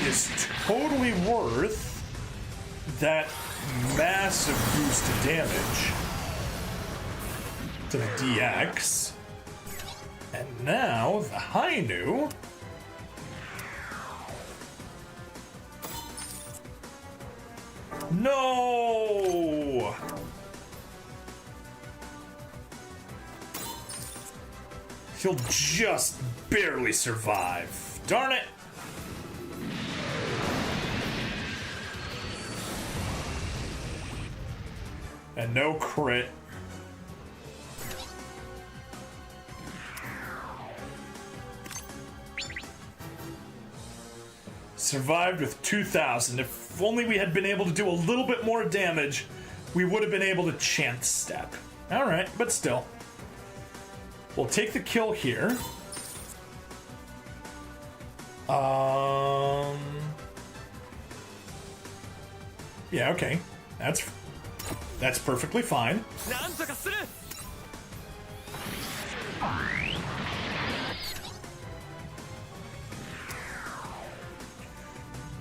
is totally worth that massive boost to damage to the DX. And now the Hainu. No! He'll just barely survive. Darn it! And no crit. Survived with 2,000. If only we had been able to do a little bit more damage, we would have been able to chance step. Alright, but still. We'll take the kill here. Yeah, okay. That's perfectly fine.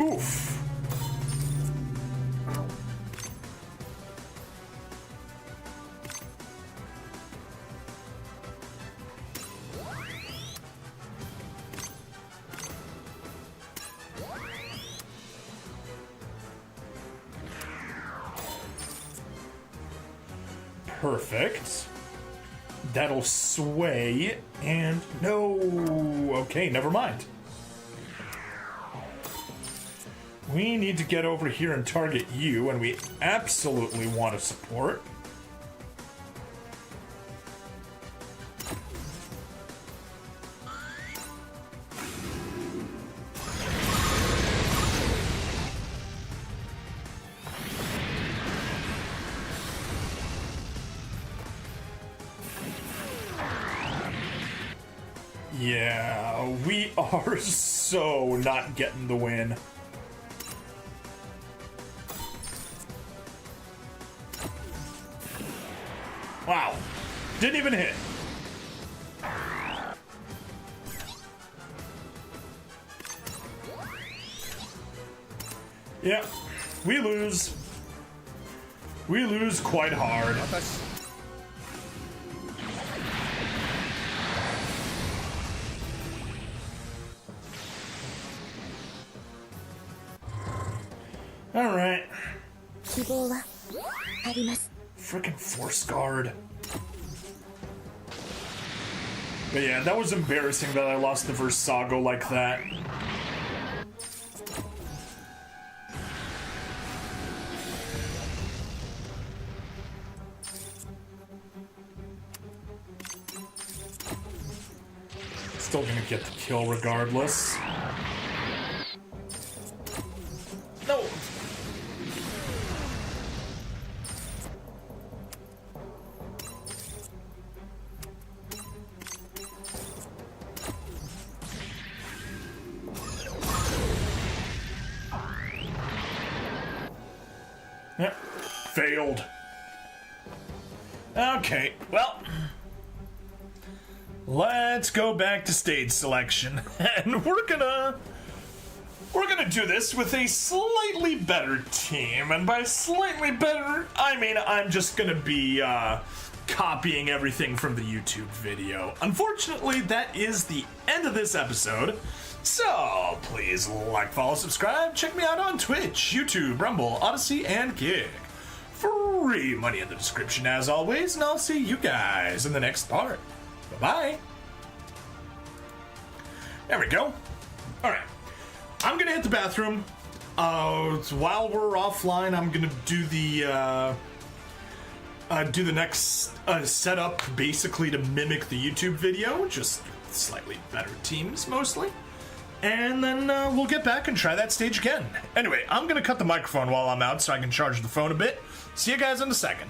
Oof. Perfect. That'll sway, and no. Okay, never mind. We need to get over here and target you, and we absolutely want to support. Yeah, we are so not getting the win. Wow. Didn't even hit. Yep. We lose. We lose quite hard. All right. Frickin' Force Guard. But yeah, that was embarrassing that I lost the Versago like that. Still gonna get the kill regardless. No! Yep. Failed. Okay, well, let's go back to stage selection, and we're gonna do this with a slightly better team, and by slightly better, I mean I'm just gonna be copying everything from the YouTube video. Unfortunately, that is the end of this episode. So, please like, follow, subscribe, check me out on Twitch, YouTube, Rumble, Odyssey, and Kick. Free money in the description as always, and I'll see you guys in the next part. Bye-bye. There we go. Alright. I'm gonna hit the bathroom. While we're offline, I'm gonna do the next setup, basically to mimic the YouTube video, just slightly better teams, mostly. And then we'll get back and try that stage again. Anyway, I'm gonna cut the microphone while I'm out so I can charge the phone a bit. See you guys in a second.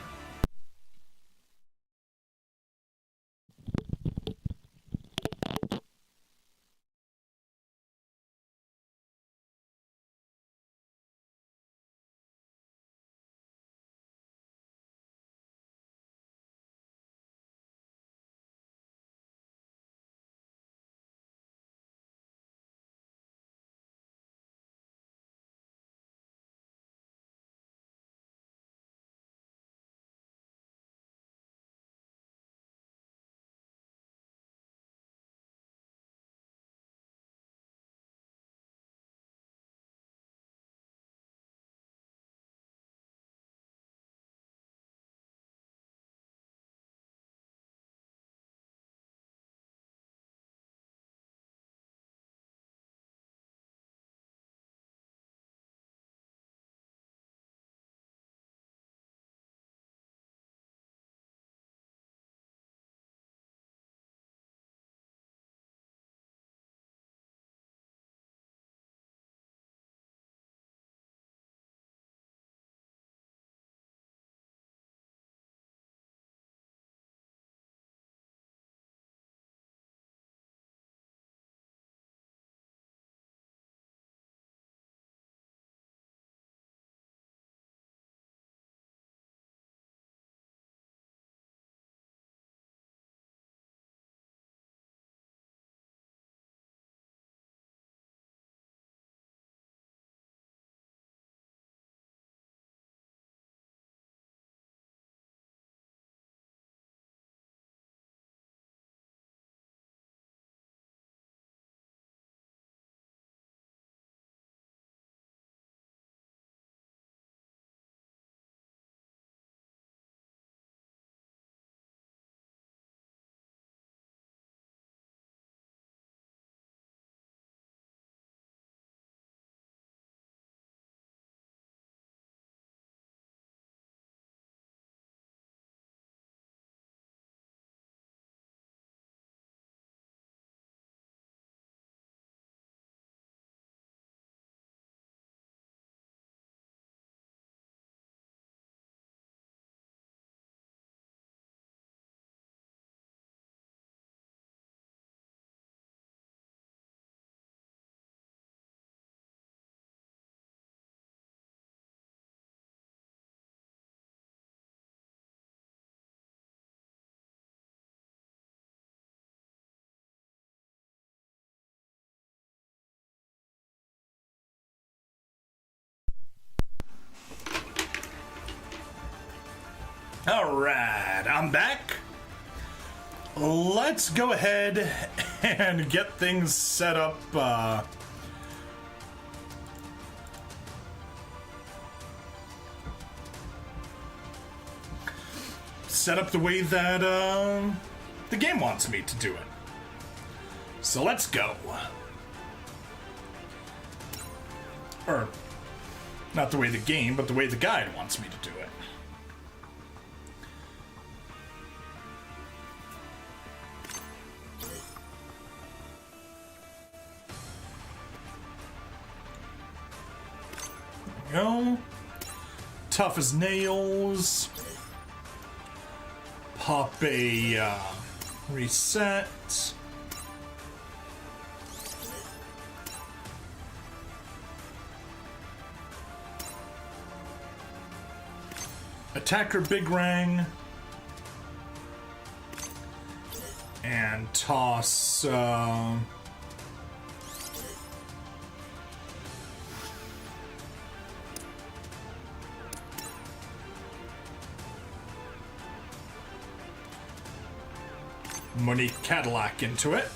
All right, I'm back. Let's go ahead and get things set up. Set up the way that the game wants me to do it. So let's go. Or, not the way the game, but the way the guide wants me to do it. There we go. Tough as nails. Pop a reset. Attacker Big Rang. And toss Monique Cadillac into it.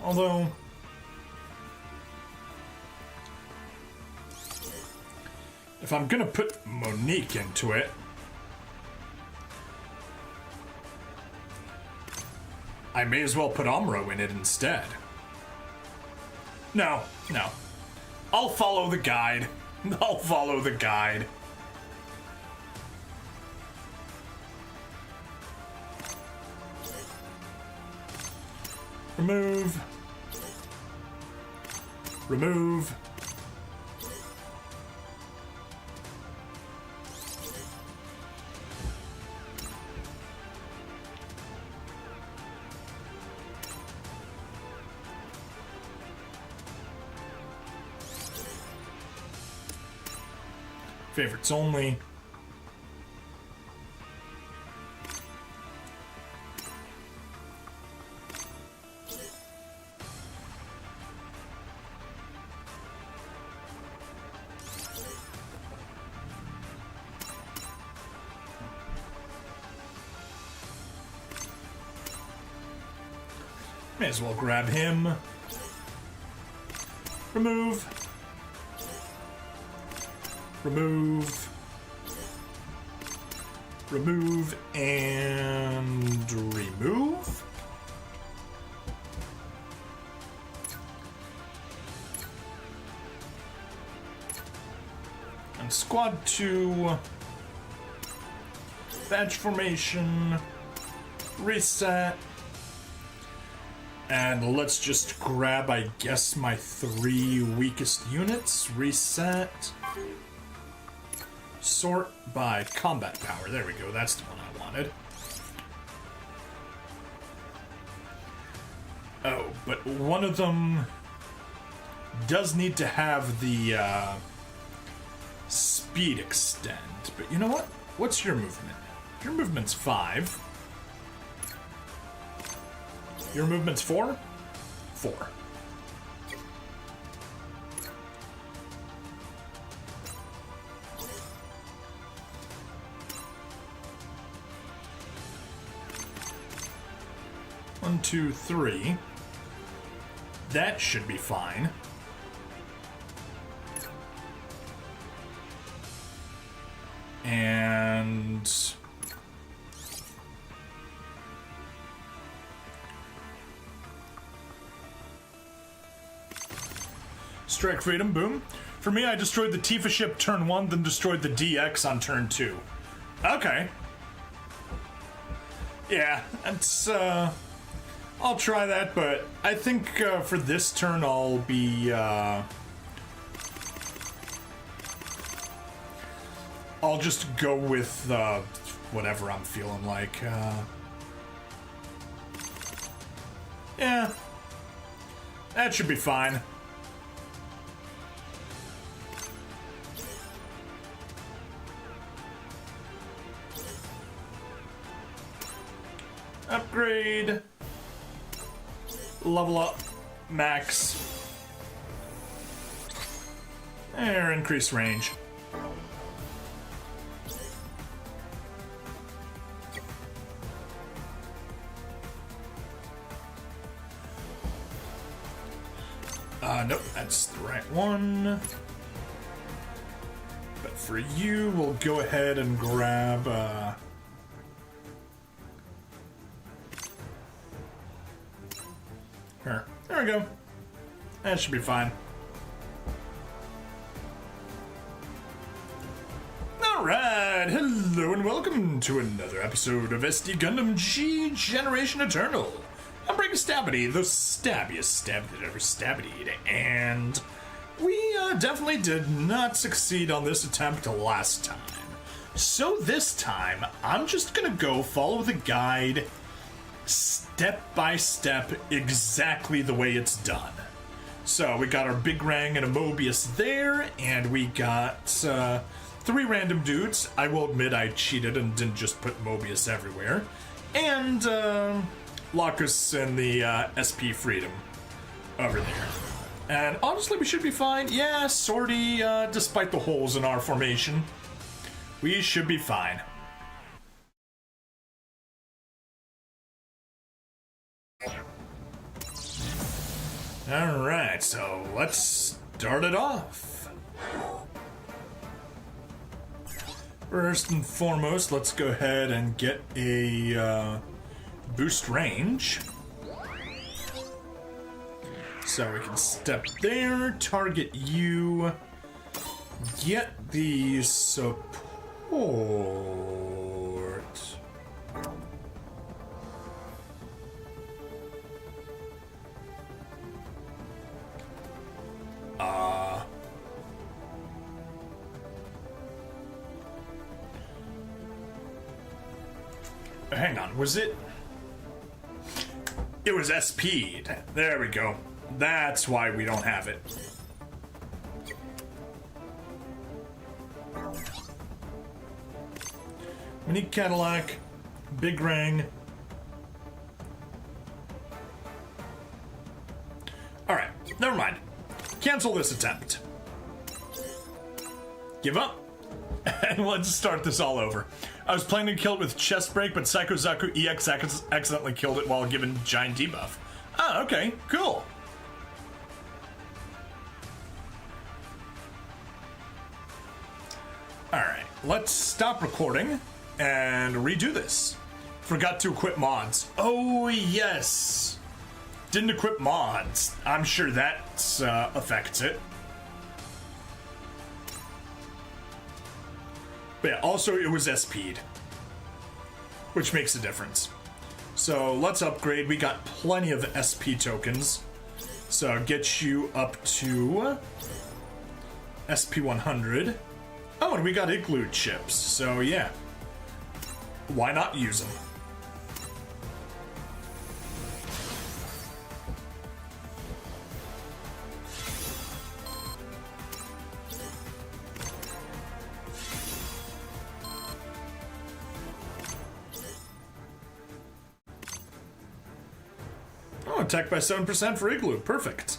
Although, if I'm gonna put Monique into it, I may as well put Omro in it instead. No. I'll follow the guide. I'll follow the guide. Remove. Remove. Favorites only. May as well grab him. Remove. Remove. Remove and remove. And squad 2. Badge formation. Reset. And let's just grab, I guess, my 3 weakest units. Reset. Sort by combat power. There we go. That's the one I wanted. Oh, but one of them does need to have the speed extend. But you know what? What's your movement? Your movement's 5. Your movement's 4? 4. One, two, 3. That should be fine. And Strike Freedom, boom. For me, I destroyed the Tifa ship turn 1, then destroyed the DX on turn 2. Okay. Yeah, it's, I'll try that, but I think for this turn I'll be, I'll just go with whatever I'm feeling like. Yeah. That should be fine. Upgrade. Level up. Max. There, increase range. Nope, that's the right one. But for you, we'll go ahead and grab, here. There we go. That should be fine. Alright, hello and welcome to another episode of SD Gundam G Generation Eternal. I'm Breaking Stabity, the stabbiest stab that ever stabbied, and we definitely did not succeed on this attempt last time. So this time, I'm just gonna go follow the guide step by step exactly the way it's done. So we got our Big Rang and a Mobius there, and we got 3 random dudes. I will admit I cheated and didn't just put Mobius everywhere. And Locus and the SP Freedom over there. And honestly, we should be fine. Yeah, sortie, despite the holes in our formation, we should be fine. Alright, so let's start it off. First and foremost, let's go ahead and get a boost range. So we can step there, target you, get the support. Hang on, was it? It was SP'd. There we go. That's why we don't have it. We need Cadillac, Big Rang. Alright, never mind. Cancel this attempt. Give up. And let's start this all over. I was planning to kill it with Chest Break, but Psycho Zaku EX accidentally killed it while given Giant debuff. Ah, okay, cool. Alright, let's stop recording and redo this. Forgot to equip mods. Oh, yes. Didn't equip mods. I'm sure that affects it. But yeah, also it was SP'd, which makes a difference. So let's upgrade. We got plenty of SP tokens. So get you up to SP 100. Oh, and we got Igloo chips. So yeah, why not use them? Attack by 7% for Igloo. Perfect.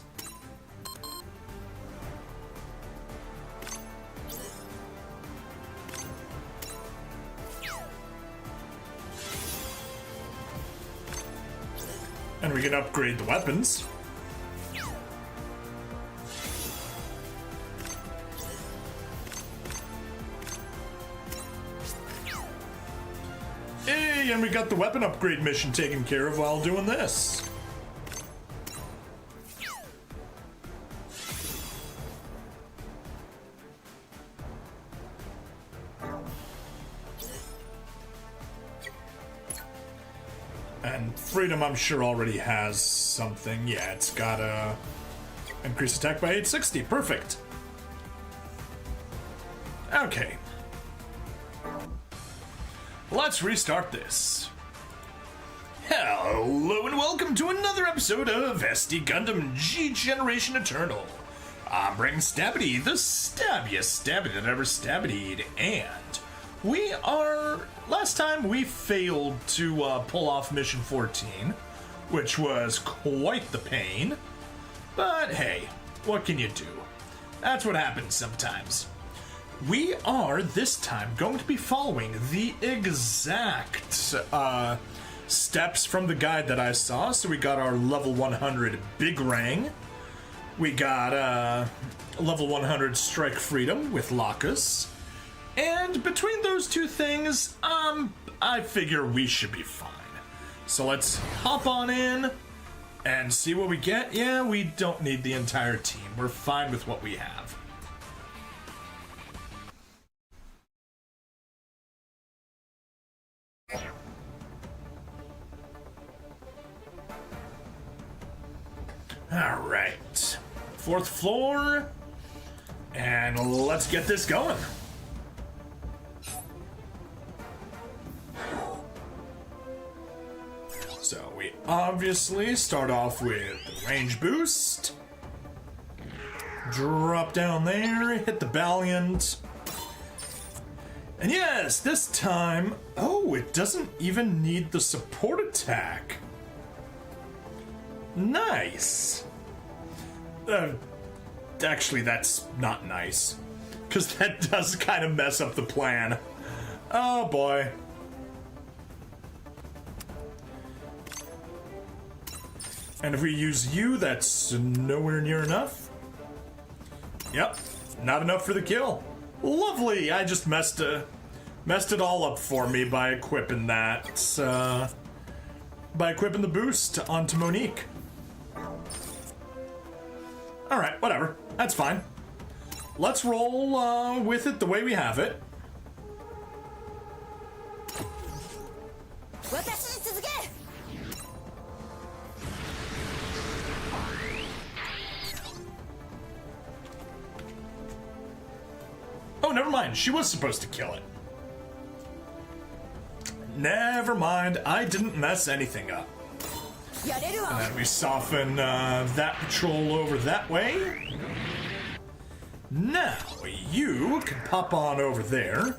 And we can upgrade the weapons. Hey, and we got the weapon upgrade mission taken care of while doing this. And Freedom, I'm sure, already has something. Yeah, it's got a increased attack by 860. Perfect. Okay. Let's restart this. Hello and welcome to another episode of SD Gundam G Generation Eternal. I'm Breaking Stabity, the stabbiest stabby that ever stabbied, and we are... Last time we failed to pull off Mission 14, which was quite the pain. But hey, what can you do? That's what happens sometimes. We are, this time, going to be following the exact steps from the guide that I saw. So we got our level 100 Big Rang. We got level 100 Strike Freedom with Lacus. And between those two things, I figure we should be fine. So let's hop on in and see what we get. Yeah, we don't need the entire team. We're fine with what we have. All right. 4th floor. And let's get this going. So we obviously start off with the range boost. Drop down there, hit the Valiant. And yes, this time, oh, it doesn't even need the support attack. Nice. Actually, that's not nice, because that does kind of mess up the plan. Oh boy. And if we use you, that's nowhere near enough. Yep, not enough for the kill. Lovely, I just messed it all up for me by equipping that, by equipping the boost onto Monique. Alright, whatever, that's fine. Let's roll with it the way we have it. Oh, never mind. She was supposed to kill it. Never mind. I didn't mess anything up. And then we soften that patrol over that way. Now, you can pop on over there.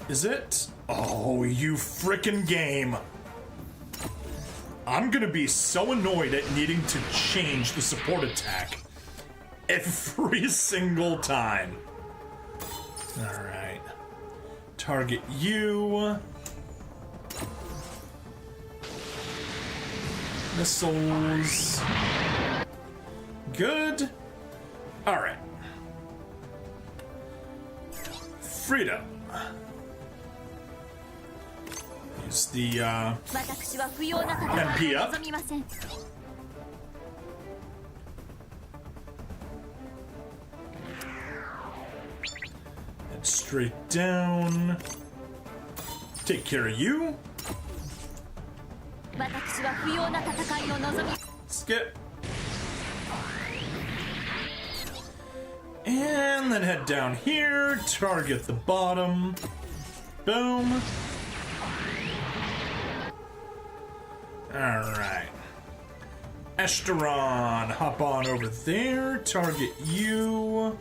Is it? Oh, you frickin' game. I'm gonna be so annoyed at needing to change the support attack every single time. Alright. Target you. Missiles. Good. Alright. Freedom. Use the MP up. And straight down. Take care of you. Skip. And then head down here, target the bottom. Boom. Alright. Esteron, hop on over there, target you.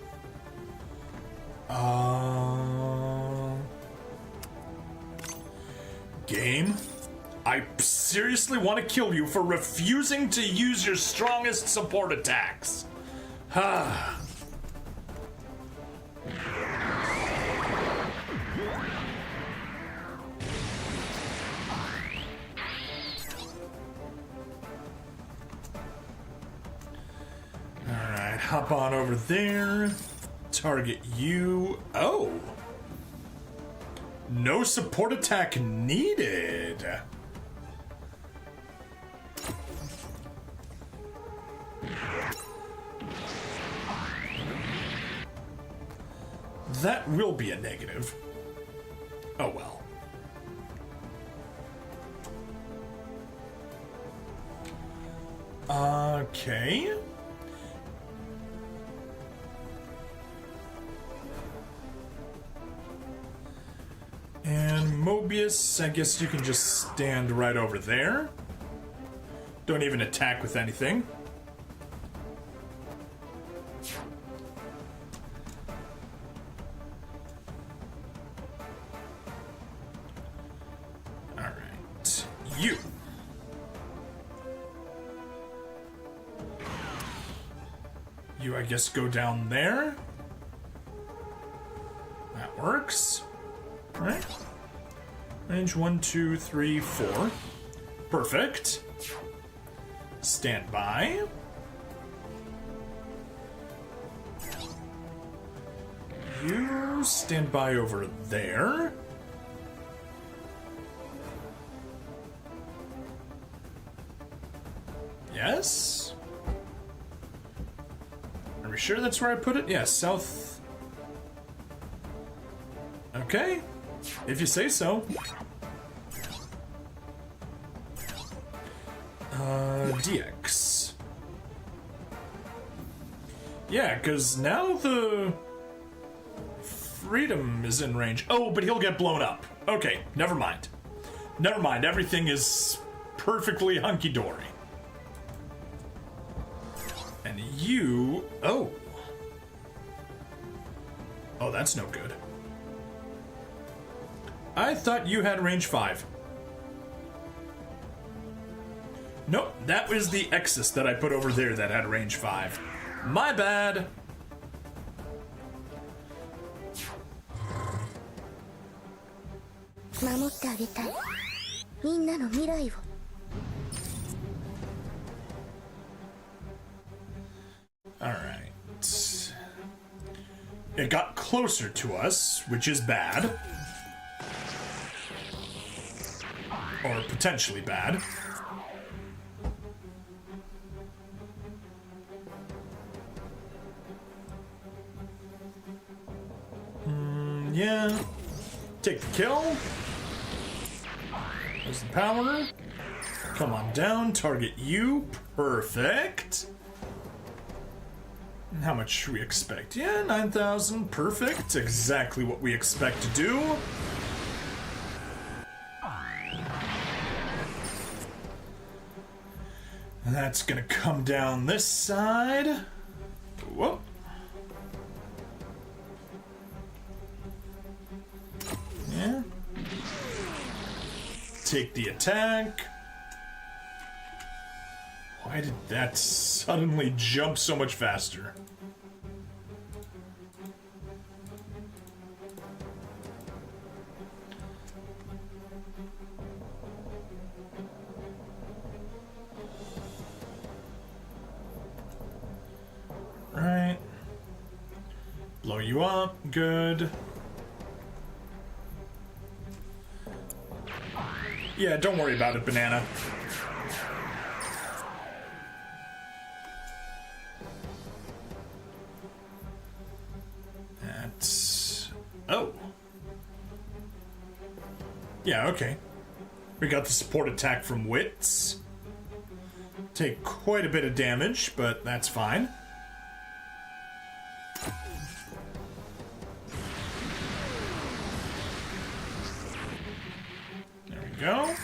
Game? I seriously want to kill you for refusing to use your strongest support attacks. Ah. Alright, hop on over there. Target you. Oh. No support attack needed. That will be a negative. Oh well. Okay. And Mobius, I guess you can just stand right over there. Don't even attack with anything. Alright. You. You, I guess, go down there. That works. Right? Range 1, 2, 3, 4. Perfect. Stand by. You stand by over there. Yes? Are we sure that's where I put it? Yes, south. Okay. If you say so. DX. Yeah, because now the Freedom is in range. Oh, but he'll get blown up. Okay, never mind. Never mind, everything is perfectly hunky-dory. And you... Oh. Oh, that's no good. I thought you had range 5. Nope, that was the Exus that I put over there that had range 5. My bad. Alright. It got closer to us, which is bad. Or potentially bad. Yeah. Take the kill. There's the power. Come on down, target you. Perfect. And how much should we expect? Yeah, 9,000. Perfect. Exactly what we expect to do. And that's gonna come down this side. Whoop. Yeah. Take the attack. Why did that suddenly jump so much faster? Right. Blow you up. Good. Yeah, don't worry about it, Banana. That's... Oh. Yeah, okay. We got the support attack from Wits. Take quite a bit of damage, but that's fine. Go.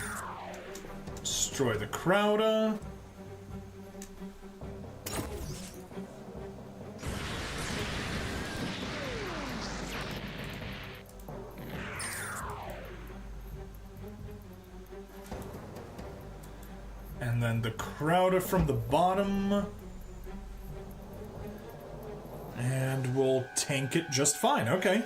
Destroy the Crowda. And then the Crowda from the bottom. And we'll tank it just fine. Okay.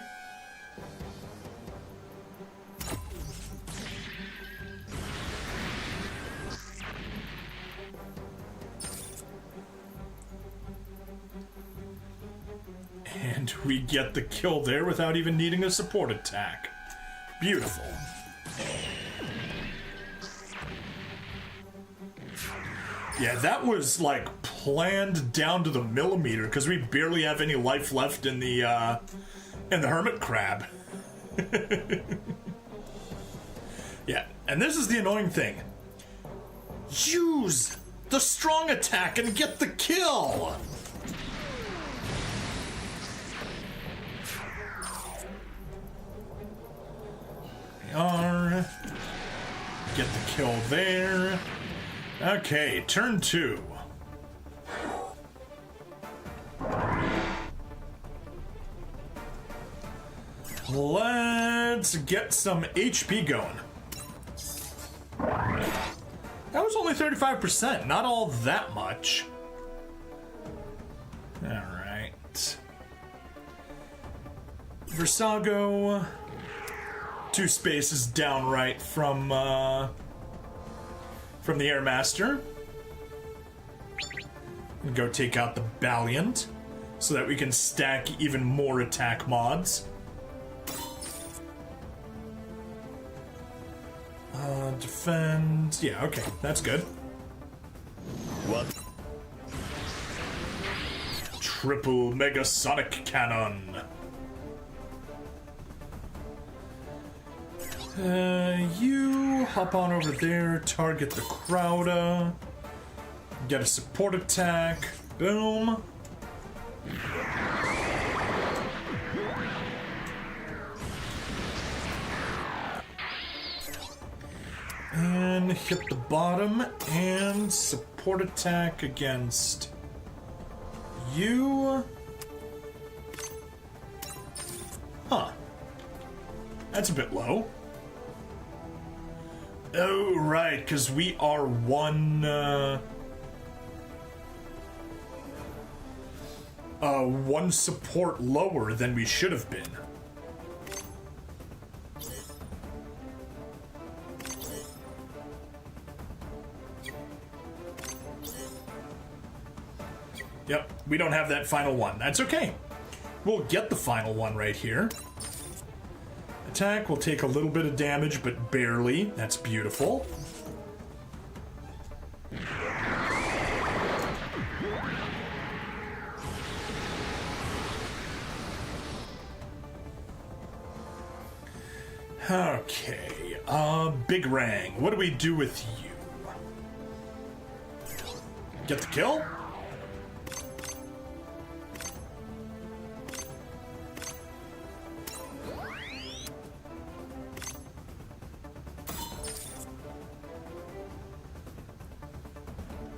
And we get the kill there without even needing a support attack. Beautiful. Yeah, that was like planned down to the millimeter because we barely have any life left in the hermit crab. Yeah, and this is the annoying thing. Use the strong attack and get the kill. Are. Get the kill there. Okay, turn 2. Let's get some HP going. That was only 35%, not all that much. Alright. Versago. 2 spaces down right from the Air Master. And go take out the Valiant so that we can stack even more attack mods. Defend. Yeah, okay, that's good. What? Triple Mega Sonic Cannon. You hop on over there, target the Crowda, get a support attack, boom. And hit the bottom and support attack against you. Huh. That's a bit low. Oh, right, because we are one support lower than we should have been. Yep, we don't have that final one. That's okay. We'll get the final one right here. Attack will take a little bit of damage, but barely. That's beautiful. Okay, Big Rang, what do we do with you? Get the kill?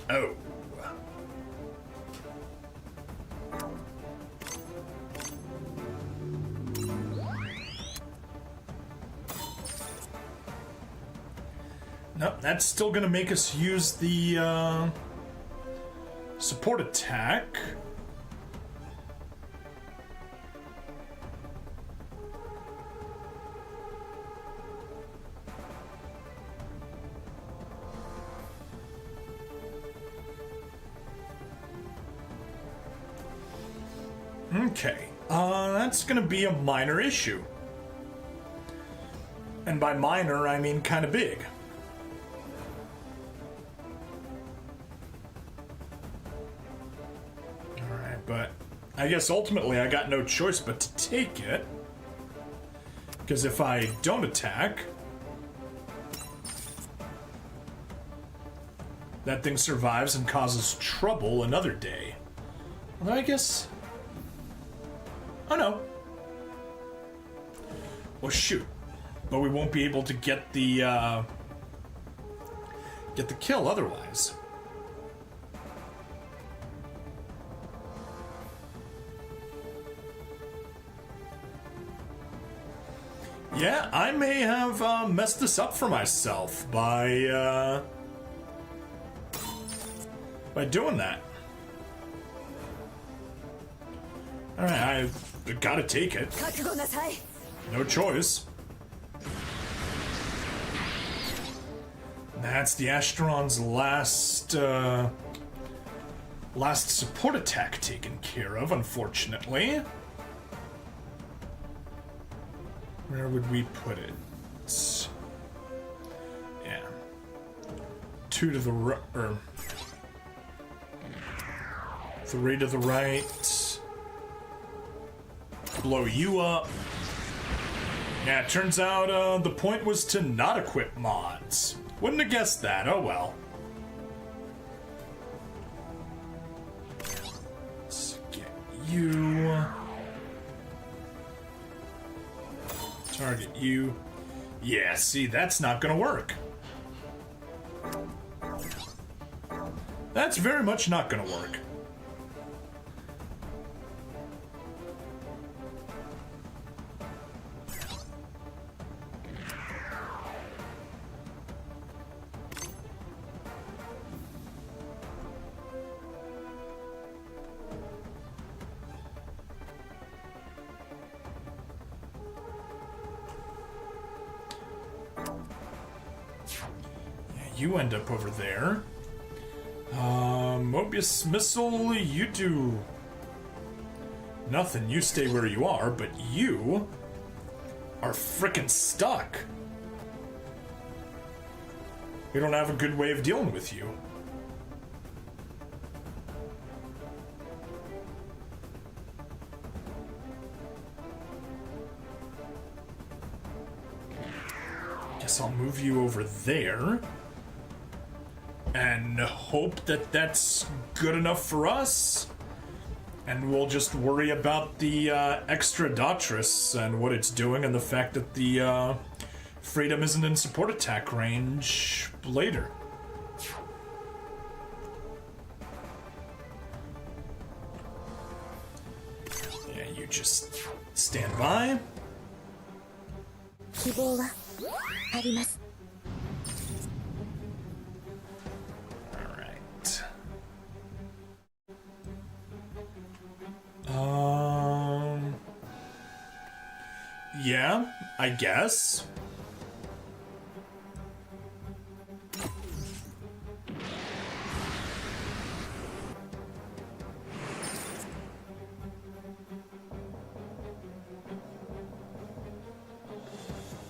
Oh. Nope, that's still gonna make us use the support attack. Okay, that's gonna be a minor issue. And by minor, I mean kind of big. Alright, but I guess ultimately I got no choice but to take it. Because if I don't attack, that thing survives and causes trouble another day. Although I guess... Oh no. Well, shoot. But we won't be able to get the kill otherwise. Yeah, I may have messed this up for myself by doing that. Alright, I've gotta take it. No choice. That's the Astron's last support attack taken care of, unfortunately. Where would we put it? Yeah. 2 to the right, or 3 to the right. Blow you up. Yeah, it turns out the point was to not equip mods. Wouldn't have guessed that, oh well. Let's get you. Target you. Yeah, see, that's not gonna work. That's very much not gonna work. you end up over there. Mobius missile, you do nothing. You stay where you are, but you are frickin' stuck. We don't have a good way of dealing with you. Guess I'll move you over there and hope that that's good enough for us. And we'll just worry about the extra Daughters and what it's doing and the fact that the Freedom isn't in support attack range later. Yeah, you just stand by. 希望はあります。 Alright. Yeah, I guess.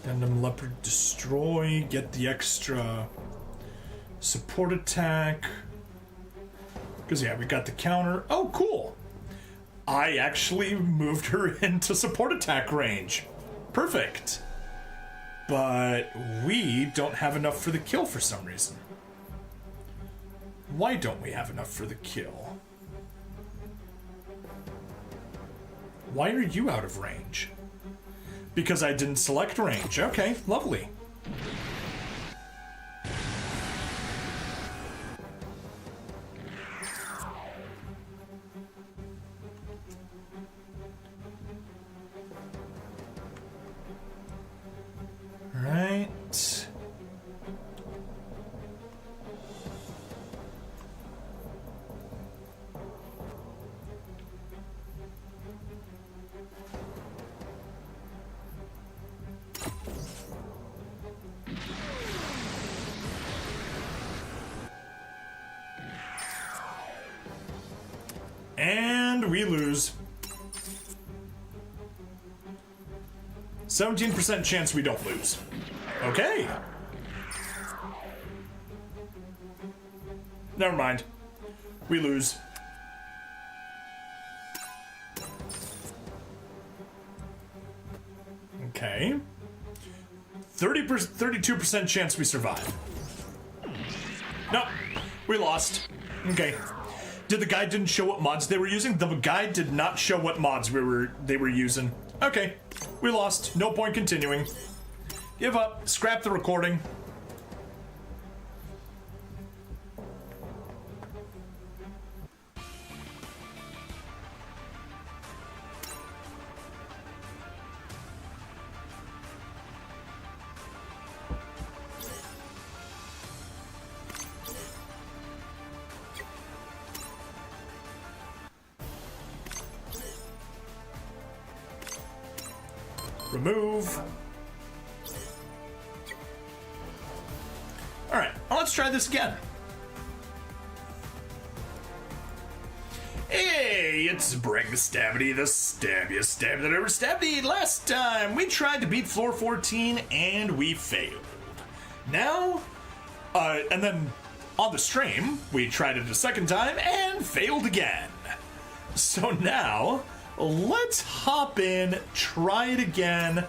Gundam Leopard destroy, get the extra support attack. Because, yeah, we got the counter. Oh, cool. I actually moved her into support attack range. Perfect. But we don't have enough for the kill for some reason. Why don't we have enough for the kill? Why are you out of range? Because I didn't select range. Okay, lovely. Right. And we lose. 17% chance we don't lose. Okay. Never mind. We lose. Okay. 32% chance we survive. Nope. We lost. Okay. Did the guide didn't show what mods they were using? The guide did not show what mods they were using. Okay. We lost. No point continuing. Give up. Scrap the recording. Remove. Alright, well, let's try this again. Hey, it's Breg the Stabity, the stabbiest stab that ever stabbed me. Last time, we tried to beat floor 14, and we failed. Now, and then on the stream, we tried it a second time, and failed again. So now, let's hop in, try it again,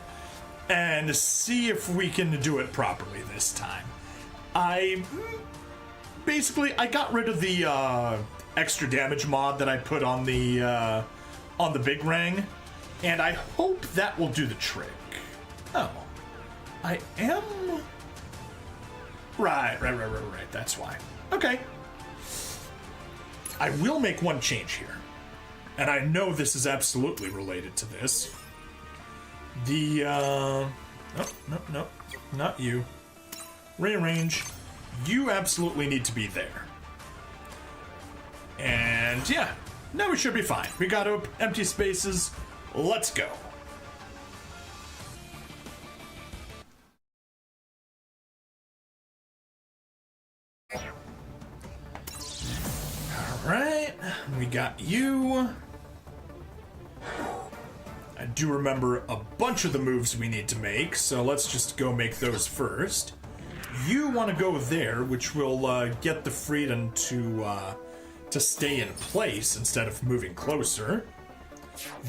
and see if we can do it properly this time. I got rid of the extra damage mod that I put on the big ring, and I hope that will do the trick. Oh, I am right. That's why. Okay, I will make one change here. And I know this is absolutely related to this. The, no, not you. Rearrange. You absolutely need to be there. And yeah, now we should be fine. We got empty spaces. Let's go. We got you. I do remember a bunch of the moves we need to make, so let's just go make those first. You want to go there, which will get the freedom to stay in place instead of moving closer.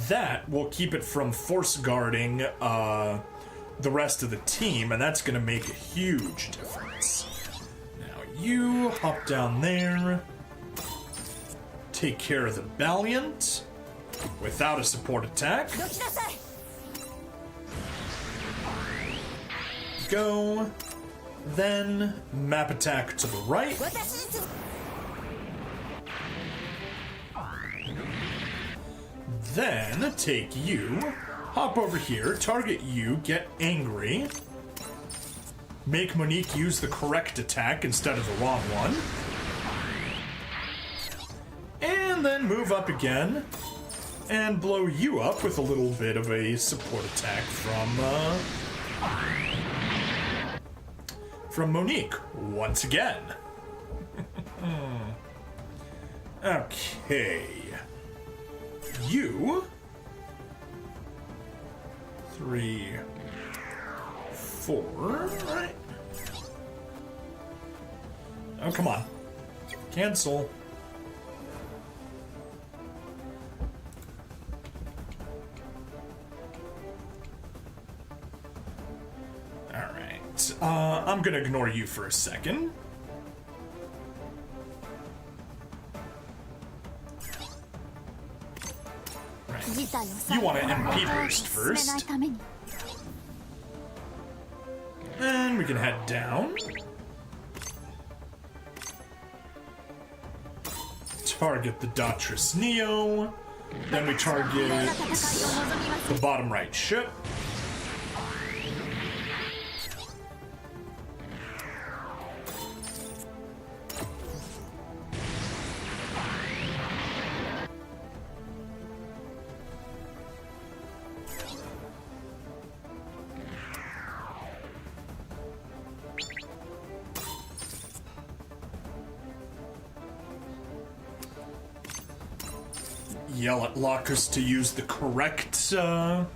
That will keep it from force guarding the rest of the team, and that's going to make a huge difference. Now you hop down there, take care of the Valiant without a support attack. Go. Then map attack to the right. Then take you, hop over here, target you, get angry. Make Monique use the correct attack instead of the wrong one. And then move up again and blow you up with a little bit of a support attack from Monique once again. Okay. You 3, 4, right? Oh, come on. Cancel. Alright. I'm gonna ignore you for a second. You want to MP burst first. And we can head down. Target the Datress Neo. Then we target the bottom right ship. Yell at lockers to use the correct support.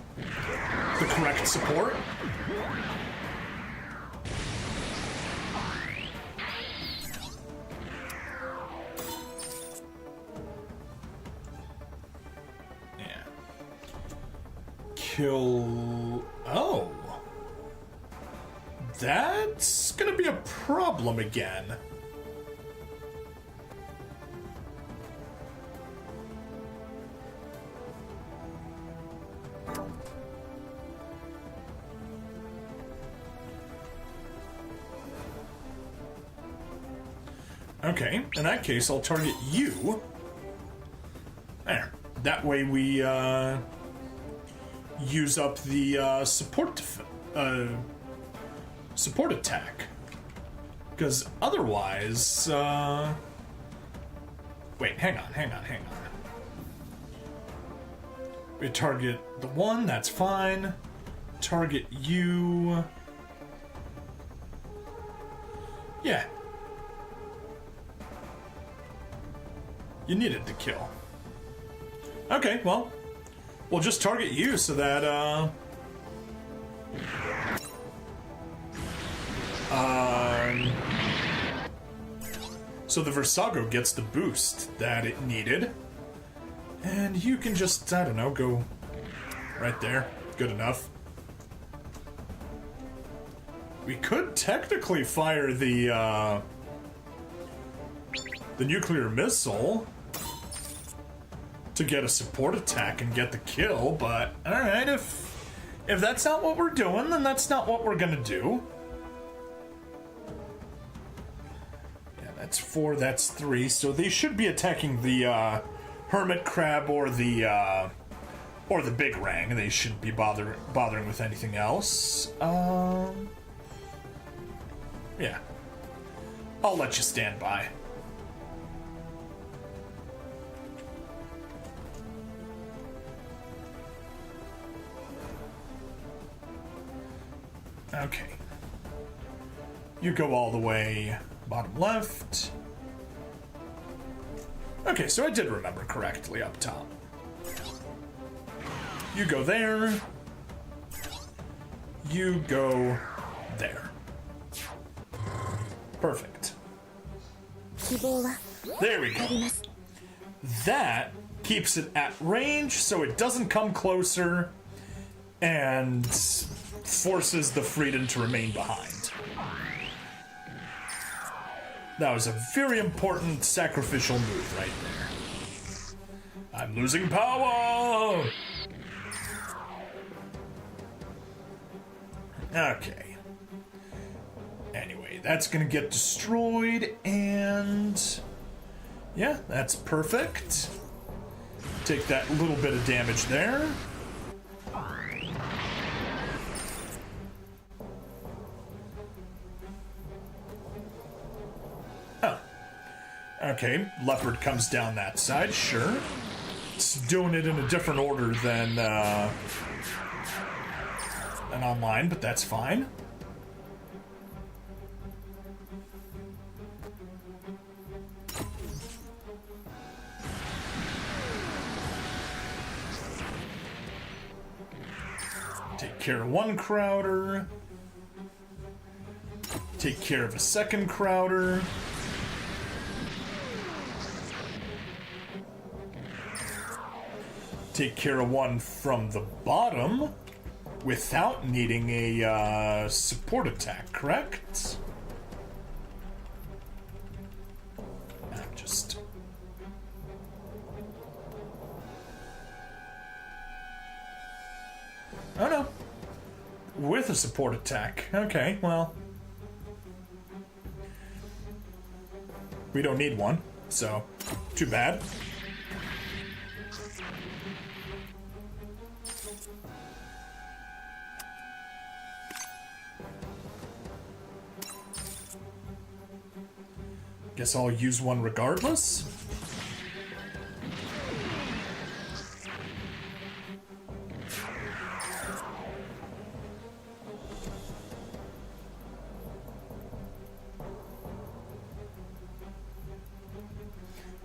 Yeah. Kill. Oh. That's gonna be a problem again. Okay, in that case, I'll target you. There. That way we use up the support attack. Because otherwise, wait, hang on. We target the one, that's fine. Target you. Yeah. You needed the kill. Okay, well, we'll just target you so that, so the Versago gets the boost that it needed. And you can just, I don't know, go right there. Good enough. We could technically fire the nuclear missile to get a support attack and get the kill, but alright, if that's not what we're doing, then that's not what we're gonna do. Yeah, that's 4, that's 3, so they should be attacking the hermit crab or the big rang. They shouldn't be bothering with anything else. Yeah. I'll let you stand by. Okay. You go all the way bottom left. Okay, so I did remember correctly up top. You go there. You go there. Perfect. 希望は There we あ go. ります That keeps it at range so it doesn't come closer and forces the Freedom to remain behind. That was a very important sacrificial move right there. I'm losing power! Okay. Anyway, that's gonna get destroyed, and yeah, that's perfect. Take that little bit of damage there. Oh. Okay, Leopard comes down that side, sure. It's doing it in a different order than online, but that's fine. Take care of one Crowder. Take care of a second Crowder. Take care of one from the bottom without needing a support attack, correct? I'm just... Oh no. With a support attack. Okay, well. We don't need one, so too bad. Guess I'll use one regardless.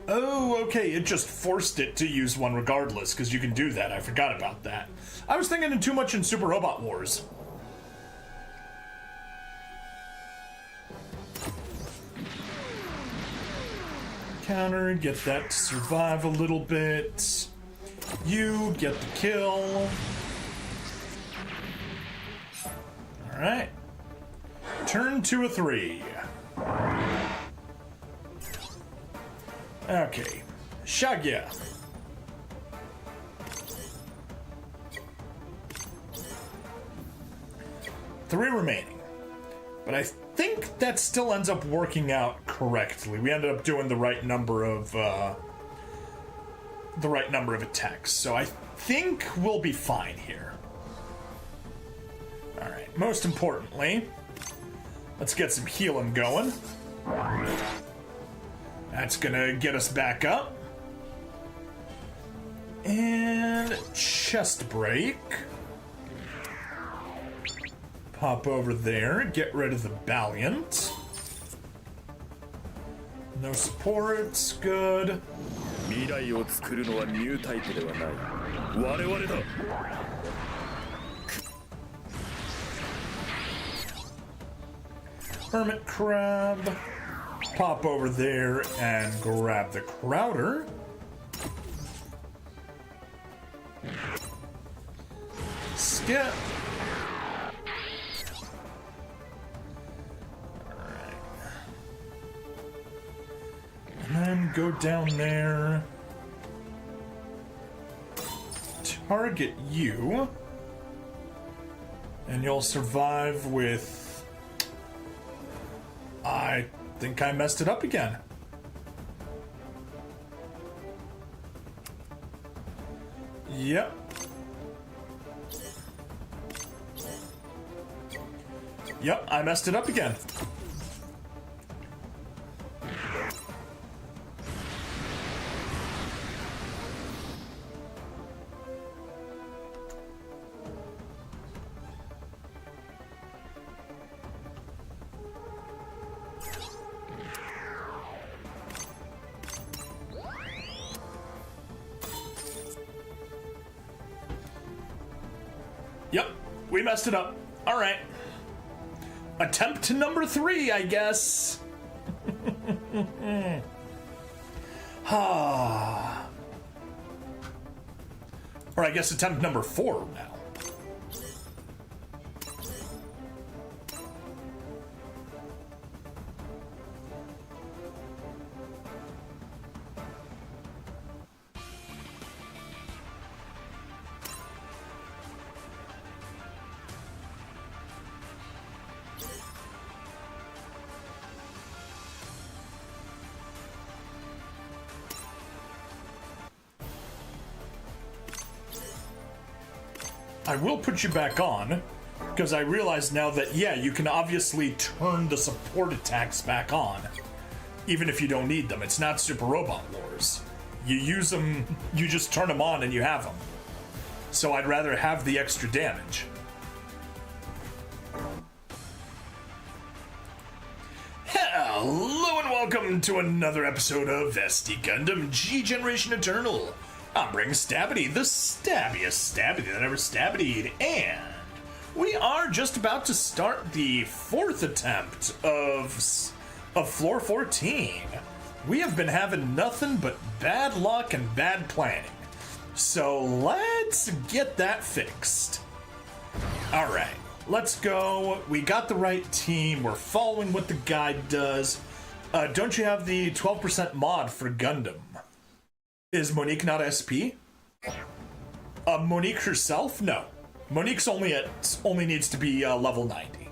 Oh, okay, it just forced it to use one regardless, because you can do that. I forgot about that. I was thinking too much in Super Robot Wars. Counter, get that to survive a little bit. You get the kill. Alright. Turn to a 3. Okay. Shagya. Three remaining. But I think that still ends up working out correctly. We ended up doing the right number of attacks. So I think we'll be fine here. Alright, most importantly, let's get some healing going. That's gonna get us back up. And chest break. Pop over there, get rid of the Valiant. No supports, good. 未来を作るのはニュータイプではない我々だ Hermit Crab. Pop over there and grab the Crowder. Skip. And then go down there. Target you. And you'll survive with... I think I messed it up again. Yep. Yep, I messed it up again. we messed it up. All right. Attempt number 3, I guess. Or I guess attempt number 4 now. I will put you back on, because I realize now that, yeah, you can obviously turn the support attacks back on, even if you don't need them. It's not Super Robot Wars. You use them, you just turn them on and you have them. So I'd rather have the extra damage. Hello and welcome to another episode of SD Gundam G Generation Eternal. I'm bringing Stabity, the stabbiest Stabity that ever stabbity'd, and we are just about to start the 4th attempt of floor 14. We have been having nothing but bad luck and bad planning, so let's get that fixed. Alright, let's go. We got the right team, we're following what the guide does. Don't you have the 12% mod for Gundam? Is Monique not SP? Monique herself? No. Monique's only needs to be level 90.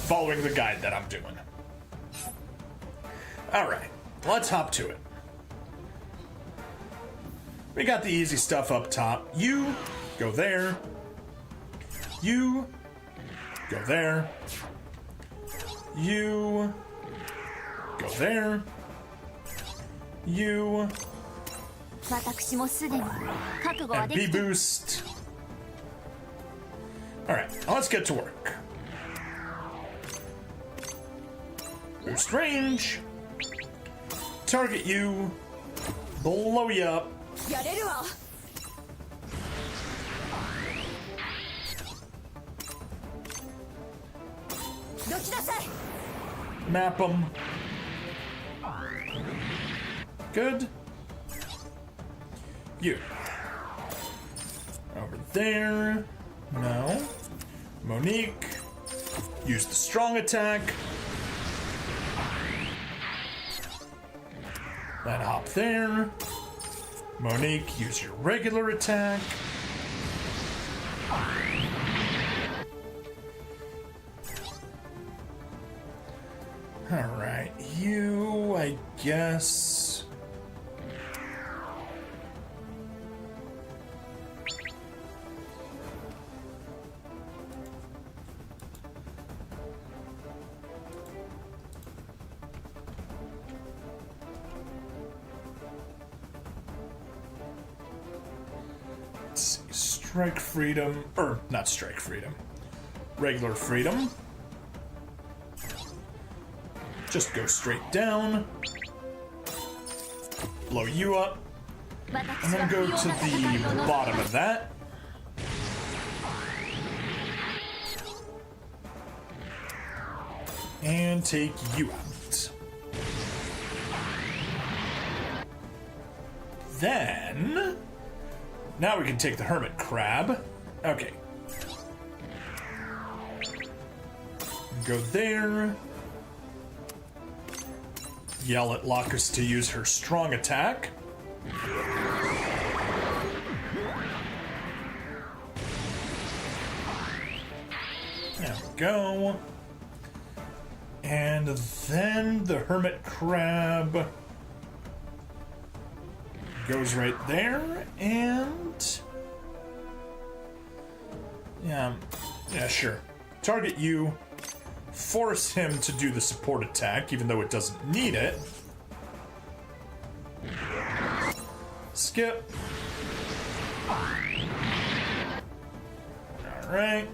Following the guide that I'm doing. Alright, let's hop to it. We got the easy stuff up top. You go there. You go there. You go there. You and B boost. Alright, let's get to work. Boost range. Target you. Blow you up. Map them. Good. You. Over there. No. Monique. Use the strong attack. Then hop there. Monique, use your regular attack. Alright, you, I guess. Strike freedom, or not strike freedom, regular freedom. Just go straight down, blow you up, and then go to the bottom of that. And take you out. Then now we can take the Hermit Crab. Okay. Go there. Yell at Locus to use her strong attack. There we go. And then the Hermit Crab goes right there, and yeah, sure. Target you, force him to do the support attack, even though it doesn't need it. Skip. Alright.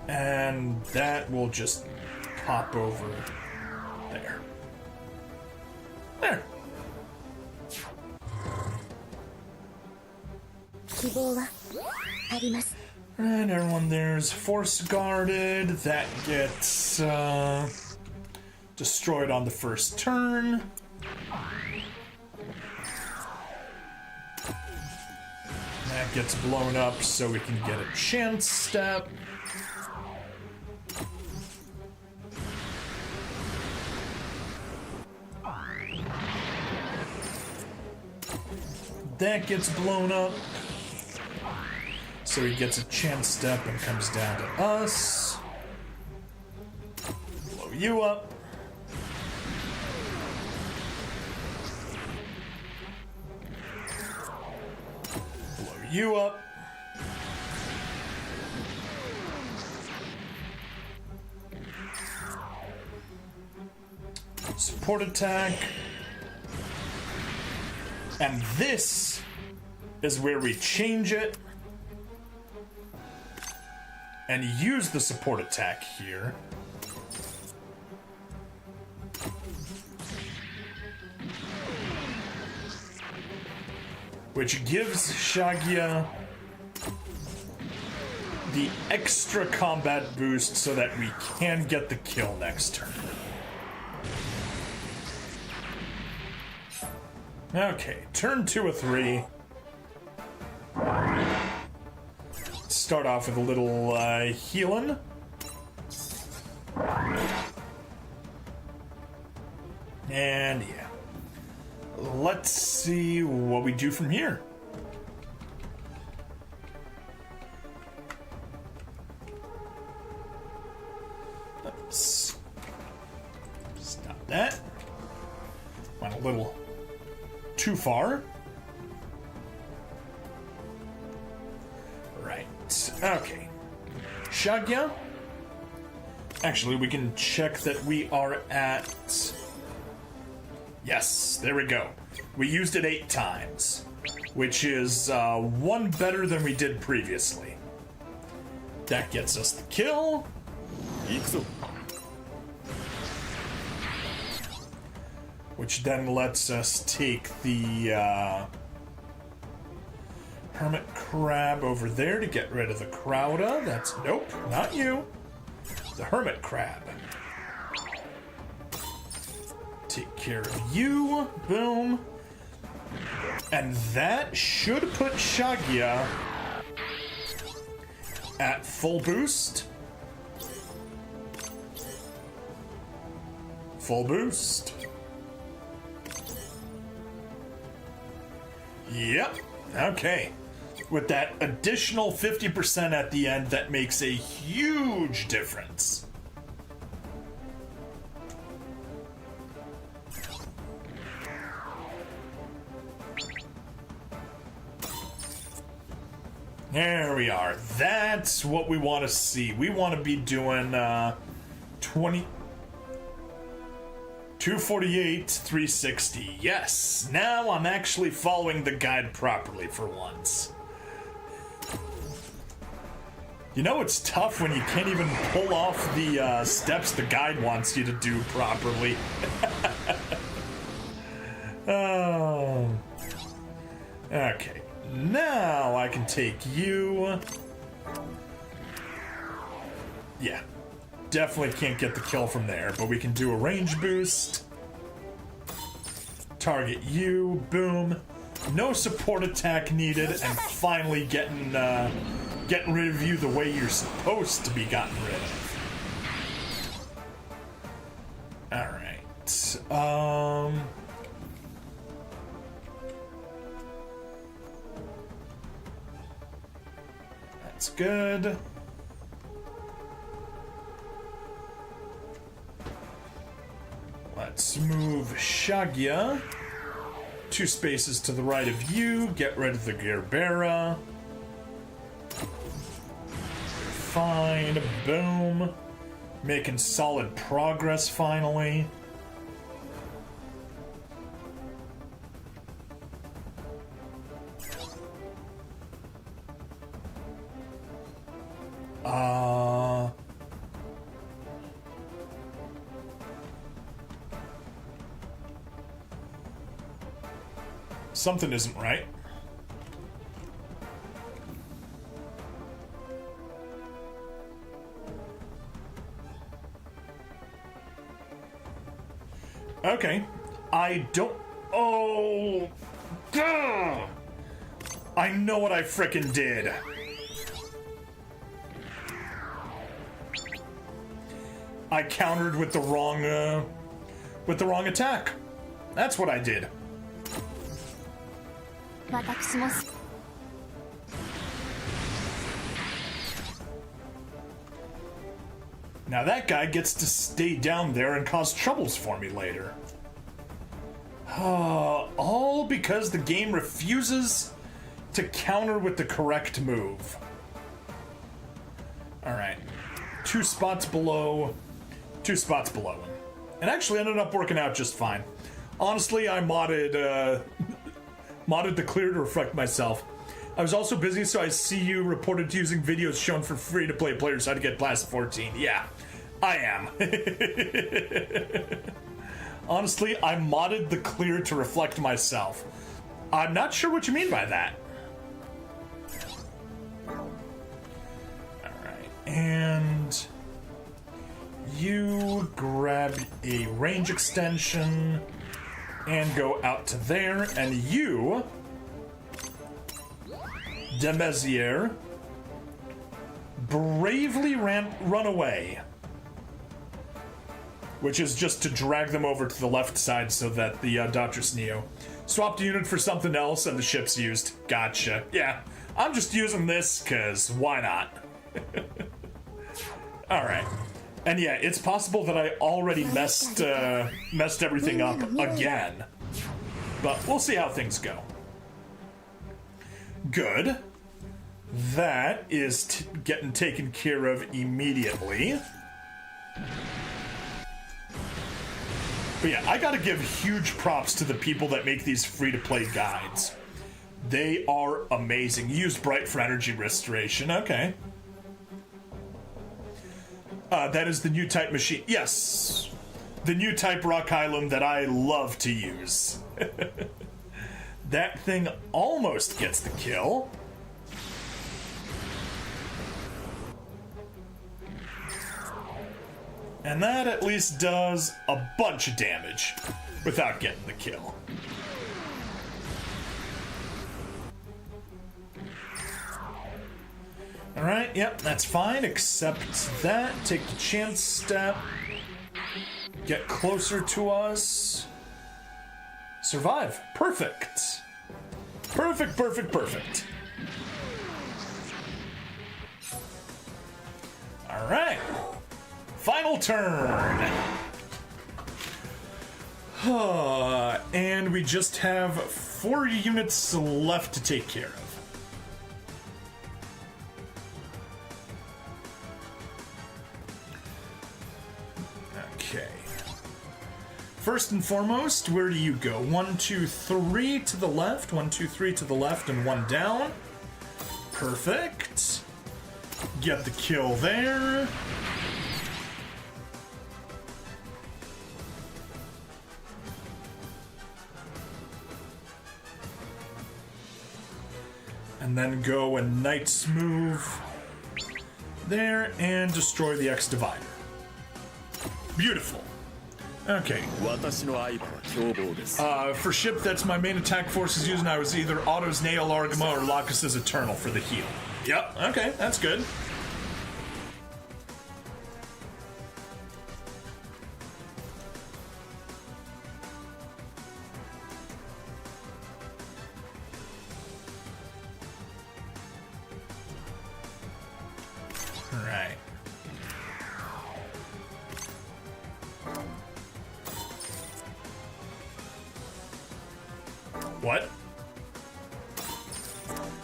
And that will just pop over there. There. 希望はあります。 And everyone there's force guarded. That gets destroyed on the first turn. That gets blown up so we can get a chance step. That gets blown up. So he gets a chance step and comes down to us. Blow you up. Blow you up. Support attack. And this is where we change it and use the support attack here. Which gives Shagya the extra combat boost so that we can get the kill next turn. Okay, turn 2 or 3. Start off with a little healing. And yeah. Let's see what we do from here. Let's stop that. Went a little too far. Right. Okay. Shagya. Actually, we can check that we are at... Yes, there we go. We used it 8 times, which is 1 better than we did previously. That gets us the kill. Which then lets us take the Hermit Crab over there to get rid of the Crowda. That's... Nope, not you. The Hermit Crab. Take care of you. Boom. And that should put Shagya at full boost. Full boost. Yep. Okay. With that additional 50% at the end, that makes a huge difference. There we are. That's what we want to see. We want to be doing 248, 360. Yes, now I'm actually following the guide properly for once. You know it's tough when you can't even pull off the steps the guide wants you to do properly. Oh. Okay, now I can take you. Yeah. Definitely can't get the kill from there, but we can do a range boost. Target you, boom. No support attack needed, and finally getting rid of you the way you're supposed to be gotten rid of. Alright. That's good. Let's move Shagya 2 spaces to the right of you. Get rid of the Gerbera. Fine. Boom. Making solid progress finally. Something isn't right. Okay. I don't... Oh... Gah! I know what I frickin' did. I countered with the wrong attack. That's what I did. 私も Now that guy gets to stay down there and cause troubles for me later. All because the game refuses to counter with the correct move. Alright. 2 spots below. 2 spots below him. It actually ended up working out just fine. Honestly, I modded the clear to reflect myself. I was also busy, so I see you reported to using videos shown for free-to-play players how to get past 14. Yeah, I am. Honestly, I modded the clear to reflect myself. I'm not sure what you mean by that. Alright, and... you grab a range extension and go out to there, and you... de Maizière, bravely run away. Which is just to drag them over to the left side so that the Daughters Neo swapped the unit for something else and the ship's used. Gotcha. Yeah, I'm just using this because why not? Alright. And yeah, it's possible that I already messed everything up again. But we'll see how things go. Good. That is getting taken care of immediately. But yeah, I gotta give huge props to the people that make these free-to-play guides. They are amazing. Use Bright for energy restoration. Okay. That is the new type machine. Yes. The new type Rock Island that I love to use. That thing almost gets the kill. And that at least does a bunch of damage without getting the kill. Alright, yep, that's fine, except that. Take the chance step. Get closer to us. Survive. Perfect. Perfect, perfect, perfect. Alright. Final turn. And we just have 4 units left to take care of. Okay. First and foremost, where do you go? 1, 2, 3 to the left, 1, 2, 3 to the left, and 1 down. Perfect. Get the kill there. And then go a Knight's move there and destroy the X Divider. Beautiful. Okay. For ship, that's my main attack force is using. I was either Otto's Nail Argama or Lacus's Eternal for the heal. Yep, okay, that's good. Alright. What?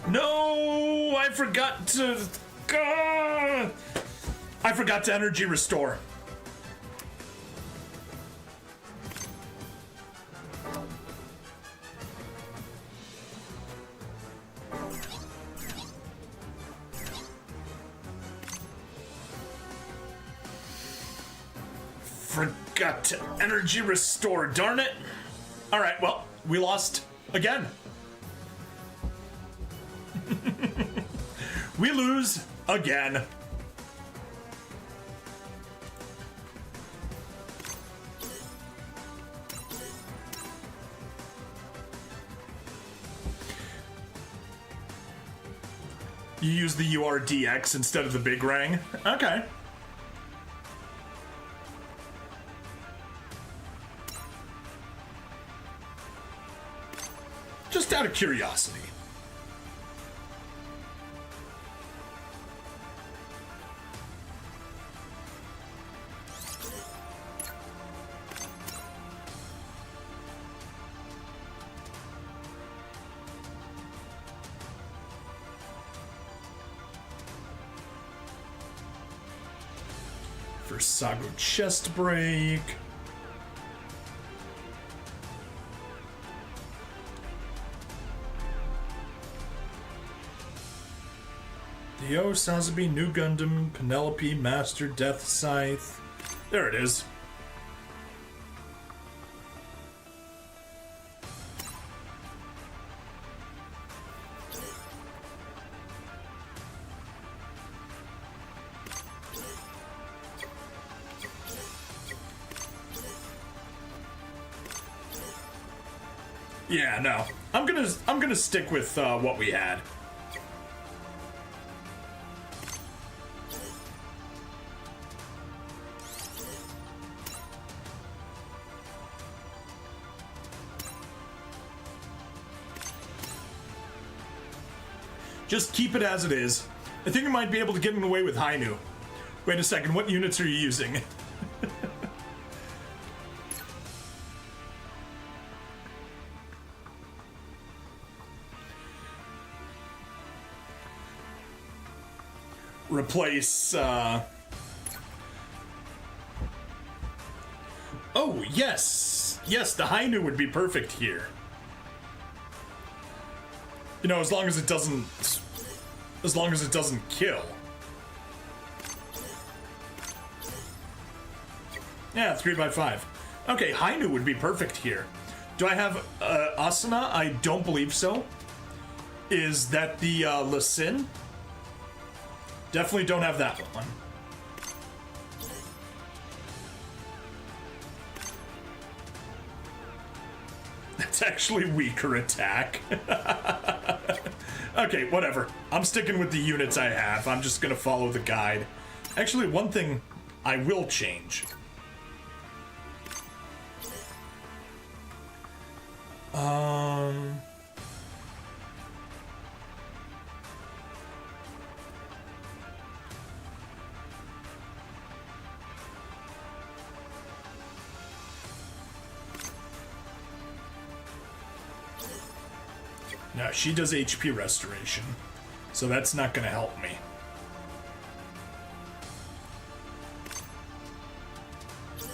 No, I forgot to... I forgot to energy restore. Forgot to energy restore, darn it. All right, well, we lost again. We lose again. You use the URDX instead of the big rang? Okay. Just out of curiosity. For Sago chest break. Dio, Sazabi, New Gundam, Penelope, Master, Death Scythe. There it is. Yeah, no. I'm gonna stick with what we had. Just keep it as it is. I think we might be able to get away with Hainu. Wait a second, what units are you using? Replace, Oh, yes! Yes, the Hainu would be perfect here. You know, as long as it doesn't kill. Yeah, 3x5. Okay, Hainu would be perfect here. Do I have Asuna? I don't believe so. Is that the Lasin? Definitely don't have that one. That's actually weaker attack. Okay, whatever. I'm sticking with the units I have. I'm just gonna follow the guide. Actually, one thing I will change. No, she does HP restoration, so that's not gonna help me.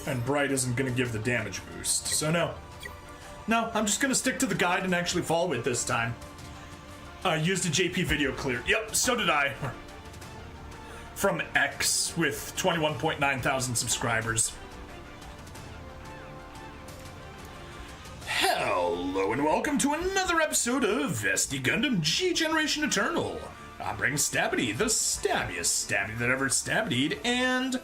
And Bright isn't gonna give the damage boost, so no. No, I'm just gonna stick to the guide and actually follow it this time. Used a JP video clear. Yep, so did I. From X with 21.9 thousand subscribers. Hello and welcome to another episode of SD Gundam G Generation Eternal. I'm Ring Stabity, the stabbiest stabby that ever stabbied, and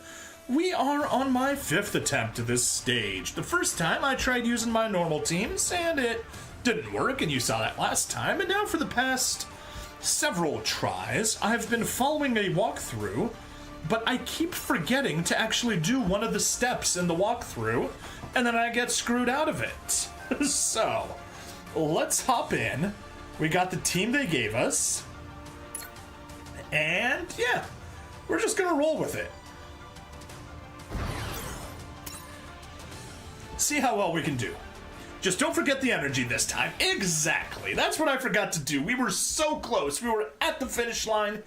we are on my 5th attempt to this stage. The first time I tried using my normal teams, and it didn't work, and you saw that last time, and now for the past several tries, I've been following a walkthrough, but I keep forgetting to actually do one of the steps in the walkthrough, and then I get screwed out of it. So, let's hop in. We got the team they gave us. And, yeah, we're just gonna roll with it. See how well we can do. Just don't forget the energy this time. Exactly. That's what I forgot to do. We were so close. We were at the finish line.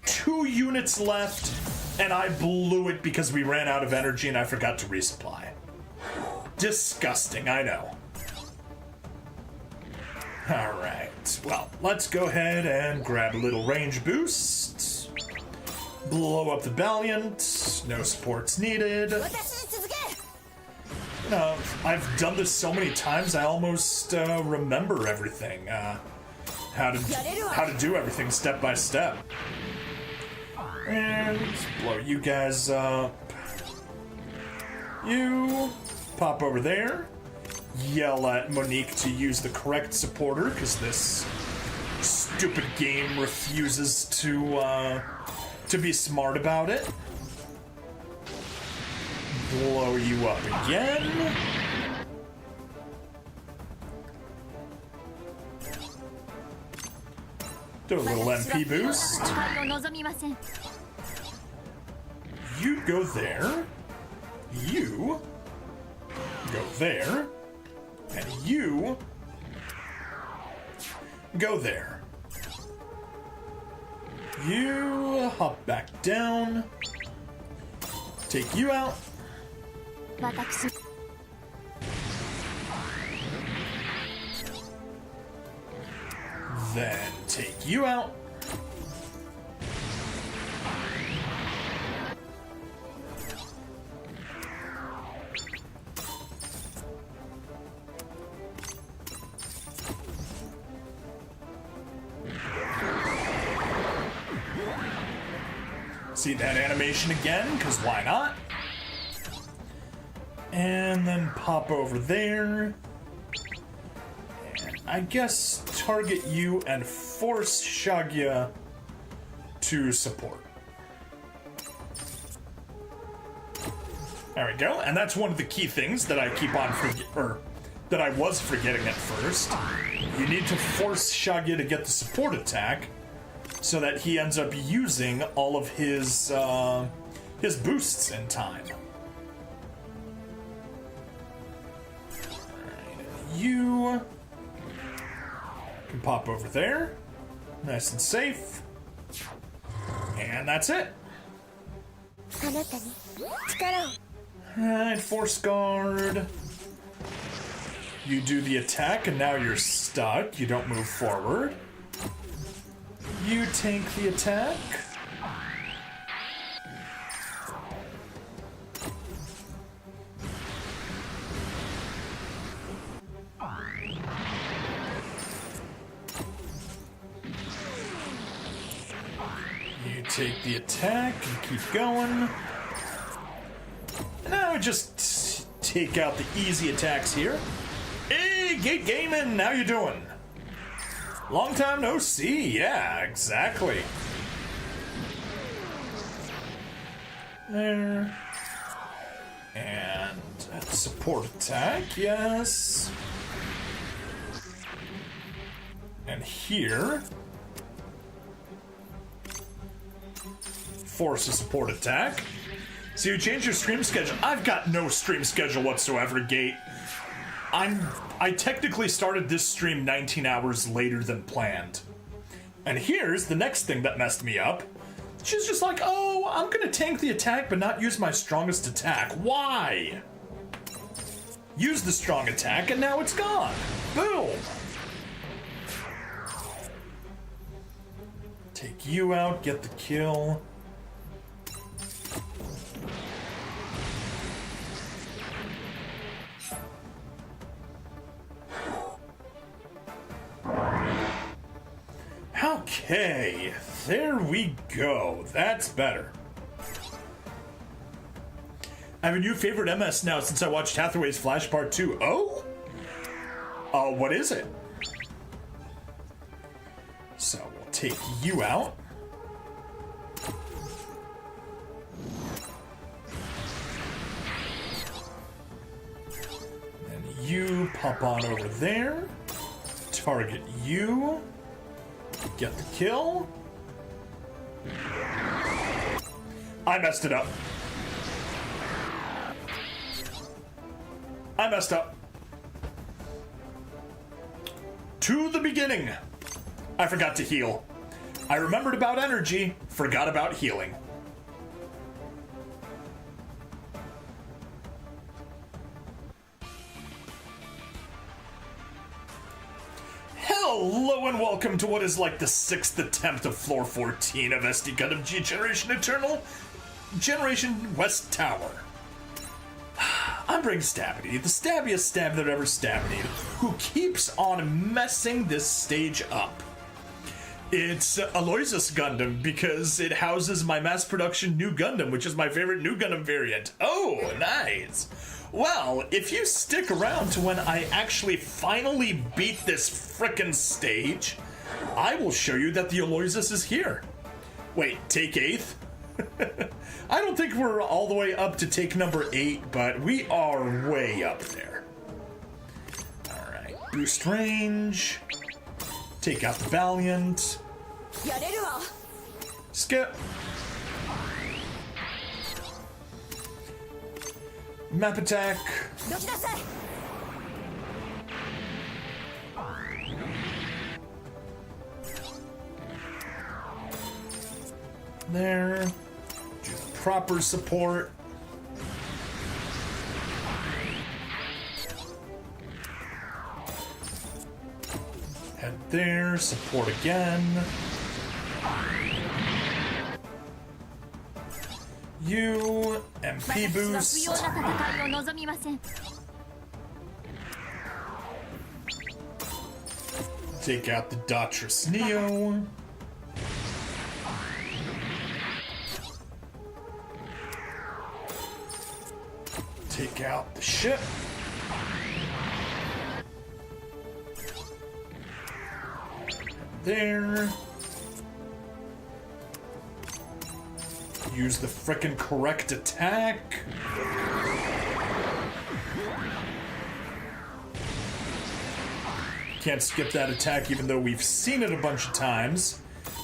2 units left. And I blew it because we ran out of energy and I forgot to resupply. Disgusting, I know. Alright, well, let's go ahead and grab a little range boost. Blow up the Valiant. No supports needed. I've done this so many times, I almost remember everything. How to do everything step by step. And blow you guys up. You pop over there. Yell at Monique to use the correct supporter, because this stupid game refuses to be smart about it. Blow you up again. Do a little MP boost. You go there. You go there. And you go there. You hop back down. Take you out. Then take you out. See that animation again, because why not? And then pop over there. And I guess target you and force Shagya to support. There we go. And that's one of the key things that I keep on that I was forgetting at first. You need to force Shagya to get the support attack so that he ends up using all of his boosts in time. You can pop over there, nice and safe, and that's it. Alright, force guard. You do the attack, and now you're stuck. You don't move forward. You tank the attack. You take the attack and keep going. Now just take out the easy attacks here. Hey, Gate Gaming, how you doing? Long time no see. Yeah, exactly. There. And support attack, yes. And here. Force a support attack. So you change your stream schedule. I've got no stream schedule whatsoever, Gate. I technically started this stream 19 hours later than planned. And here's the next thing that messed me up. She's just like, oh, I'm gonna tank the attack but not use my strongest attack. Why? Use the strong attack and now it's gone. Boom. Take you out, get the kill. Okay, there we go. That's better. I have a new favorite MS now since I watched Hathaway's Flash Part 2. Oh? What is it? So we'll take you out. Then you pop on over there. Target you. Get the kill. I messed it up. I messed up. To the beginning. I forgot to heal. I remembered about energy, forgot about healing. Hello and welcome to what is like the 6th attempt of floor 14 of SD Gundam G Generation Eternal, Generation West Tower. I'm bringing Stabity, the stabbiest stab that ever stabbed me, who keeps on messing this stage up. It's Aloysius Gundam because it houses my mass production new Gundam, which is my favorite new Gundam variant. Oh, nice. Well, if you stick around to when I actually finally beat this frickin' stage, I will show you that the Aloysius is here. Wait, take 8th? I don't think we're all the way up to take number 8, but we are way up there. Alright, boost range. Take out the Valiant. Skip. Map attack. There. Do proper support. Head there, support again. You, MP boost. Take out the Datrus Neo. Take out the ship. There. Use the frickin' correct attack. Can't skip that attack even though we've seen it a bunch of times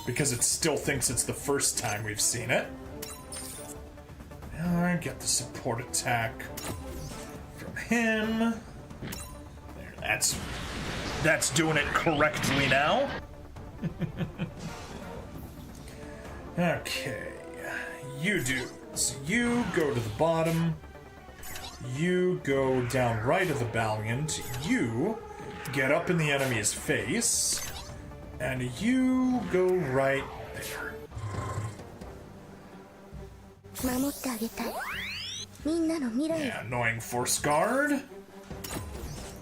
because it still thinks it's the first time we've seen it. Alright, get the support attack from him. There, that's doing it correctly now. Okay. You dudes, you go to the bottom. You go down right of the Valiant. You get up in the enemy's face. And you go right there. Yeah, annoying force guard.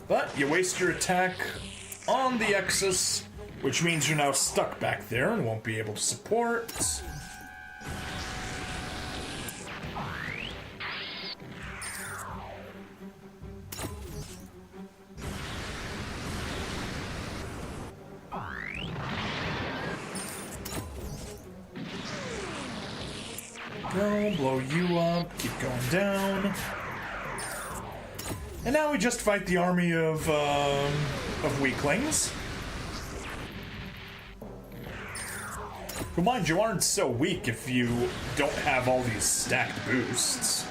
But you waste your attack on the Exus, which means you're now stuck back there and won't be able to support. Go, blow you up, keep going down. And now we just fight the army of weaklings. But mind you, aren't so weak if you don't have all these stacked boosts.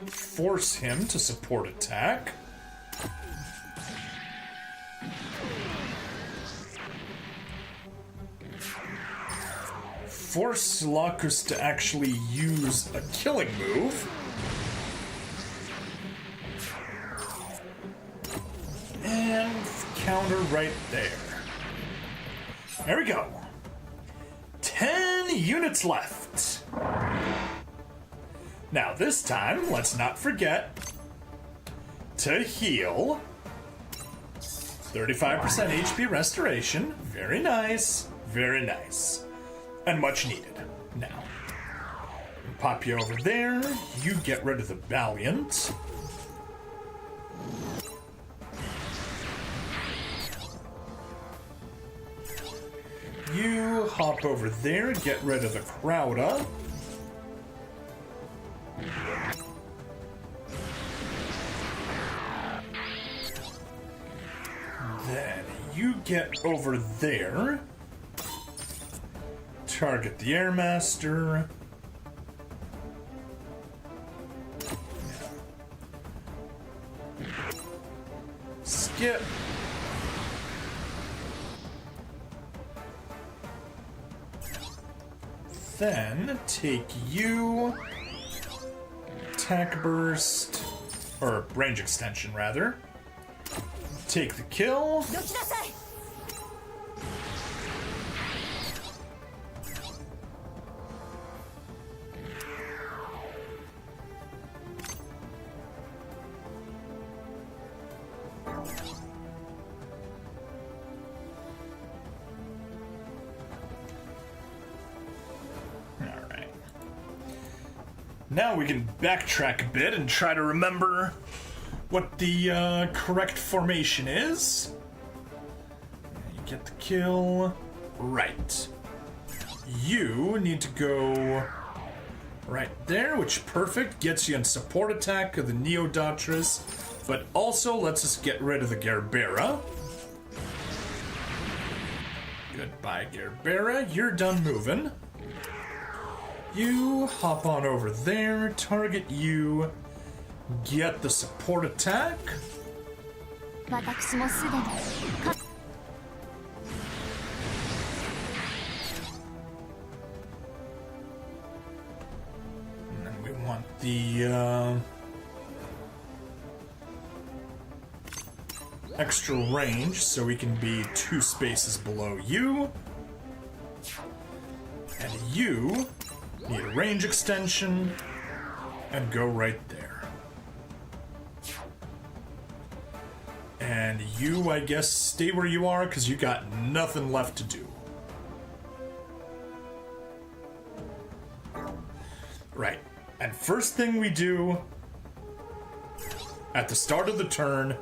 Force him to support attack. Force Lacus to actually use a killing move. And counter right there. There we go. 10 units left. Now this time, let's not forget to heal. 35% HP restoration. Very nice. Very nice. And much needed. Now, pop you over there. You get rid of the Valiant. You hop over there, get rid of the Crowda. Then you get over there. Target the Airmaster. Skip. Then take you. Attack burst. Or range extension, rather. Take the kill. Now we can backtrack a bit and try to remember what the correct formation is. You get the kill. Right. You need to go right there, which perfect. Gets you in support attack of the Neodatras, but also lets us get rid of the Gerbera. Goodbye, Gerbera. You're done moving. You hop on over there, target you, get the support attack. 私もすでに And then we want the extra range so we can be 2 spaces below you. And you need a range extension and go right there. And you, I guess, stay where you are because you got nothing left to do. Right. And first thing we do at the start of the turn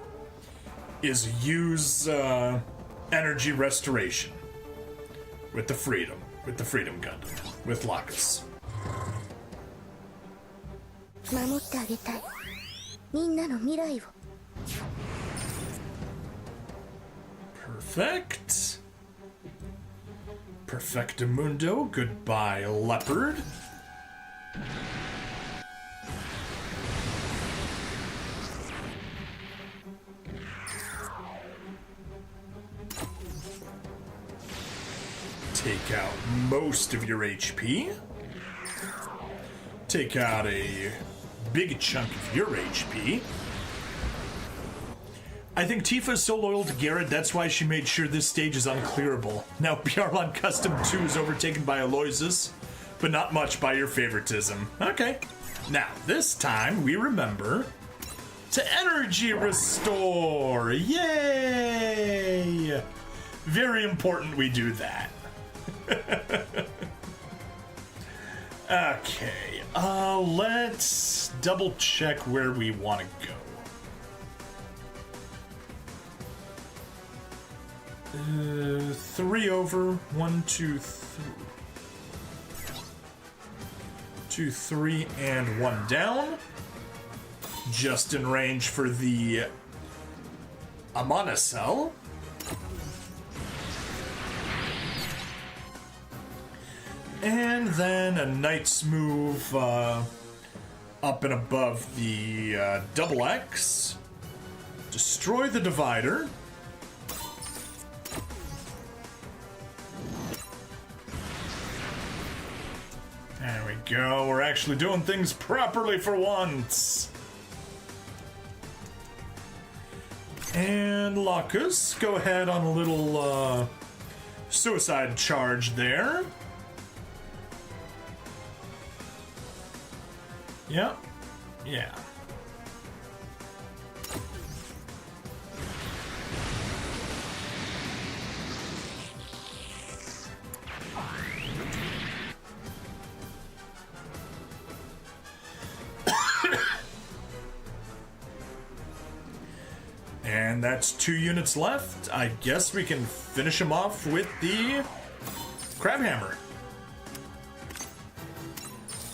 is use energy restoration with the Freedom Gundam, with Lacus. 守ってあげたいみんなの未来を Perfect. Perfectamundo. Goodbye, Leopard. Take out most of your HP. Take out a big chunk of your HP. I think Tifa is so loyal to Garrett, that's why she made sure this stage is unclearable. Now Bjarlan Custom 2 is overtaken by Aloysius, but not much by your favoritism. Okay. Now, this time we remember to energy restore. Yay! Very important we do that. Okay, let's double check where we want to go. 3 over, 1, 2, 3. 2, 3, and 1 down. Just in range for the Amana cell. And then a Knight's move up and above the double X. Destroy the divider. There we go. We're actually doing things properly for once. And Lacus, go ahead on a little suicide charge there. Yep. Yeah. And that's 2 units left. I guess we can finish them off with the Crab Hammer.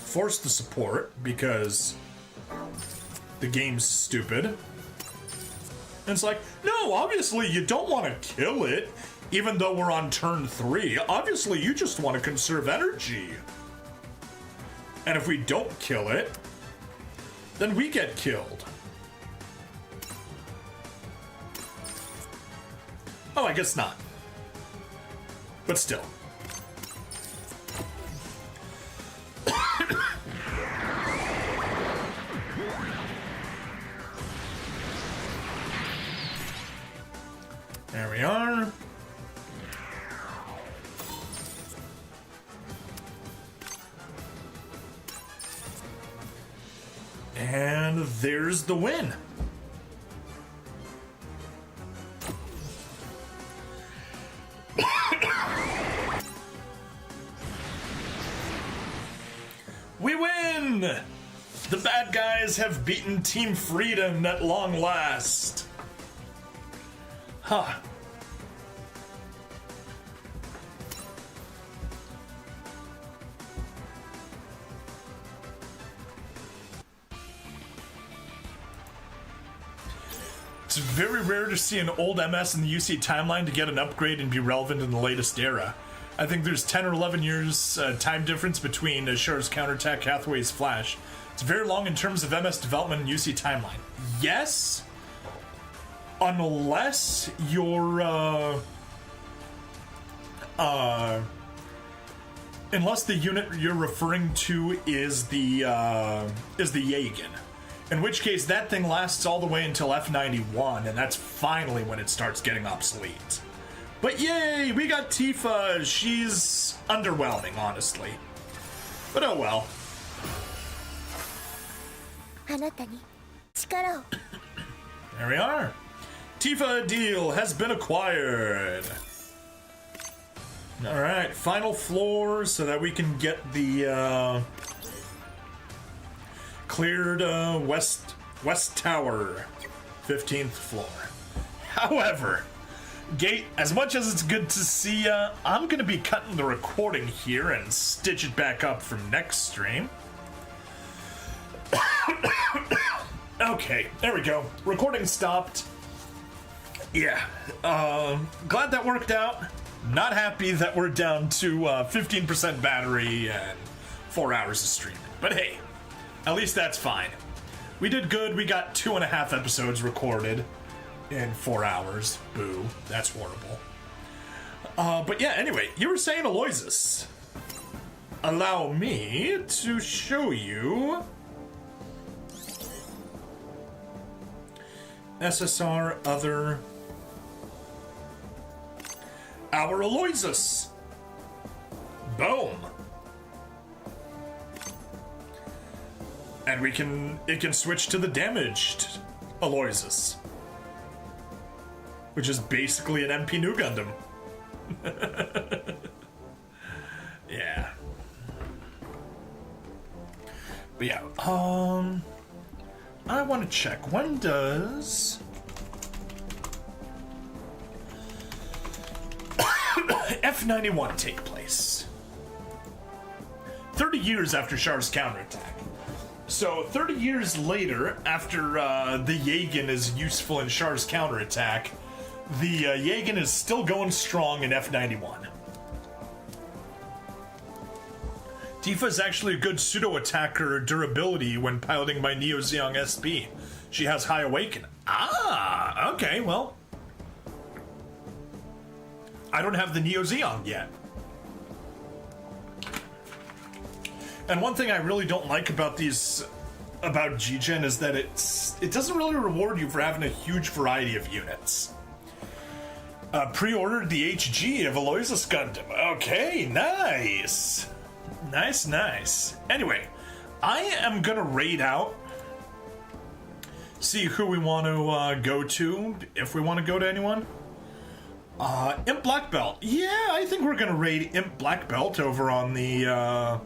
Force the support because the game's stupid. And it's like, no, obviously you don't want to kill it, even though we're on turn 3. Obviously you just want to conserve energy. And if we don't kill it, then we get killed. Oh, I guess not. But still. There we are. And there's the win. We win! The bad guys have beaten Team Freedom at long last. Huh. It's very rare to see an old MS in the UC timeline to get an upgrade and be relevant in the latest era. I think there's 10 or 11 years time difference between Char's counterattack, Hathaway's Flash. It's very long in terms of MS development and UC timeline. Yes, unless you're unless the unit you're referring to is the Jaeger. In which case, that thing lasts all the way until F91, and that's finally when it starts getting obsolete. But yay, we got Tifa. She's underwhelming, honestly. But oh well. あなたに力を There we are. Tifa deal has been acquired. Alright, final floor so that we can get the cleared west tower, 15th floor. However, Gate, as much as it's good to see ya, I'm gonna be cutting the recording here and stitch it back up from next stream. Okay, there we go. Recording stopped. Yeah, glad that worked out. Not happy that we're down to 15% battery and 4 hours of streaming. But hey, at least that's fine. We did good. We got 2.5 episodes recorded in 4 hours. Boo. That's horrible. But yeah, anyway, you were saying Aloysius. Allow me to show you SSR other our Aloysius. Boom. And it can switch to the damaged Aloysius, which is basically an MP New Gundam. Yeah. But yeah, I want to check, when does F91 take place? 30 years after Char's counterattack. So 30 years later, after the Jaeger is useful in Char's counterattack, the Jaeger is still going strong in F91. Tifa is actually a good pseudo-attacker durability when piloting my Neo Zeong SP. She has high awaken. Ah, okay, well. I don't have the Neo Zeong yet. And one thing I really don't like about about G-Gen is that it doesn't really reward you for having a huge variety of units. Pre-ordered the HG of Aloysius Gundam. Okay, nice. Nice. Anyway, I am gonna raid out, see who we want to go to, if we want to go to anyone. Imp Black Belt. Yeah, I think we're gonna raid Imp Black Belt over on the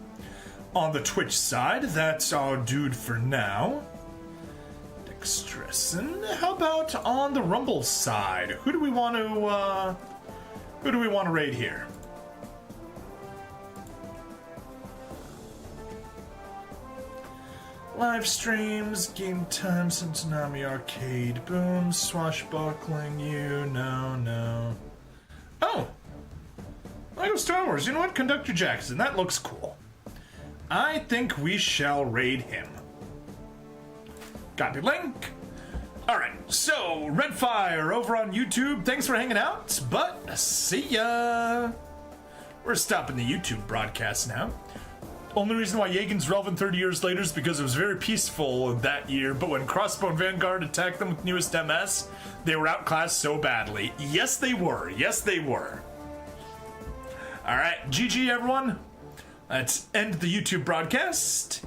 Twitch side. That's our dude for now. Dextresson. How about on the Rumble side? Who do we want to raid here? Live streams, game time, Tsunami Arcade, boom, swashbuckling you, no. Oh! Lego Star Wars, you know what? Conductor Jackson, that looks cool. I think we shall raid him. Copy link. Alright, so, Redfire over on YouTube, thanks for hanging out, but see ya! We're stopping the YouTube broadcast now. Only reason why Jaegen's relevant 30 years later is because it was very peaceful that year, but when Crossbone Vanguard attacked them with newest MS, they were outclassed so badly. Yes, they were. Alright, GG everyone. Let's end the YouTube broadcast.